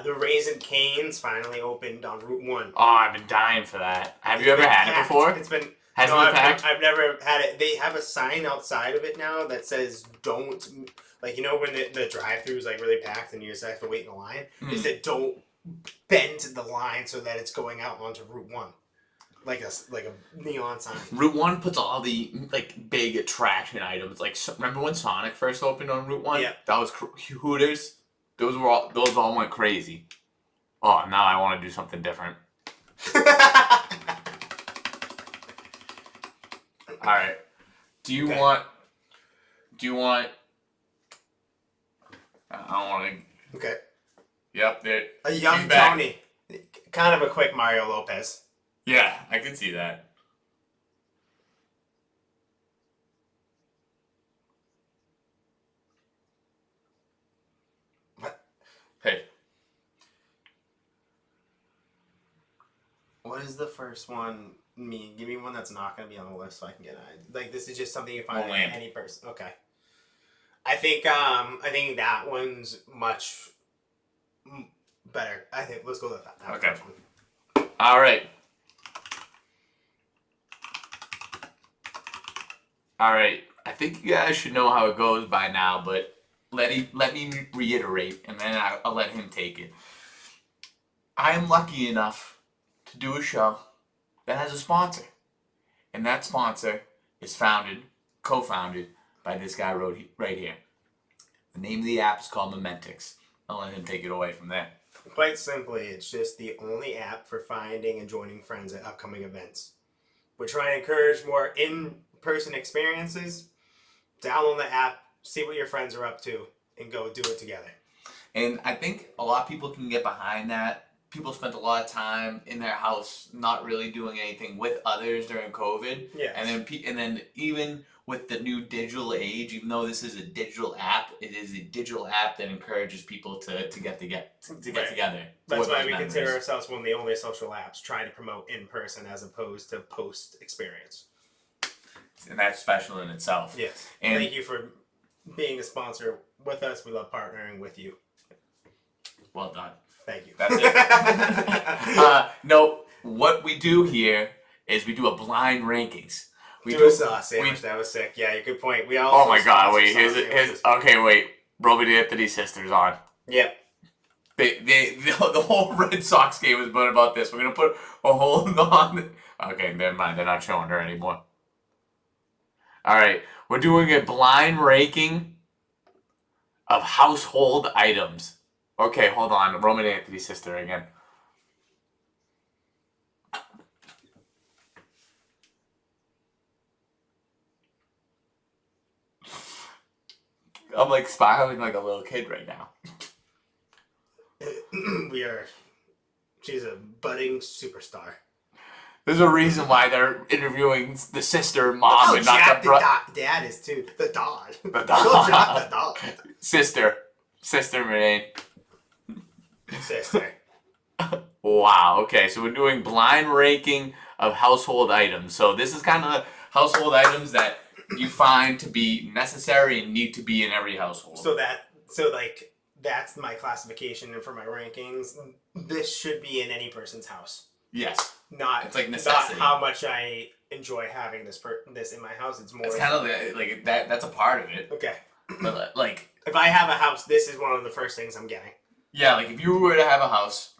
The Raisin Canes finally opened on Route 1. Oh, I've been dying for that. Have you ever had it before? It's been Has it been packed? I've never had it. They have a sign outside of it now that says "Don't." Like, you know when the drive-thru is like really packed and you just have to wait in the line. They said don't bend the line so that it's going out onto Route 1, like a neon sign. Route 1 puts all the like big attraction items. Like, remember when Sonic first opened on Route 1? Yeah. That was Hooters. Those all went crazy. Oh, now I want to do something different. All right. Do you want? I don't want to. Okay. Yep. There. A young He's back. Tony. Kind of a quick Mario Lopez. Yeah, I can see that. What? Hey. What is the first one mean? Give me one that's not going to be on the list so I can get it. Like, this is just something you find in Lamp. any person. Okay. I think that one's much better. I think let's go with that. Okay. First one. All right. All right. I think you guys should know how it goes by now, but let me reiterate, and then I'll let him take it. I am lucky enough to do a show that has a sponsor, and that sponsor is co-founded by this guy right here. The name of the app is called Momentix. I'll let him take it away from there. Quite simply, it's just the only app for finding and joining friends at upcoming events. We're trying to encourage more in-person experiences. Download the app, see what your friends are up to, and go do it together. And I think a lot of people can get behind that. People spent a lot of time in their house not really doing anything with others during COVID. Yes. And then even with the new digital age, even though this is a digital app, it is a digital app that encourages people to get together. That's why we consider ourselves one of the only social apps trying to promote in person as opposed to post experience. And that's special in itself. Yes. And thank you for being a sponsor with us. We love partnering with you. Well done. Thank you. That's it. No, what we do here is we do a blind rankings. We do a sauce sandwich. That was sick. Yeah, good point. We all. Oh my god! Wait, okay. Wait, Roman Anthony's sister's on. Yep. The whole Red Sox game was about this. We're gonna put a hold on. Okay, never mind. They're not showing her anymore. All right, we're doing a blind ranking of household items. Okay, hold on. Roman Anthony's sister again. I'm like smiling like a little kid right now. She's a budding superstar. There's a reason why they're interviewing the sister, mom, and not the brother. Dad is too. The dog. The dog. Jack the dog. Sister, Renee. Sister. Wow. Okay, so we're doing blind ranking of household items. So this is kind of the household items that you find to be necessary and need to be in every household. So that's my classification, and for my rankings, this should be in any person's house. Yes. Not it's like necessity. Not how much I enjoy having this in my house. It's more. It's kind of like that. That's a part of it. Okay. But like, if I have a house, this is one of the first things I'm getting. Yeah, like if you were to have a house,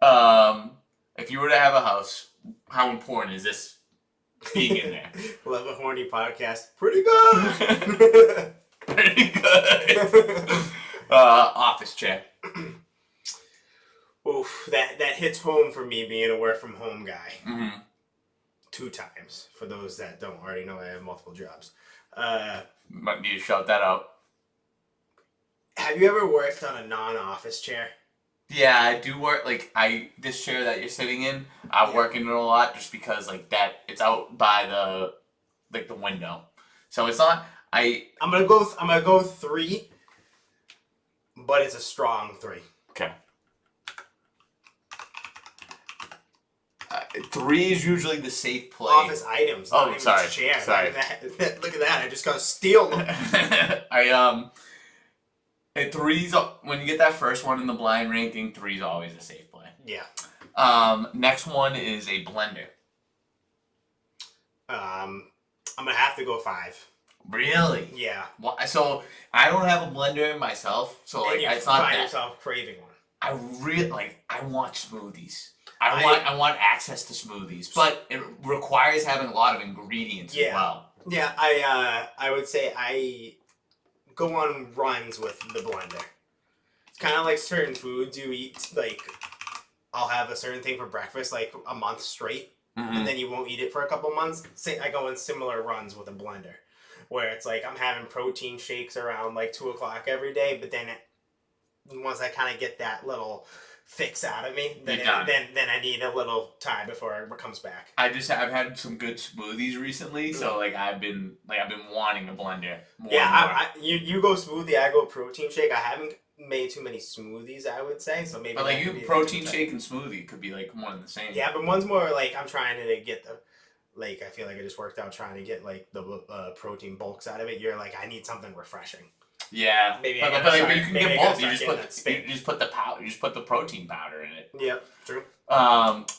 how important is this being in there? Love a horny podcast. Pretty good. Pretty good. Office chair. Oof, that hits home for me being a work from home guy. Mm-hmm. 2 times. For those that don't already know, I have multiple jobs. Might need to shout that out. Have you ever worked on a non-office chair? Yeah, I do work. This chair that you're sitting in, I work in it a lot just because it's out by the window, so it's not. I'm gonna go 3, but it's a strong 3. Okay. 3 is usually the safe play. Office items. Not even sorry. Chair. Sorry. Look at that. I just gotta steal them. And 3's when you get that first one in the blind ranking, 3's always a safe play. Yeah. Next one is a blender. I'm gonna have to go 5. Really? Yeah. So I don't have a blender myself, so and it's not find that. yourself craving one. I want smoothies. I want access to smoothies, but it requires having a lot of ingredients as well. Yeah, I would say I go on runs with the blender. It's kind of like certain foods you eat. Like, I'll have a certain thing for breakfast, like a month straight, and then you won't eat it for a couple months. I go in similar runs with a blender, where it's like I'm having protein shakes around like 2 o'clock every day, but then once I kind of get that little fix out of me, then I need a little time before it comes back. I've had some good smoothies recently, so I've been wanting a blender more. Yeah, you go smoothie, I go protein shake. I haven't made too many smoothies, I would say, so maybe. But you protein shake and smoothie could be like one and the same. Yeah, but one's more like I'm trying to get the. Like, I feel like I just worked out trying to get like the protein bulks out of it. You're like, I need something refreshing. Yeah, maybe but you can get both. You just put the powder. You just put the protein powder in it. Yep, true.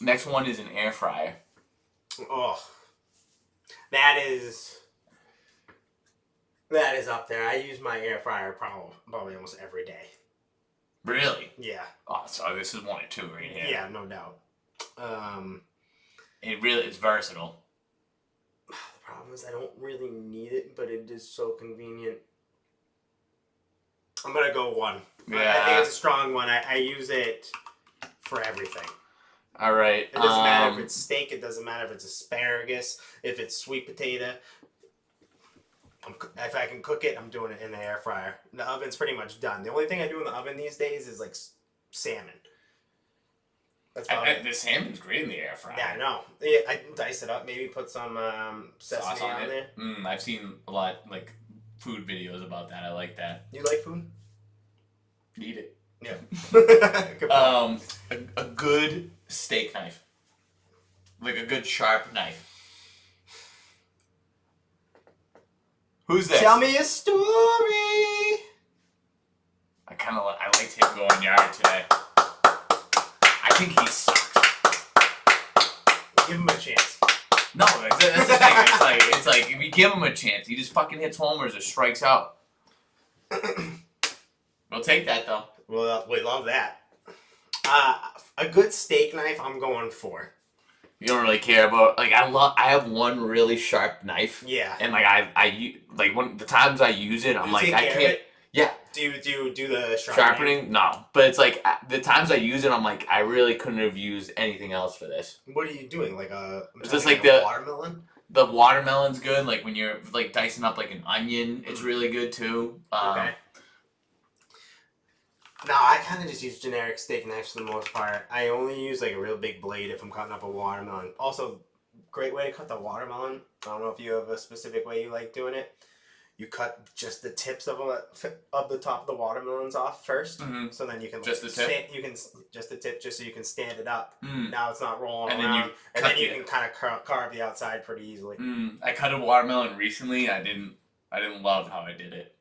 Next one is an air fryer. Oh, that is up there. I use my air fryer probably almost every day. Really? Yeah. Oh, so this is 1 or 2 right here. Yeah, no doubt. It's versatile. The problem is I don't really need it, but it is so convenient. I'm gonna go 1. Yeah. I think it's a strong one. I use it for everything. All right. It doesn't matter if it's steak. It doesn't matter if it's asparagus. If it's sweet potato. If I can cook it, I'm doing it in the air fryer. The oven's pretty much done. The only thing I do in the oven these days is like salmon. That's the salmon's great in the air fryer. Yeah, I know. Yeah, I dice it up. Maybe put some sesame Sauce on there. I've seen a lot like food videos about that. I like that. You like food? Eat it. Yeah. A good steak knife, like a good sharp knife. Who's this? Tell me a story. I liked him going yard today. I think he sucks. Give him a chance. No, that's the thing. It's like if you give him a chance, he just fucking hits homers or strikes out. We'll take that though. Well, we love that. A good steak knife, I'm going for. You don't really care about I have one really sharp knife. Yeah. And when the times I use it, I'm like I can't. Yeah. Do you do the sharpening? No, but it's like the times I use it, I'm like I really couldn't have used anything else for this. What are you doing? Like Is this like the watermelon? The watermelon's good. Like when you're like dicing up like an onion, it's really good too. Okay. No, I kind of just use generic steak knives for the most part. I only use like a real big blade if I'm cutting up a watermelon. Also, great way to cut the watermelon. I don't know if you have a specific way you like doing it. You cut just the tips of the top of the watermelons off first, so then you can just the tip. You can just the tip, just so you can stand it up. Mm. Now it's not rolling and around, then you can kind of carve the outside pretty easily. I cut a watermelon recently. I didn't love how I did it.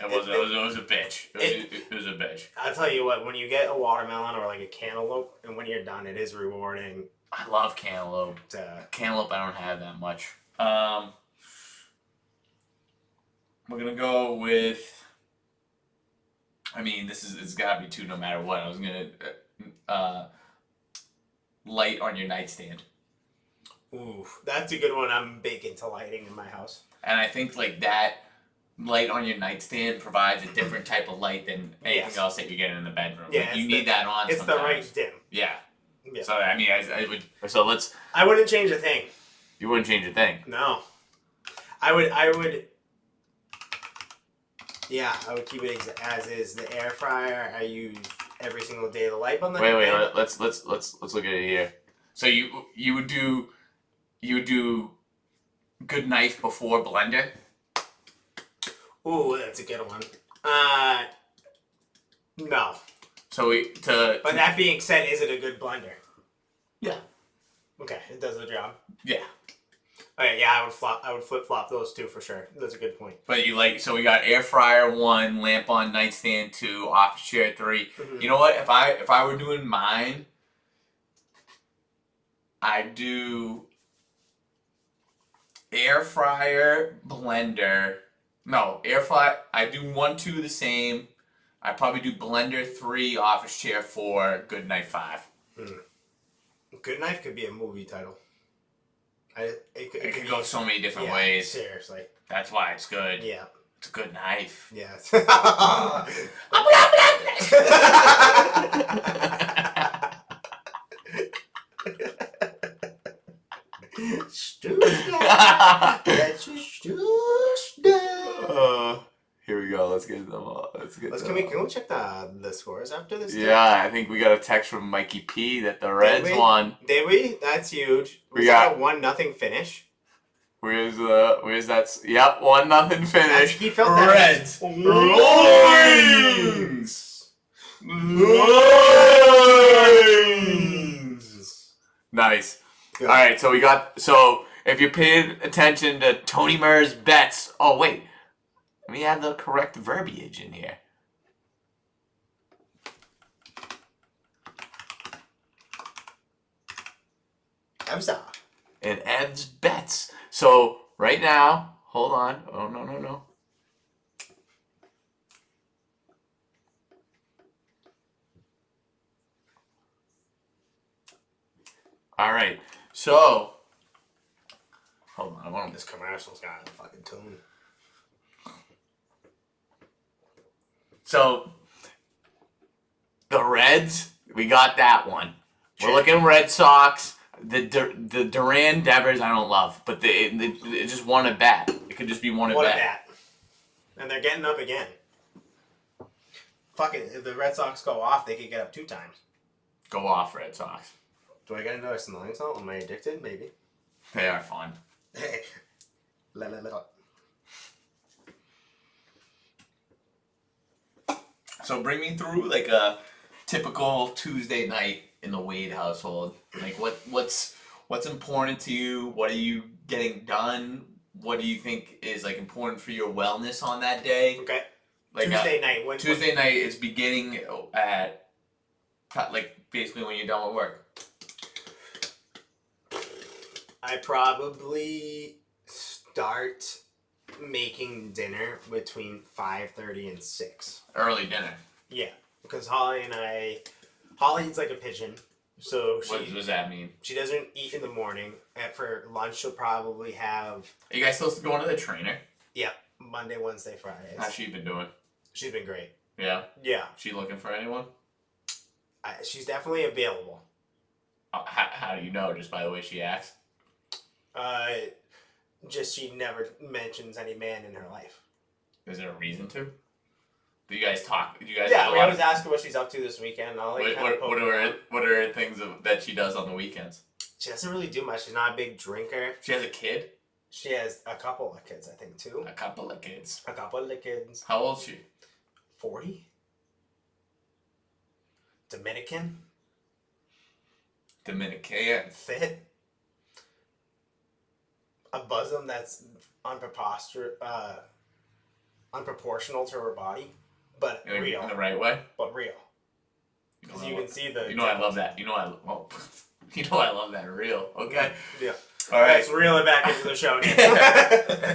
It was a bitch. It was a bitch. I'll tell you what, when you get a watermelon or like a cantaloupe, and when you're done, it is rewarding. I love cantaloupe. Cantaloupe, I don't have that much. We're gonna go with. I mean, it's gotta be two no matter what. I was gonna light on your nightstand. Ooh, that's a good one. I'm big into lighting in my house. And I think like that light on your nightstand provides a different type of light than anything else that you get in the bedroom. Yeah, like, you need that on. It's sometimes. the right dim. Yeah. Yeah. So I mean, I would. So let's. I wouldn't change a thing. You wouldn't change a thing. No. I would. Yeah, I would keep it as is. The air fryer I use every single day. The light on the. Wait. Let's look at it here. So you would do good knife before blender. Ooh, that's a good one. No. So But that being said, is it a good blender? Yeah. Okay, it does the job. Yeah. Okay, yeah, I would flip flop those two for sure. That's a good point. But so we got air fryer 1, lamp on nightstand 2, office chair 3. Mm-hmm. You know what? If I were doing mine, I'd do air fryer, blender. No, air fryer. I do 1, 2 the same. I probably do blender 3, office chair 4, good knife 5. Good knife could be a movie title. It could go so many different ways. Seriously. That's why it's good. Yeah. It's a good knife. Yeah. Here we go. Let's get them all. Can we check the scores after this? Yeah, I think we got a text from Mikey P that the Reds won. Did we? That's huge. We got a 1-0 finish. Where's that? Yep, 1-0 finish. He felt that. Reds. Loins. Nice. Good. All right, so if you paid attention to Tony Murr's bets. Oh wait, let me add the correct verbiage in here. And Ev's bets. So right now, hold on. Oh no. All right. So hold on. I want this commercial's got a fucking tune. So the Reds, we got that one. We're looking Red Sox. The Duran Devers I don't love, but it just one at bat. It could just be one at bat. And they're getting up again. Fuck it, if the Red Sox go off, they could get up 2 times. Go off, Red Sox. Do I get another smelling salt? Am I addicted? Maybe. They are fun. Hey. So bring me through like a typical Tuesday night in the Wade household. Like what's important to you? What are you getting done? What do you think is like important for your wellness on that day? Okay. Like Tuesday night. Tuesday night is beginning at like basically when you're done with work. I probably start making dinner between 5:30 and 6. Early dinner. Yeah, because Holly eats like a pigeon, so What does that mean? she doesn't eat in the morning. And for lunch, she'll probably have Are you guys still going to the trainer? Monday, Wednesday, Fridays. How's she been doing? She's been great. Yeah. Yeah, She looking for anyone? she's definitely available. How do you know? Just by the way she acts? Just she never mentions any man in her life. Is there a reason to? Do you guys talk? Do you guys? Yeah, we always ask her what she's up to this weekend. I'll, like, What are her things that she does on the weekends? She doesn't really do much. She's not a big drinker. She has a kid. She has a couple of kids, I think, too. A couple of kids. A couple of kids. How old is she? 40. Dominican. Fit. A bosom that's unproportional to her body, but real. In the right way. But real. Because you can see the. You know I love that. You know I love that real. Okay. Yeah. All right. Let's reel it back into the show again.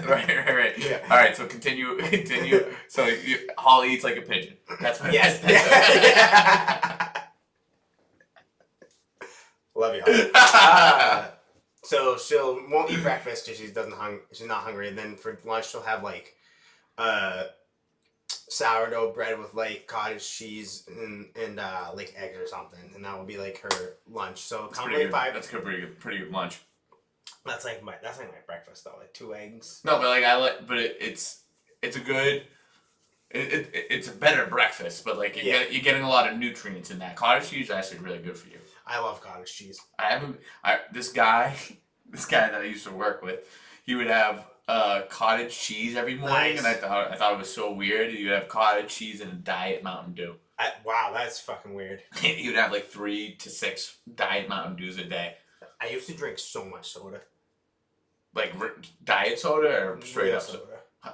right. Yeah. All right. So continue. So Holly eats like a pigeon. That's what. Yes. Love you. Holly. So won't eat breakfast because she's not hungry, and then for lunch she'll have like sourdough bread with like cottage cheese and like eggs or something, and that will be like her lunch. So That's pretty good. 5. That's pretty good lunch. That's like my breakfast though, like 2 eggs. No, but like it's a good. It's a better breakfast, but like you're getting a lot of nutrients in that. Cottage cheese is actually really good for you. I love cottage cheese. This guy that I used to work with, he would have cottage cheese every morning, Nice. and I thought it was so weird. He would have cottage cheese and a Diet Mountain Dew. Wow, that's fucking weird. He would have like 3 to 6 Diet Mountain Dews a day. I used to drink so much soda. Like diet soda or straight Real up soda.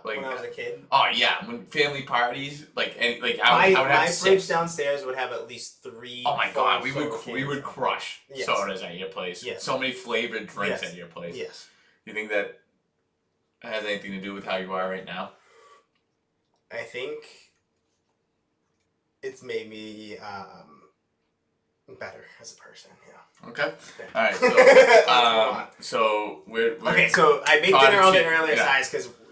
Like When I was a kid. oh yeah, when family parties I would have My 6. fridge downstairs would have at least 3. Oh my god, we full would crush Yes. sodas at your place. Yes. So many flavored drinks Yes. at your place. Yes. You think that has anything to do with how you are right now? I think it's made me better as a person. Yeah. Okay. Yeah. All right. So we're Okay, so I make cottage dinner on the cheese, earlier yeah.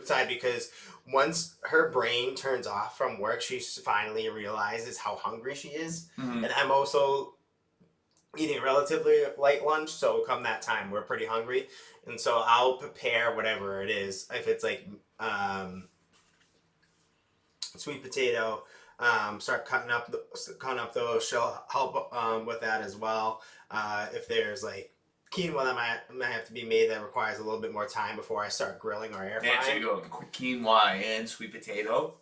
side because once her brain turns off from work, she finally realizes how hungry she is, Mhm. and I'm also eating a relatively light lunch. So come that time, we're pretty hungry, and so I'll prepare whatever it is. If it's like sweet potato, start cutting up those. She'll help with that as well. If there's like quinoa that might have to be made that requires a little bit more time before I start grilling or air Yeah, so frying. you go quinoa and sweet potato.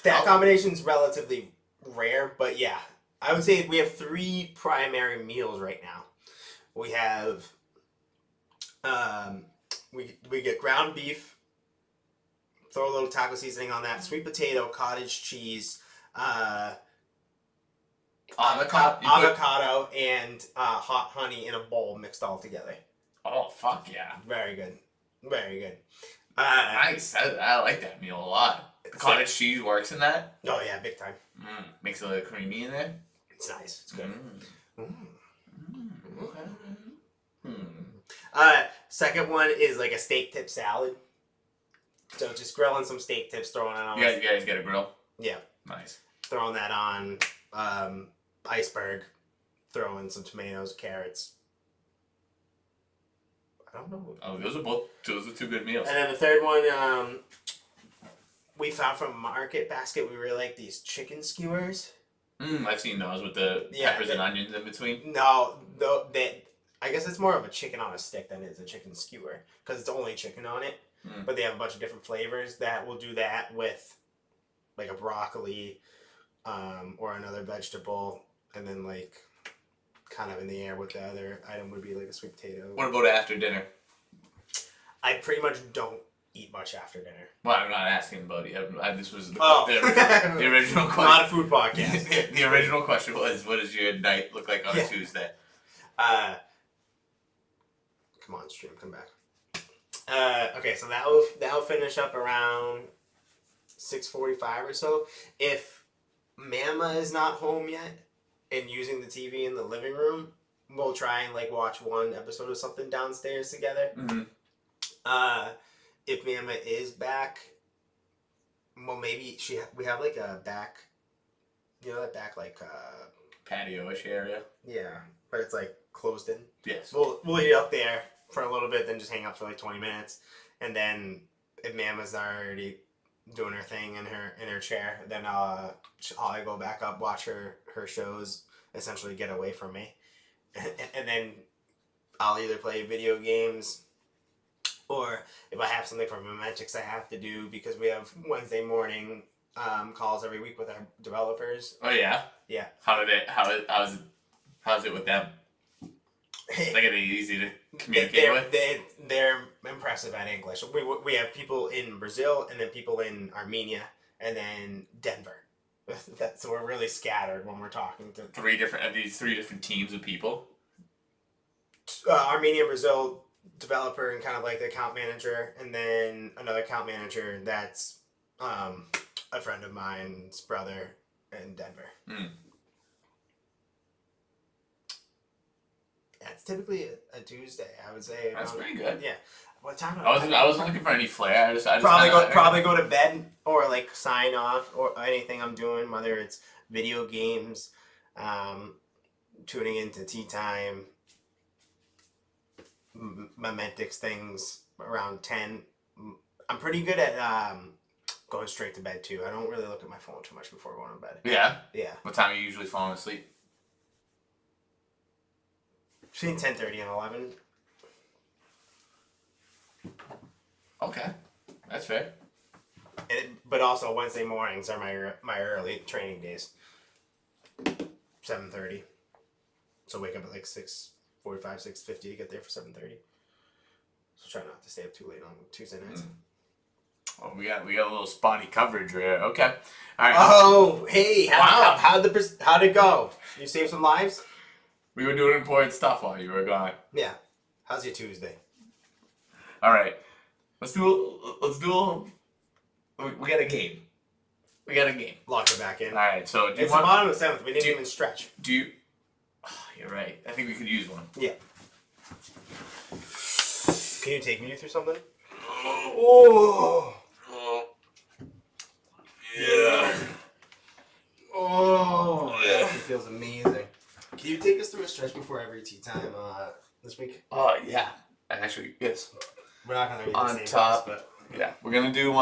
That combination's relatively rare, but yeah. I would say we have 3 primary meals right now. We have we get ground beef, throw a little taco seasoning on that, sweet potato, cottage cheese, avocado, and hot honey in a bowl mixed all together. Oh fuck yeah! Very good. Very good. Nice. I like that meal a lot. The cottage cheese works in that. Oh yeah, big time. Makes it a little creamy in there. It's nice. It's good. Okay. Second one is like a steak tip salad. So just grilling some steak tips, throwing it on. You guys get a grill? Yeah. Nice. Throwing that on iceberg, throw in some tomatoes, carrots. I don't know. Oh, those are two good meals. And then the third one, we found from Market Basket. We really like these chicken skewers. I've seen those with the peppers and onions in between. No, I guess it's more of a chicken on a stick than it is a chicken skewer because it's only chicken on it. But they have a bunch of different flavors that will do that with like a broccoli or another vegetable, and then like kind of in the air with the other item would be like a sweet potato. What about after dinner? I pretty much don't eat much after dinner. Well, I'm not asking about it. This was the original question. Not a food podcast. The original question was, what does your night look like on a Tuesday? Come on, stream, come back. Okay, so that'll finish up around 6:45 or so. If Mama is not home yet and using the TV in the living room, we'll try and like watch one episode of something downstairs together. If Mama is back, well, maybe we have like a back, that back like patio-ish area. Yeah, but it's like closed in. Yes. We'll eat up there for a little bit, then just hang out for like 20 minutes, and then if Mama's already doing her thing in her chair, then I'll go back up, watch her shows, essentially get away from me, and then I'll either play video games, or if I have something from Momentix I have to do, because we have Wednesday morning calls every week with our developers. Oh yeah. Yeah. How's it with them? Like, are they easy to communicate with? They're impressive at English. We have people in Brazil, and then people in Armenia, and then Denver. So we're really scattered when we're talking to three different teams of people. Armenia, Brazil, developer, and kind of like the account manager, and then another account manager that's a friend of mine's brother in Denver. That's typically a Tuesday, I would say. That's pretty good. Yeah. What time? I wasn't looking for any flair. I just probably go to bed or like sign off or anything I'm doing, whether it's video games, tuning into tea time, Momentix things around 10. I'm pretty good at going straight to bed too. I don't really look at my phone too much before going to bed. Yeah? Yeah. What time are you usually falling asleep? Between 10:30 and 11. Okay. That's fair. But also Wednesday mornings are my early training days. 7:30. So wake up at like 6:45, 6:50 to get there for 7:30. So try not to stay up too late on Tuesday nights. Oh, we got a little spotty coverage here. Okay. All right. Oh, hey! Wow. How'd it go? You saved some lives? We were doing important stuff while you were gone. Yeah. How's your Tuesday? All right. Let's do. We got a game. Lock it back in. All right. So It's the bottom of the 7th. We didn't even stretch. Do you? Oh, you're right. I think we could use one. Yeah. Can you take me through something? Oh. Yeah. Oh. Yeah. It feels amazing. Can you take us through a stretch before every tea time this week? Oh yeah. Actually, yes. We're not gonna be on the same top, class, but yeah, we're gonna do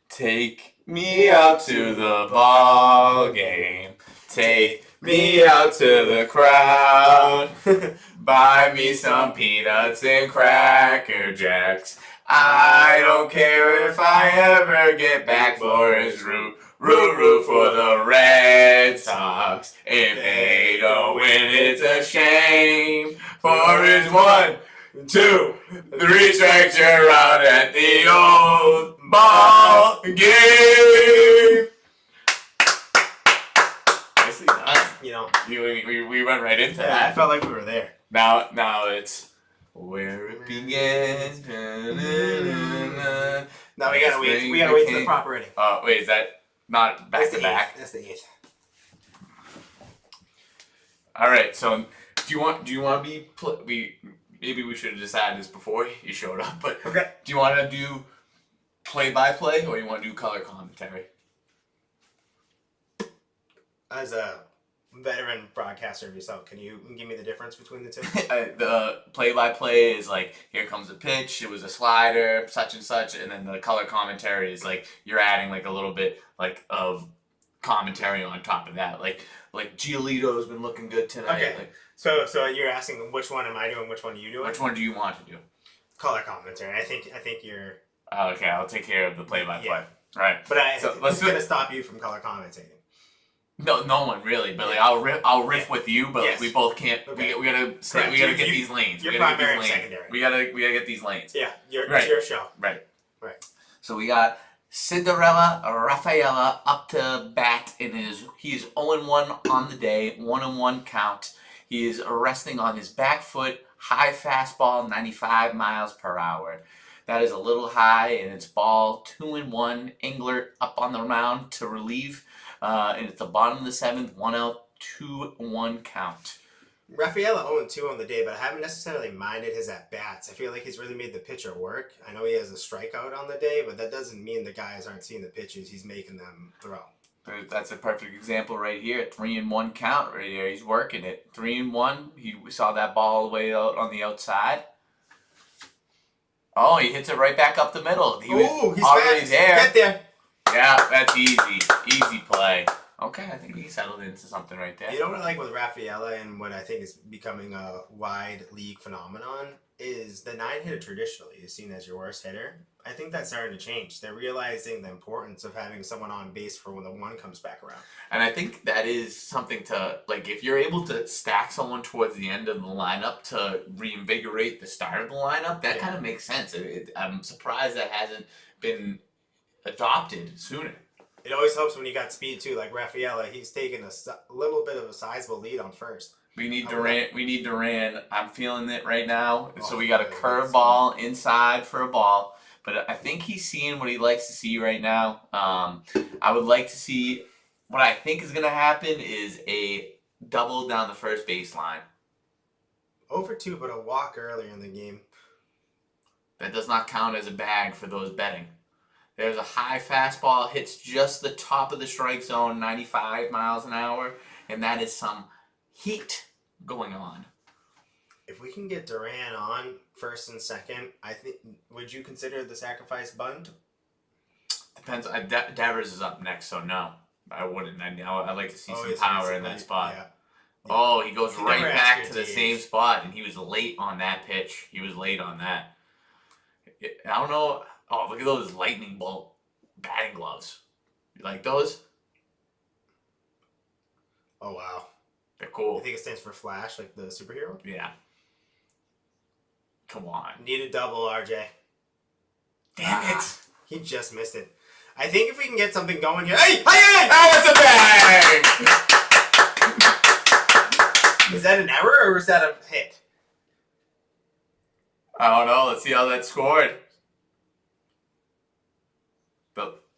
take me out to the ball game, take me out to the crowd, buy me some peanuts and Cracker Jacks. I don't care if I ever get back for his root for the Red Sox. If they don't win, it's a shame. For his 1, 2, 3 strikes, you're out at the old ball game. Nicely done. We went right into that. I felt like we were there. Now it's where it began. Now we gotta wait. We gotta wait till the proper ending. Wait, is that not back to back? That's the 8th. All right. So, do you want to be? Maybe we should have decided this before you showed up. But okay. Do you want to do play-by-play or you want to do color commentary? As a veteran broadcaster of yourself, can you give me the difference between the two? The play-by-play is like, here comes a pitch, it was a slider, such and such, and then the color commentary is like you're adding like a little bit like of commentary on top of that. Like Giolito's been looking good tonight. Okay. Like, So you're asking which one am I doing, which one are you doing? which one do you want to do? Color commentary. I think you're. Okay, I'll take care of the play-by-play. Yeah. Right. But So it's let's do going to it. stop you from color commentating. No one really, but like I'll riff with you, but Yes. like we both can't. Okay. We gotta Correct. we gotta You- get you- these lanes. you're We gotta get primary these and lanes. secondary. We gotta get these lanes. Yeah, Right. it's your show. Right. Right. So we got Cinderella Rafaela up to bat in he is 0-1 on the day, 1-1 count. He is resting on his back foot, high fastball, 95 miles per hour. That is a little high, and it's ball 2-1. Englert up on the mound to relieve, and it's the bottom of the seventh, 1 out, 2-1 count. Rafaela 0-2 on the day, but I haven't necessarily minded his at-bats. I feel like he's really made the pitcher work. I know he has a strikeout on the day, but that doesn't mean the guys aren't seeing the pitches. He's making them throw. That's a perfect example right here. 3-1 count right here. He's working it. 3-1. We saw that ball all the way out on the outside. Oh, he hits it right back up the middle. He was He's already fast. there. Get there. Yeah, that's easy. Easy play. Okay, I think he settled into something right there. You know what I like with Rafaela and what I think is becoming a wide league phenomenon is the 9-hitter traditionally is seen as your worst hitter. I think that's starting to change. They're realizing the importance of having someone on base for when the one comes back around. And I think that is something to, like, if you're able to stack someone towards the end of the lineup to reinvigorate the start of the lineup, that kind of makes sense. I'm surprised that hasn't been adopted sooner. It always helps when you got speed too, like Rafaela. He's taking a little bit of a sizable lead on first. We need Durant. We need Durant. I'm feeling it right now. So we got a yeah, curveball inside for a ball. But I think he's seeing what he likes to see right now. I would like to see what I think is going to happen is a double down the first baseline. 0-2, but a walk earlier in the game. That does not count as a bag for those betting. There's a high fastball, hits just the top of the strike zone, 95 miles an hour, and that is some heat going on. If we can get Duran on first and second, I think. Would you consider the sacrifice bunt? Depends. Devers is up next, so no, I wouldn't. I'd like to see some it's power in like- that spot. Yeah. Oh, he goes He right never back asked to your the DH. same spot, and he was late on that pitch. He was late on that. I don't know. Oh, look at those lightning bolt batting gloves. You like those? Oh wow. They're I cool. think it stands for Flash, like the superhero. Yeah. Come on. Need a double, RJ. Damn it. He just missed it. I think if we can get something going here. Hey! Oh, it's a bag! Is that an error or is that a hit? I don't know. Let's see how that scored.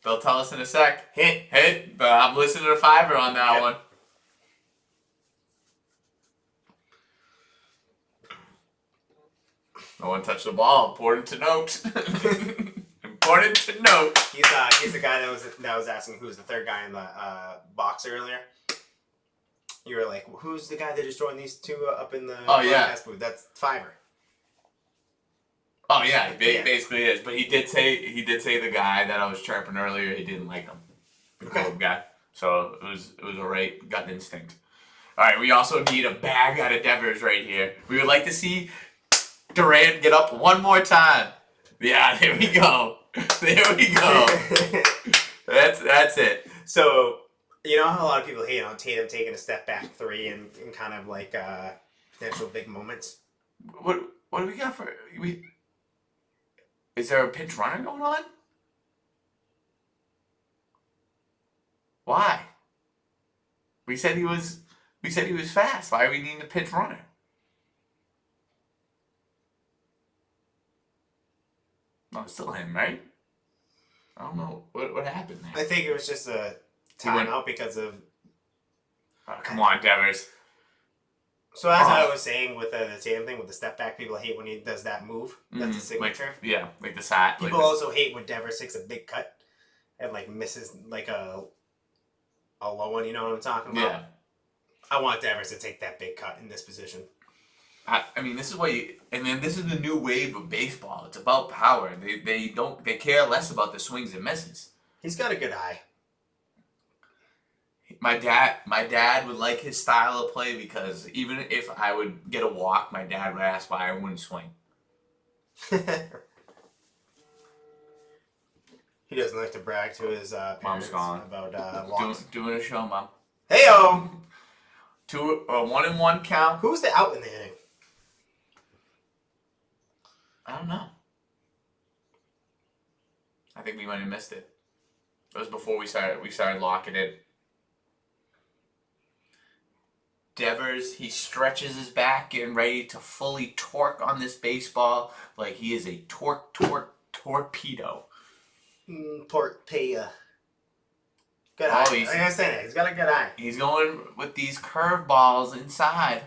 They'll tell us in a sec. Hit, but I'm listening to Fiverr on that Yep. one. No one touched the ball. Important to note. Important to note. He's the guy that was asking who was the third guy in the box earlier. You were like, who's the guy that just joined these two up in the broadcast booth? That's Fiverr. Oh yeah, he Yeah. basically is. But he did say the guy that I was chirping earlier. He didn't like him. The Okay. cold guy. So it was a right gut instinct. All right, we also need a bag out of Devers right here. We would like to see Durant get up one more time. Yeah, there we go. There we go. That's it. So, you know how a lot of people hate on Tatum taking a step back three and kind of like potential big moments? What do we got for Is there a pinch runner going on? Why? We said he was fast. Why are we needing a pinch runner? No, it's still him, right? I don't know what happened there. I think it was just a He went- timeout because of. Oh, come on, Devers. So as I was saying with the Tatum thing with the step back, people hate when he does that move. That's a signature. Like the side. People also hate when Devers takes a big cut and like misses like a low one. You know what I'm talking about? Yeah. I want Devers to take that big cut in this position. I mean, this is what you, and then this is the new wave of baseball. It's about power. They care less about the swings and misses. He's got a good eye. My dad would like his style of play because even if I would get a walk, my dad would ask why I wouldn't swing. He doesn't like to brag to his Mom's parents gone. about walks. Doing a show, Mom. Hey-o! 1-1 count. Who's the out in the inning? I don't know. I think we might have missed it. It was before we started locking it. Devers, he stretches his back, getting ready to fully torque on this baseball like he is a torpedo. Tortilla. Good Oh, eye. he's- I gotta say that. He's got a good eye. He's going with these curveballs inside.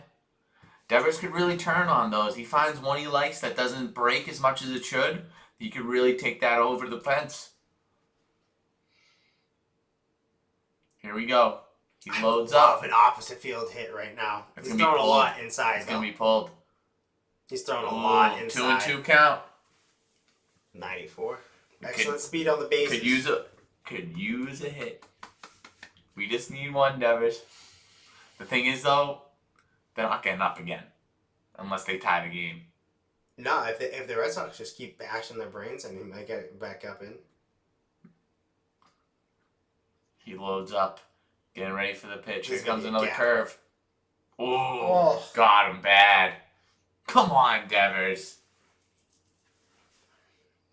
Devers could really turn on those. He finds one he likes that doesn't break as much as it should. He could really take that over the fence. Here we go. He loads up. An opposite field hit right now. It's He's gonna be throwing a pulled. lot inside. It's though. going to be pulled. He's throwing a lot Ooh, inside. 2-2 count. 94. Excellent speed on the bases. Could use a hit. We just need one, Devers. The thing is, though, they're not getting up again unless they tie the game. No, if the Red Sox just keep bashing their brains, and he might get it back up in. He loads up, getting ready for the pitch. Here This is gonna comes be a another gap. curve. Ooh, Oh. got him bad. Come on, Devers.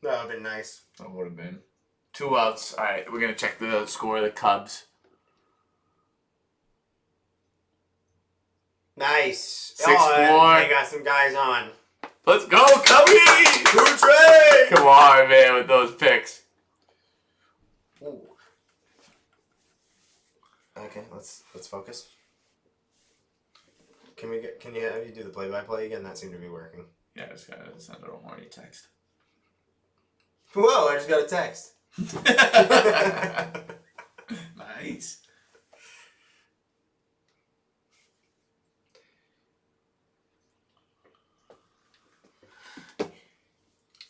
That would have been nice. That would have been 2 outs. All right, we're gonna check the score of the Cubs. Nice. 6-4. They got some guys on. Let's go, Cubbies! Trey! Come on, man, with those picks. Ooh. Okay, let's focus. Can you have you do the play-by-play again? That seemed to be working. Yeah, I just gotta send a horny text. Whoa! I just got a text. Nice.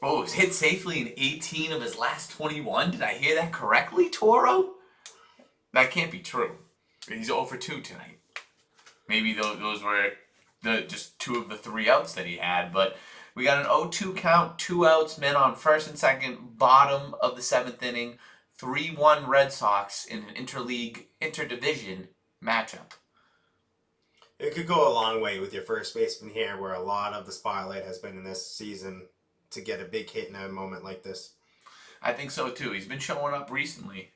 Oh, he's hit safely in 18 of his last 21. Did I hear that correctly, Toro? That can't be true. He's 0 for 2 tonight. Maybe those were just 2 of the 3 outs that he had, but we got an 0-2 count, 2 outs, men on first and second, bottom of the 7th inning, 3-1 Red Sox in an interdivision matchup. It could go a long way with your first baseman here, where a lot of the spotlight has been in this season, to get a big hit in a moment like this. I think so too. He's been showing up recently.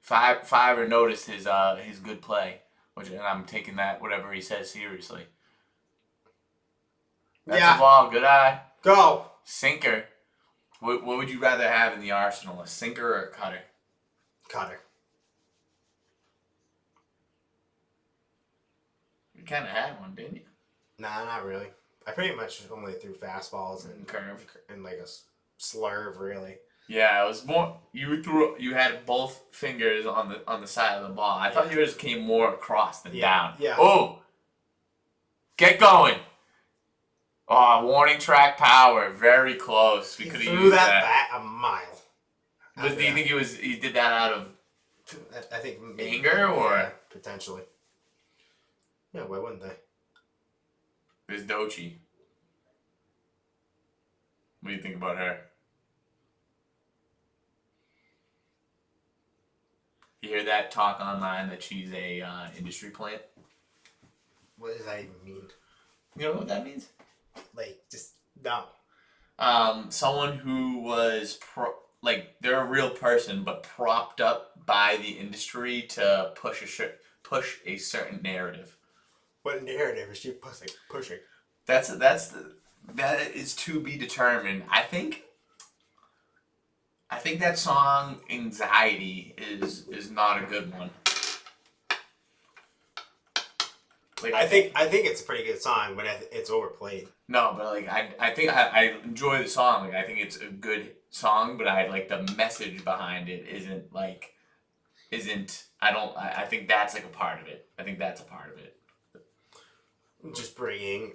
Fiverr noticed his good play, and I'm taking that whatever he says seriously. That's a ball. Good eye. Go. Sinker. What would you rather have in the arsenal, a sinker or a cutter? Cutter. You kind of had one, didn't you? Nah, not really. I pretty much only threw fastballs and Curve. and like a slurve, really. Yeah, it was more. You had both fingers on the side of the ball. I thought yours came more across than down. Yeah. Oh, get going. Oh, warning track power, very close. We He could have threw used that that. bat a mile. But do you think he did that out of I think maybe, anger or yeah, potentially? Yeah, why wouldn't they? is Dochi? What do you think about her? You hear that talk online that she's a industry plant? What does that even mean? You know what that means? Like, just no. Someone who was they're a real person, but propped up by the industry to push a certain narrative. What narrative is she pushing? That is to be determined. I think that song "Anxiety" is not a good one. Like I think it's a pretty good song, but it's overplayed. no, but like I think I enjoy the song. Like I think it's a good song, but I like the message behind it isn't like isn't. I think that's like a part of it. I think that's a part of it. Just bringing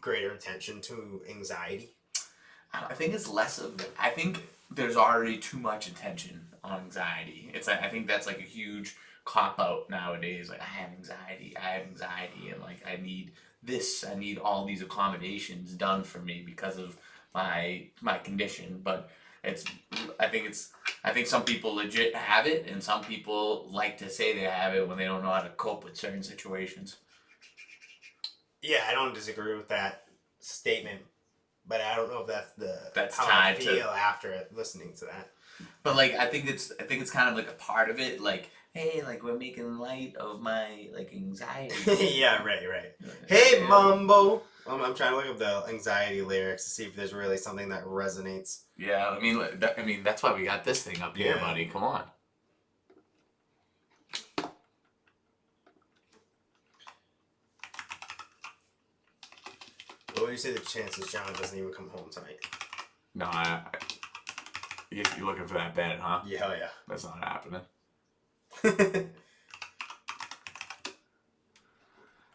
greater attention to anxiety. I think it's less of. I think there's already too much attention on anxiety. It's like, I think that's like a huge cop out nowadays. Like, I have anxiety, and like I need this. I need all these accommodations done for me because of my condition. But I think some people legit have it, and some people like to say they have it when they don't know how to cope with certain situations. Yeah, I don't disagree with that statement, but I don't know if that's how tied I feel after listening to that. But like, I think it's kind of like a part of it. Like, hey, like we're making light of my like anxiety. Yeah, right. Hey, Mumbo. I'm trying to look up the anxiety lyrics to see if there's really something that resonates. Yeah, I mean that's why we got this thing up here, buddy. Come on. What would you say the chances John doesn't even come home tonight? No, you're looking for that bed, huh? Yeah, hell yeah. That's not happening.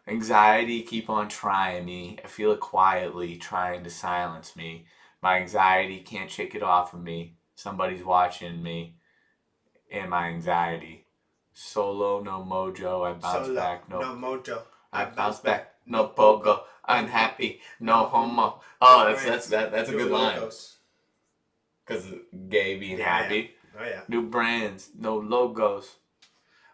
Anxiety keep on trying me. I feel it quietly trying to silence me. My anxiety can't shake it off of me. Somebody's watching me and my anxiety. Solo, no mojo, I bounce back. No mojo, I bounce back. No pogo, unhappy, no homo. Oh, that's a good line. Because gay being happy. Yeah. Oh yeah. New brands, no logos.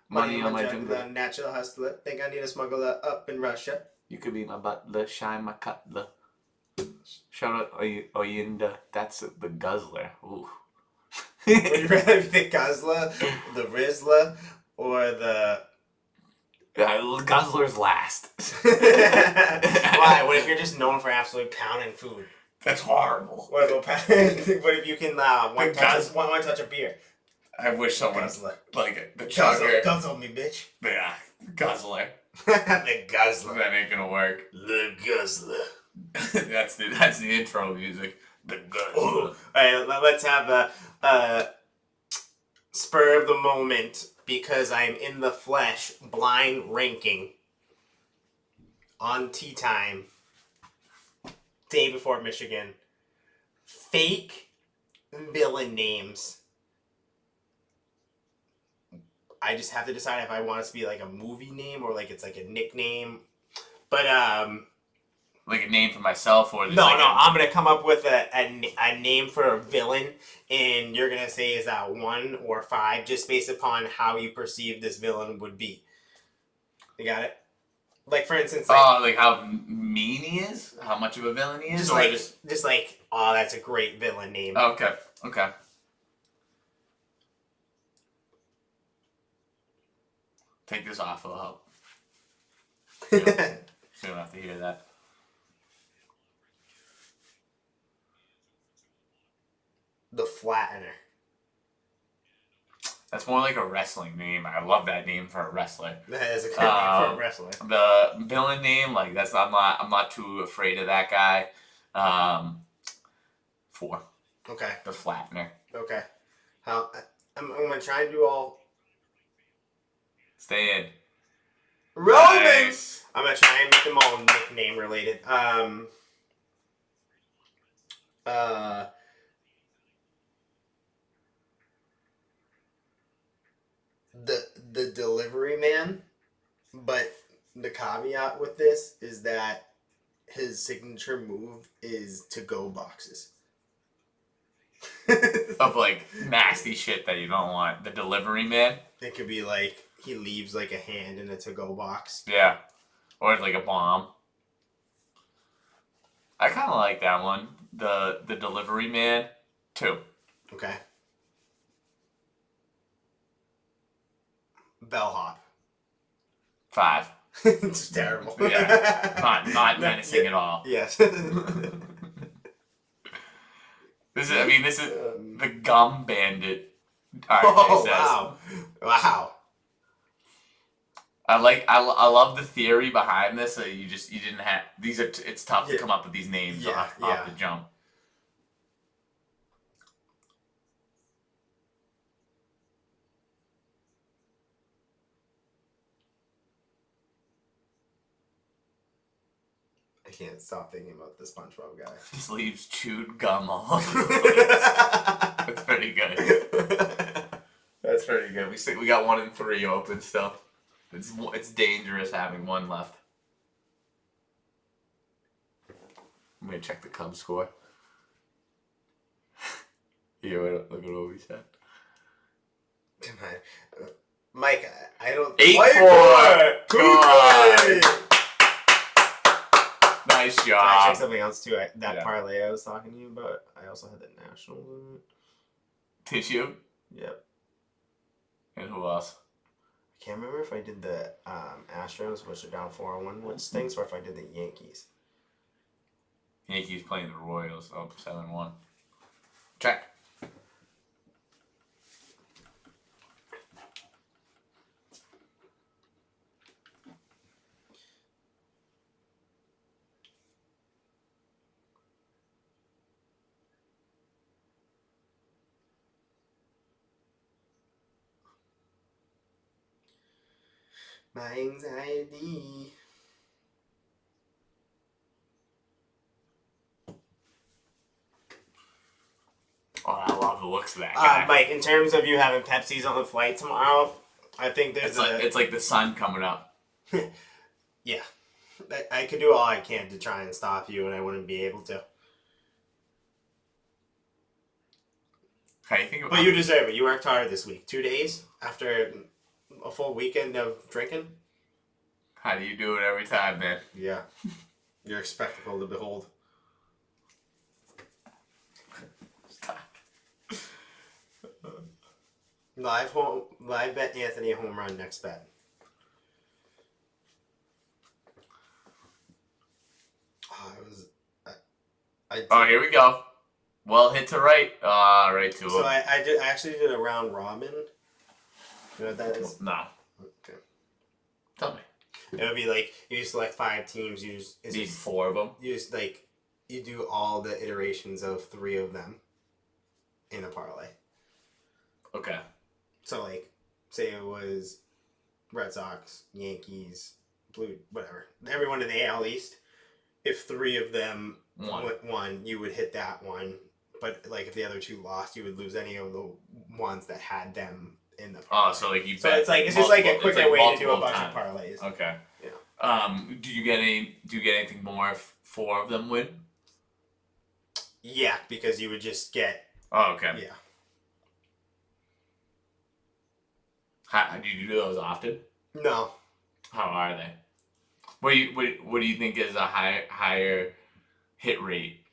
Money on my juggler, natural hustler. Think I need a smuggler up in Russia. You could be my butler, shine my cutler. Shout out Oyinda. That's the guzzler. Ooh. Would you rather be the guzzler, the Rizzler, or the... Guzzler's last. Why? What if you're just known for absolutely pounding food? That's horrible. What if you can one touch of beer? I wish someone Guzzler. Like the chugger. Guzzle me, bitch. Yeah, guzzler. The guzzler. That ain't gonna work. The guzzler. that's the intro music. The guzzler. All right, let's have a spur of the moment because I'm in the flesh blind ranking on Tea Time. Day before Michigan. Fake villain names. I just have to decide if I want it to be like a movie name or like it's like a nickname. But like a name for myself or no, I'm gonna come up with a name for a villain, and you're gonna say is that 1 or 5, just based upon how you perceive this villain would be. You got it? Like for instance, like how mean he is, how much of a villain he is, just like oh, that's a great villain name. Okay. Take this off, it'll help. You don't have to hear that. The Flattener. That's more like a wrestling name. I love that name for a wrestler. That is a good name for a wrestler. The villain name, like that's I'm not too afraid of that guy. 4. Okay. The Flattener. Okay. I'm gonna try and do all. Stay in. Roman. Nice. I'm gonna try and make them all nickname related. The delivery man, but the caveat with this is that his signature move is to go boxes. Of like nasty shit that you don't want. The delivery man. It could be like he leaves like a hand in a to-go box. Yeah. Or like a bomb. I kind of like that one. The delivery man. 2. Okay. Bellhop. 5. It's terrible. Yeah. Not menacing at all. Yes. This is the Gum Bandit. Oh wow! Wow. I love the theory behind this. So you didn't have these are. It's tough to come up with these names off the jump. I can't stop thinking about the SpongeBob guy. Just leaves chewed gum all over the place. That's pretty good. That's pretty good. We got 1 and 3 open still. It's dangerous having one left. I'm gonna check the Cubs score. Here, look at what we said. Mike, I don't. 8-4. Good. Nice Can I job. check something else too? That Yeah. parlay I was talking to you about. I also had the Nationals in it. Tissue. Yep. And who else? I can't remember if I did the Astros, which are down 4-1, which stinks, or if I did the Yankees. Yankees playing the Royals up 7-1. Check. My anxiety. Oh, I love the looks of that guy. Mike, in terms of you having Pepsi's on the flight tomorrow, I think there's It's like the sun coming up. Yeah. I could do all I can to try and stop you, and I wouldn't be able to. How do you think about But you deserve it. You worked hard this week. 2 days after a full weekend of drinking. How do you do it every time, man? Yeah. You're a spectacle to behold. Live bet Anthony a home run next bet. Oh, here we go. Well, hit to right. Right to So him. I actually did a round robin. You know what that is? No. Okay. Tell me. It would be like you select 5 teams. Need 4 of them. You do all the iterations of 3 of them in a parlay. Okay. So like, say it was Red Sox, Yankees, Blue, whatever. Everyone in the AL East. If 3 of them won, you would hit that one. But like if the other 2 lost, you would lose any of the ones that had them in the parlay. Oh, so like you. So bet it's just like a quicker way to do a multiple bunch times. of parlays. Okay. Yeah. Do you get anything more if 4 of them win? Yeah, because you would just get. Oh, okay. Yeah. How do you do those often? No. How are they? What do you think is a higher hit rate?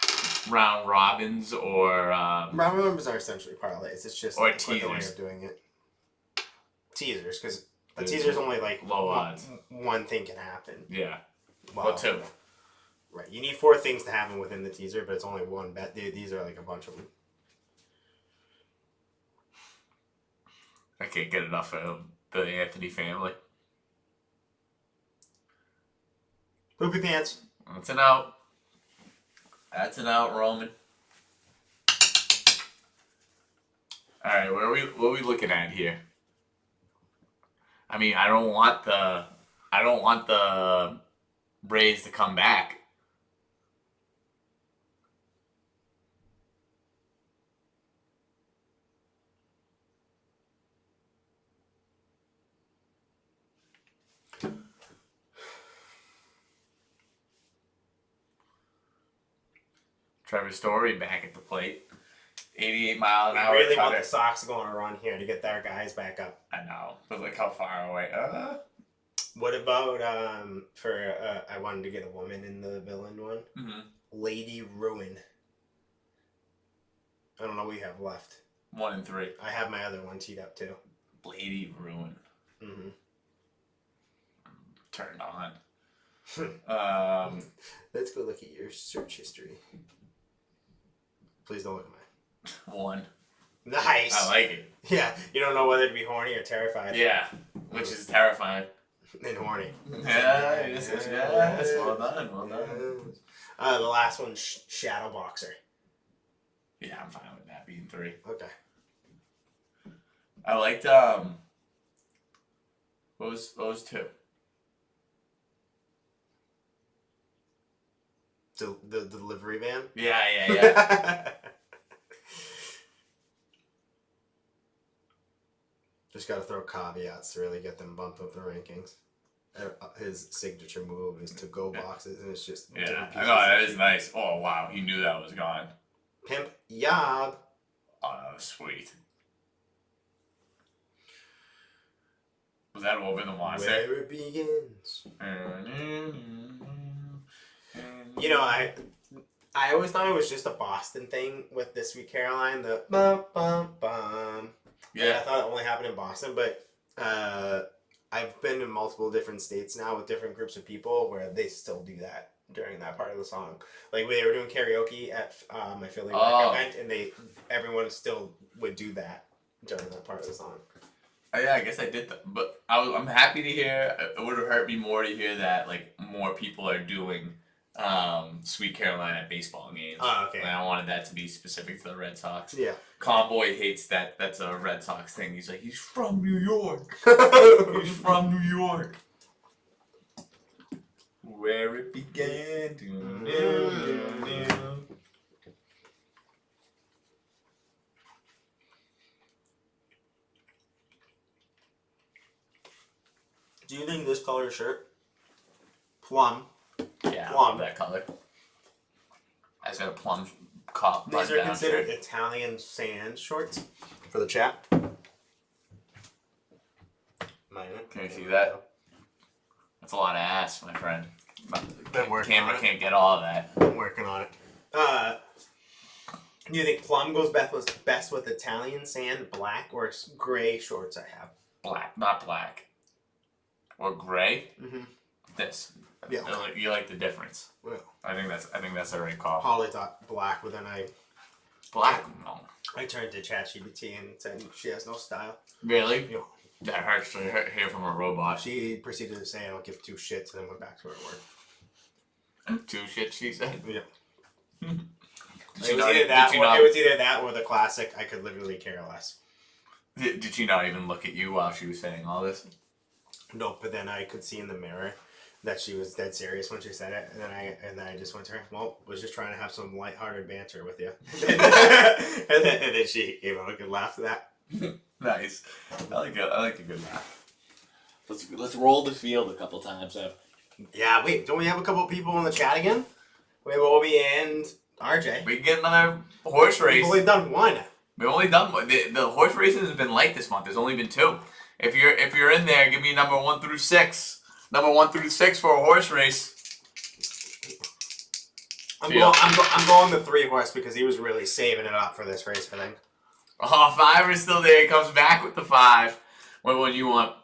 Round robins or Round robins are essentially parlays. It's just or a quicker way teasers. of doing it. Teasers, because a teaser's only like low odds. One thing can happen. Yeah. Well, What 2? Right. You need 4 things to happen within the teaser, but it's only one bet. These are like a bunch of them. I can't get enough of the Anthony family. Poopy pants. That's an out. That's an out, Roman. All right, what are we looking at here? I mean, I don't want the Rays to come back. Trevor Story back at the plate. 88 mile an We hour. really want cutter. the Sox to go on a run here to get their guys back up. I know, but look how far away. What about I wanted to get a woman in the villain one. Mm-hmm. Lady Ruin. I don't know what you have left. 1 and 3. I have my other one teed up too. Lady Ruin. Mm-hmm. Turned on. Let's go look at your search history. Please don't look at mine. 1. Nice. I like it. Yeah, you don't know whether to be horny or terrified. Yeah, which is terrifying. And horny. Yes. Well done. Well done. The last one, Shadow Boxer. Yeah, I'm fine with that being 3. Okay. I liked what was 2? the delivery van. Yeah. Just got to throw caveats to really get them bumped up the rankings. His signature move is to go boxes, and it's just Yeah, I know, that is nice. Oh, wow, he knew that was gone. Pimp Yob. Oh, that was sweet. Was that over the monster? Where it begins. You know, I always thought it was just a Boston thing with This Sweet Caroline. The bum bum bum. Yeah. I thought it only happened in Boston, but I've been in multiple different states now with different groups of people where they still do that during that part of the song. Like they were doing karaoke at my Philly rock event, and everyone still would do that during that part of the song. Oh, yeah, I guess I did that, but I'm happy to hear. It would have hurt me more to hear that like more people are doing Sweet Caroline at baseball games. Oh, okay. And I wanted that to be specific to the Red Sox. Yeah. Convoy hates that. That's a Red Sox thing. He's like, he's from New York. He's from New York. Where it began. Do you think this color shirt, plum? Yeah, Plum. I love that color. I said a plum cop. These are considered Italian sand shorts for the chat. Can you see that? That's a lot of ass, my friend. Been working Camera on it. can't get all of that. I'm working on it. Do you think plum goes best with Italian sand, black, or gray shorts I have? Black, not black. Or gray. Mm-hmm. This. Yeah. You like the difference. Well, I think that's the right call. Holly thought black, but then Black? No. I turned to ChatGPT and said she has no style. Really? Yeah. That hurts to hear from a robot. She proceeded to say I don't give two shits and then went back to her work. Two shit, she said. Yeah. Did It she was, not, either that, did, she or, not, it was either that or the classic, I could literally care less. did she not even look at you while she was saying all this? Nope, but then I could see in the mirror that she was dead serious when she said it, and then I just went to her, well, was just trying to have some lighthearted banter with you. and then she gave a good laugh to that. Nice. I like a good laugh. Let's roll the field a couple times. Yeah, wait, don't we have a couple people in the chat again? We have Obi and RJ. We can get another horse race. We've only done one. We've only done one. The horse races has been light this month. There's only been two. If you're in there, give me number 1 through 6. Number 1 through 6 for a horse race. I'm going the 3 horse because he was really saving it up for this race, I think. Oh, 5 is still there. He comes back with the 5. What one you want?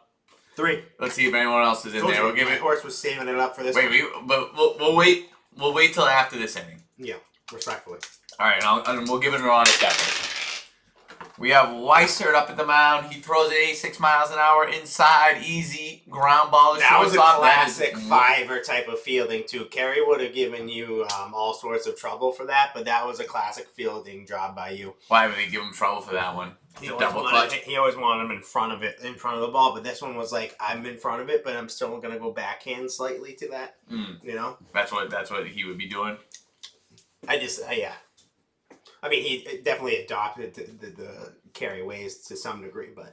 3. Let's see if anyone else is in there. We'll give my it. horse was saving it up for this. Wait, but we'll wait. We'll wait till after this inning. Yeah, respectfully. All right, and we'll give it an honest effort. We have Weissert up at the mound. He throws it 86 miles an hour inside, easy ground ball. That was a shortstop. classic fiver type of fielding too. Kerry would have given you all sorts of trouble for that, but that was a classic fielding job by you. Why would they give him trouble for that one? He Double clutch. always wanted him in front of the ball, but this one was like, I'm in front of it, but I'm still gonna go backhand slightly to that. You know, that's what he would be doing. Yeah. I mean, he definitely adopted the Kerry ways to some degree, but.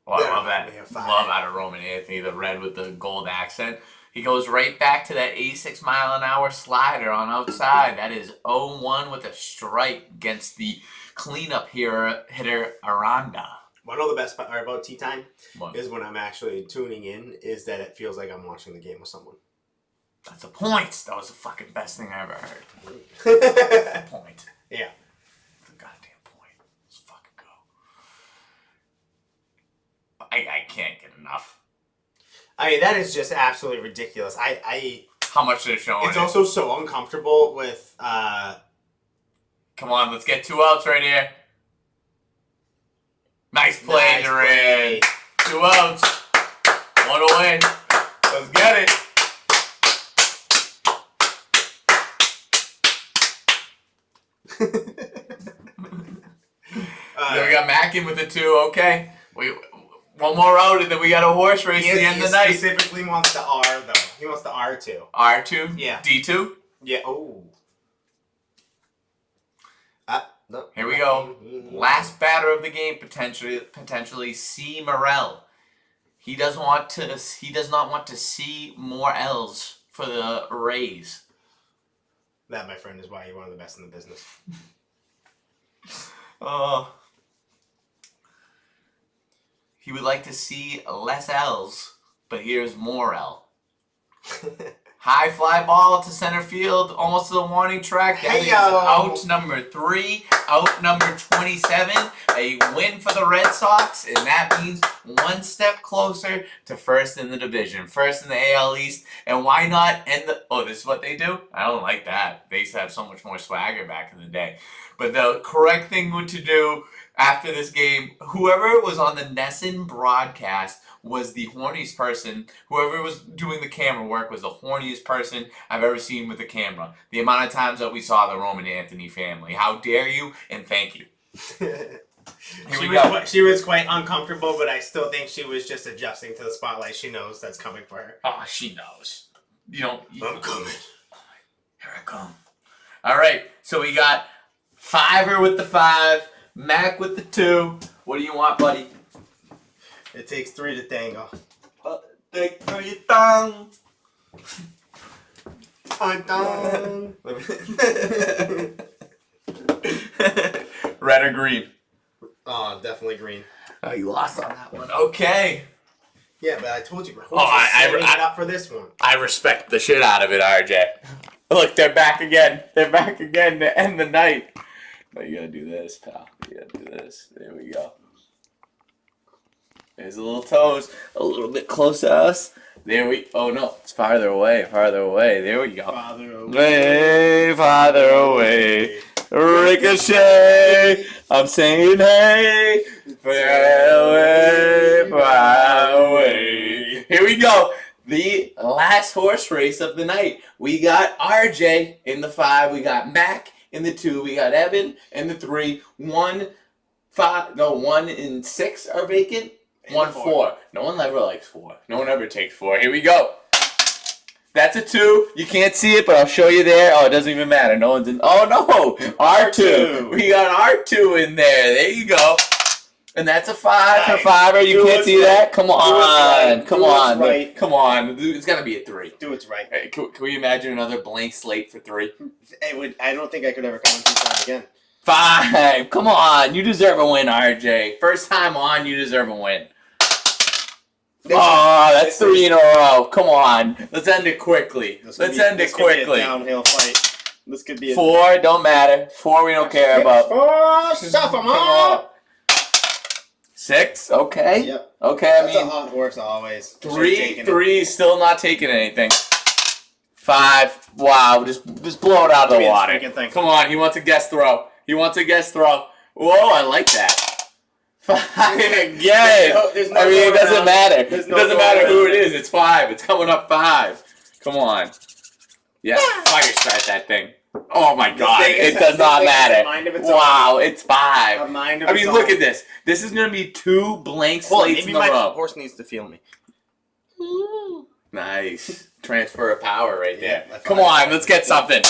Well, I love that. Love out of Roman Anthony, the red with the gold accent. He goes right back to that 86 mile an hour slider on outside. That is 0-1 with a strike against the cleanup hitter Aranda. One of the best part about tea time What? is when I'm actually tuning in, is that it feels like I'm watching the game with someone. That's a point. That was the fucking best thing I ever heard. That's the point. Yeah. The goddamn point. Let's fucking go. I can't get enough. I mean, that is just absolutely ridiculous. How much they're showing. It's also so uncomfortable with. Come on, let's get 2 outs right here. Nice play, Duran. 2 outs. 1 away. Let's get it. Then we got Mackin with the 2. Okay, one more out, and then we got a horse race at the end of the night. He specifically wants the R though. He wants the R2. R2. Yeah. D2. Yeah. Oh. No. Here we go. Last batter of the game, potentially C. Morrell. He does not want to see more L's for the Rays. That, my friend, is why you're one of the best in the business. He would like to see less L's, but here's more L. High fly ball to center field, almost to the warning track. That is out number 3, out number 27. A win for the Red Sox, and that means one step closer to first in the division, first in the AL East. And why not end the... Oh, this is what they do? I don't like that. They used to have so much more swagger back in the day. But the correct thing to do after this game, whoever was on the Nesson broadcast was the horniest person. Whoever was doing the camera work was the horniest person I've ever seen with a camera. The amount of times that we saw the Roman Anthony family. How dare you, and thank you. She was quite uncomfortable, but I still think she was just adjusting to the spotlight. She knows that's coming for her. Oh, she knows. I'm coming. Here I come. All right, so we got Fiver with the 5, Mac with the 2. What do you want, buddy? It takes 3 to tango. Take for your tongue. Red or green? Oh, definitely green. Oh, you lost on that one. Okay. Yeah, but I told you. I it up for this one. I respect the shit out of it, RJ. Look, they're back again. They're back again to end the night. But you gotta do this, pal. You gotta do this. There we go. There's a little toes. A little bit close to us. There we... Oh, no. It's farther away. Farther away. There we go. Farther away. Way farther away. Ricochet. I'm saying hey. Far away. Far away. Here we go. The last horse race of the night. We got RJ in the 5. We got Mac in the 2. We got Evan in the 3. 1 and 6 are vacant. 1, 4. No one ever likes 4. No one ever takes 4. Here we go. That's a 2. You can't see it, but I'll show you there. Oh, it doesn't even matter. No one's in. Oh, no. R2. We got R2 in there. There you go. And that's a 5 for Fiver. You can't see that? Come on. Come on. Right. Come on. It's got to be a 3. Do it's right. Hey, can we imagine another blank slate for 3? I don't think I could ever come on 2 times again. 5. Come on. You deserve a win, RJ. First time on, you deserve a win. Oh, that's 3 in a row. Come on. Let's end it quickly. Let's end it quickly. Could be a downhill fight. This could be 4, don't matter. 4 we don't care about. 4, sophomore. 6, okay. Yep. Okay, That's a hot horse always. 3, still not taking anything. 5, wow, just blow it out of the water. Come on, he wants a guest throw. He wants a guest throw. Whoa, I like that. 5 again. It doesn't matter. It doesn't matter who it is. It's 5. It's coming up 5. Come on. Yeah, fire start that thing. Oh my God! It does not matter. Wow, it's 5. I mean, look at this. This is gonna be 2 blank slates in a row. Maybe my horse needs to feel me. Ooh. Nice transfer of power right there. Come on, let's get something.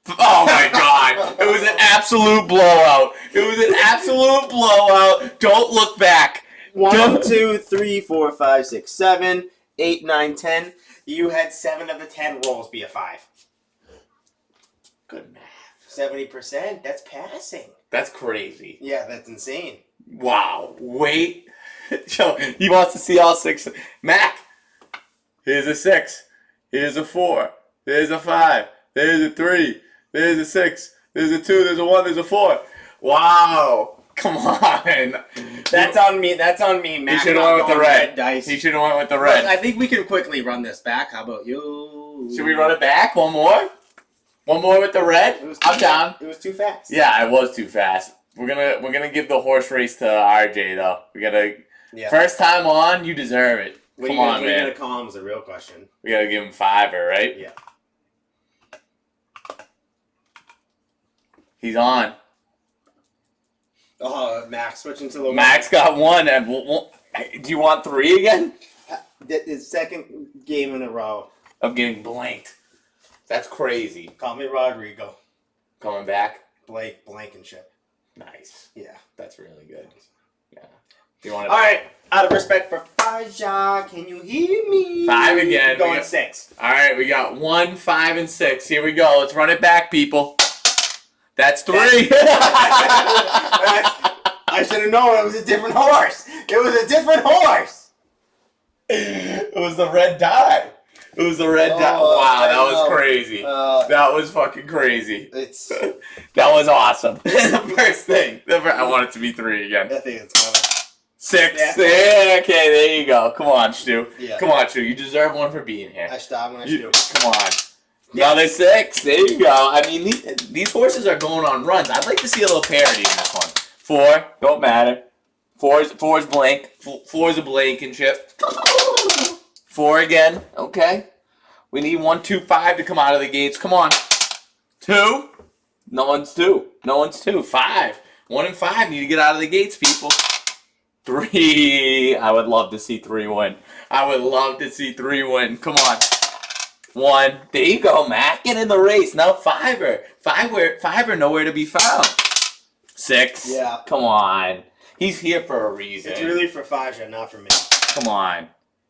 Oh my God! It was an absolute blowout. It was an absolute blowout. Don't look back. 1, 2, 3, 4, 5, 6, 7, 8, 9, 10. You had 7 of the 10 rolls be a 5. Good math. 70%. That's passing. That's crazy. Yeah, that's insane. Wow. Wait. He wants to see all 6. Mac. Here's a 6. Here's a 4. There's a 5. There's a 3. There's a 6. There's a 2. There's a 1. There's a 4. Wow. Come on. That's on me. That's on me, Mac. He should have went with the red dice. He should have went with the red. Look, I think we can quickly run this back. How about you? Should we run it back? One more? One more with the red? I'm down. It was too fast. Yeah, I was too fast. We're gonna give the horse race to RJ though. We gotta first time on, you deserve it. Come on, man. What are you gonna call him is the real question. We gotta give him 5, right? Yeah. He's on. Oh, Max switching to the Max got 1. And do you want 3 again? The second game in a row of getting blanked. That's crazy. Call me Rodrigo. Coming back? Blake Blankenship. Nice. Yeah. That's really good. Yeah. Do you want to? All right. Out of respect for Faja, can you hear me? 5 again. I'm going 6. All right, we got 1, 5, and 6. Here we go. Let's run it back, people. That's 3. I should have known it was a different horse. It was a different horse. It was the red die. It was the red die. Wow, that was crazy. That was fucking crazy. It's That was awesome. The first thing. I want it to be 3 again. I think it's coming. 6. Yeah. Yeah, okay, there you go. Come on, Stu. Yeah. Come on, Stu. You deserve one for being here. I stop when I do. Come on. Another 6. There you go. I mean, these horses are going on runs. I'd like to see a little parity in this one. 4. Don't matter. 4 is blank. 4 is a Blankenship. 4 again. Okay. We need 1, 2, 5 to come out of the gates. Come on. 2. No one's 2. No one's 2. 5. 1 and 5 need to get out of the gates, people. 3. I would love to see 3 win. I would love to see 3 win. Come on. 1. There you go, Matt. Get in the race. Now 5er. 5er nowhere to be found. 6. Yeah. Come on. He's here for a reason. It's really for Faja, not for me. Come on.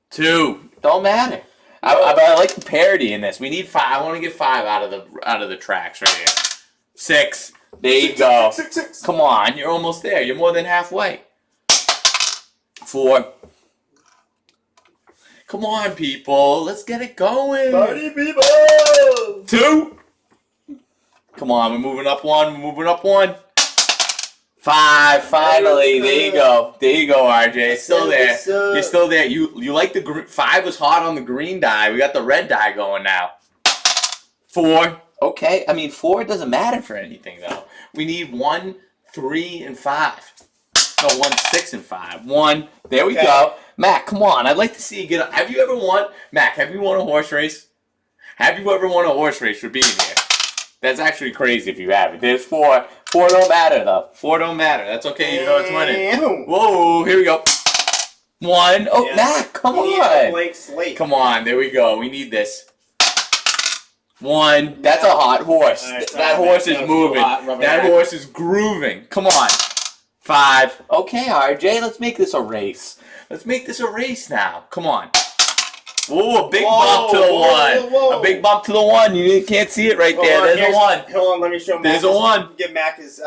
2. Don't matter. I like the parity in this. We need 5. I want to get 5 out of the tracks right here. 6. There you go. 6. Come on. You're almost there. You're more than halfway. 4. Come on, people. Let's get it going. Party people! 2. Come on. We're moving up 1. We're moving up 1. 5. Finally. There you go. There you go, RJ. It's still there. You're still there. You like the green. 5 was hot on the green dye. We got the red dye going now. 4. Okay. I mean, 4 doesn't matter for anything, though. We need 1, 3, and 5. No, 1, 6, and 5. 1. There we go. Mac, come on. I'd like to see you get. Have you ever won? Mac, have you won a horse race? Have you ever won a horse race for being here? That's actually crazy if you haven't. There's 4. 4 don't matter, though. 4 don't matter. That's okay. You know it's winning. Whoa, here we go. 1. Oh, yes. Mac, come on. Blank slate. Come on. There we go. We need this. 1. That's a hot horse. Right, that horse is moving. That horse is grooving. Come on. 5. Okay, RJ, let's make this a race. Let's make this a race now. Come on. Ooh, a big bump to the 1. Whoa. A big bump to the 1. You can't see it right there. There's a 1. Hold on, let me show Mac. There's a 1. Give Mac his,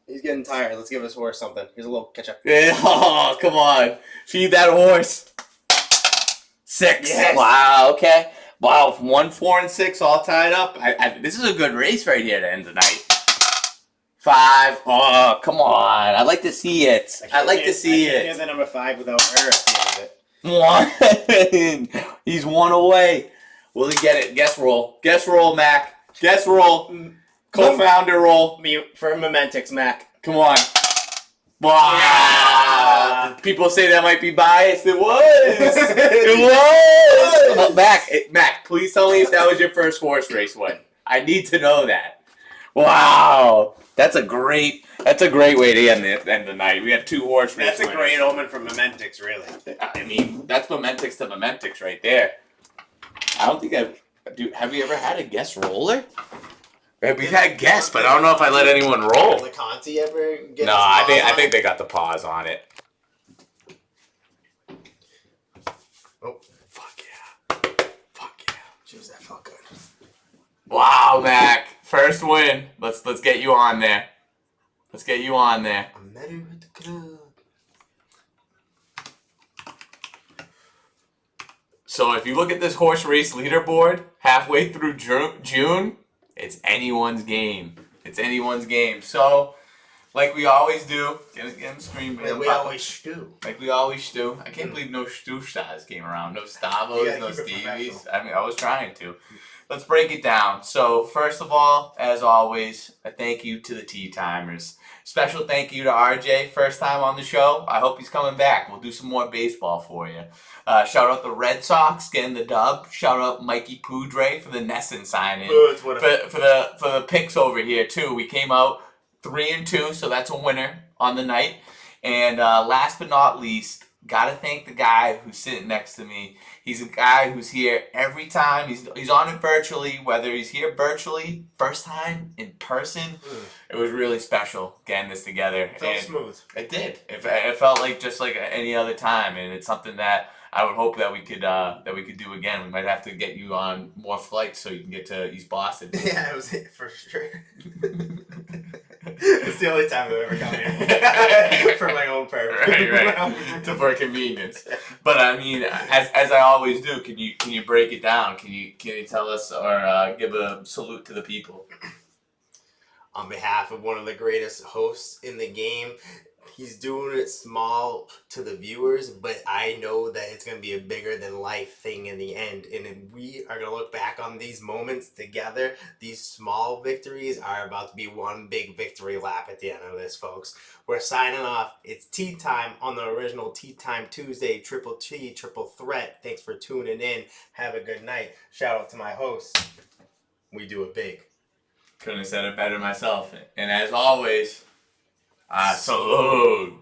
he's getting tired. Let's give his horse something. Here's a little ketchup. Oh, come on. Feed that horse. 6. Yes. Wow, okay. Wow, 1, 4, and 6 all tied up. This is a good race right here to end the night. 5. Oh, come on. I'd like to see it. I'd like to see I it. can't hear the number 5 without her at the end of it. 1. He's 1 away. Will he get it? Guess roll. Guess roll, Mac. Guess roll. Co-founder roll. Mute for Momentix, Mac. Come on. Wow. Yeah. People say that might be biased. It was. It was. Mac, please tell me if that was your first horse race win. I need to know that. Wow. That's a great way to end the night. We had 2 horse races. That's a great omen for Momentix, really. I mean, that's Momentix to Momentix right there. I don't think have you ever had a guest roller? We've had guests, but I don't know if I let anyone roll. Did Conti ever get No, I think they got the pause on it. Oh, fuck yeah. Fuck yeah. jeez, that felt good. Wow, Mac. First win. Let's get you on there. Let's get you on there. I met her at the club. So if you look at this horse race leaderboard, halfway through June, it's anyone's game. It's anyone's game. So, like we always do, get him stream. Like we always do. Like we always do. I can't believe no Stu stars came around. No Stavos, no Stevies. I mean, I was trying to. Let's break it down. So, first of all, as always, a thank you to the Tea Timers. Special thank you to RJ, first time on the show. I hope he's coming back. We'll do some more baseball for you. Shout out the Red Sox getting the dub. Shout out Mikey Poudre for the Nesson signing. For the picks over here too. We came out 3-2, so that's a winner on the night. And last but not least, Gotta thank the guy who's sitting next to me. He's a guy who's here every time. He's on it virtually, whether he's here virtually, first time in person. It was really special getting this together. It felt smooth. It did. It felt like just like any other time, and it's something that I would hope that we could do again. We might have to get you on more flights so you can get to East Boston. Yeah, it was it for sure. It's the only time I've ever come here for my own purpose. Right. For convenience. But I mean, as I always do, can you break it down? Can you tell us or give a salute to the people? On behalf of one of the greatest hosts in the game, he's doing it small to the viewers, but I know that it's going to be a bigger than life thing in the end. And we are going to look back on these moments together. These small victories are about to be one big victory lap at the end of this, folks. We're signing off. It's tea time on the original Tea Time Tuesday, Triple T, Triple Threat. Thanks for tuning in. Have a good night. Shout out to my hosts. We do it big. Couldn't have said it better myself. And as always, I salute.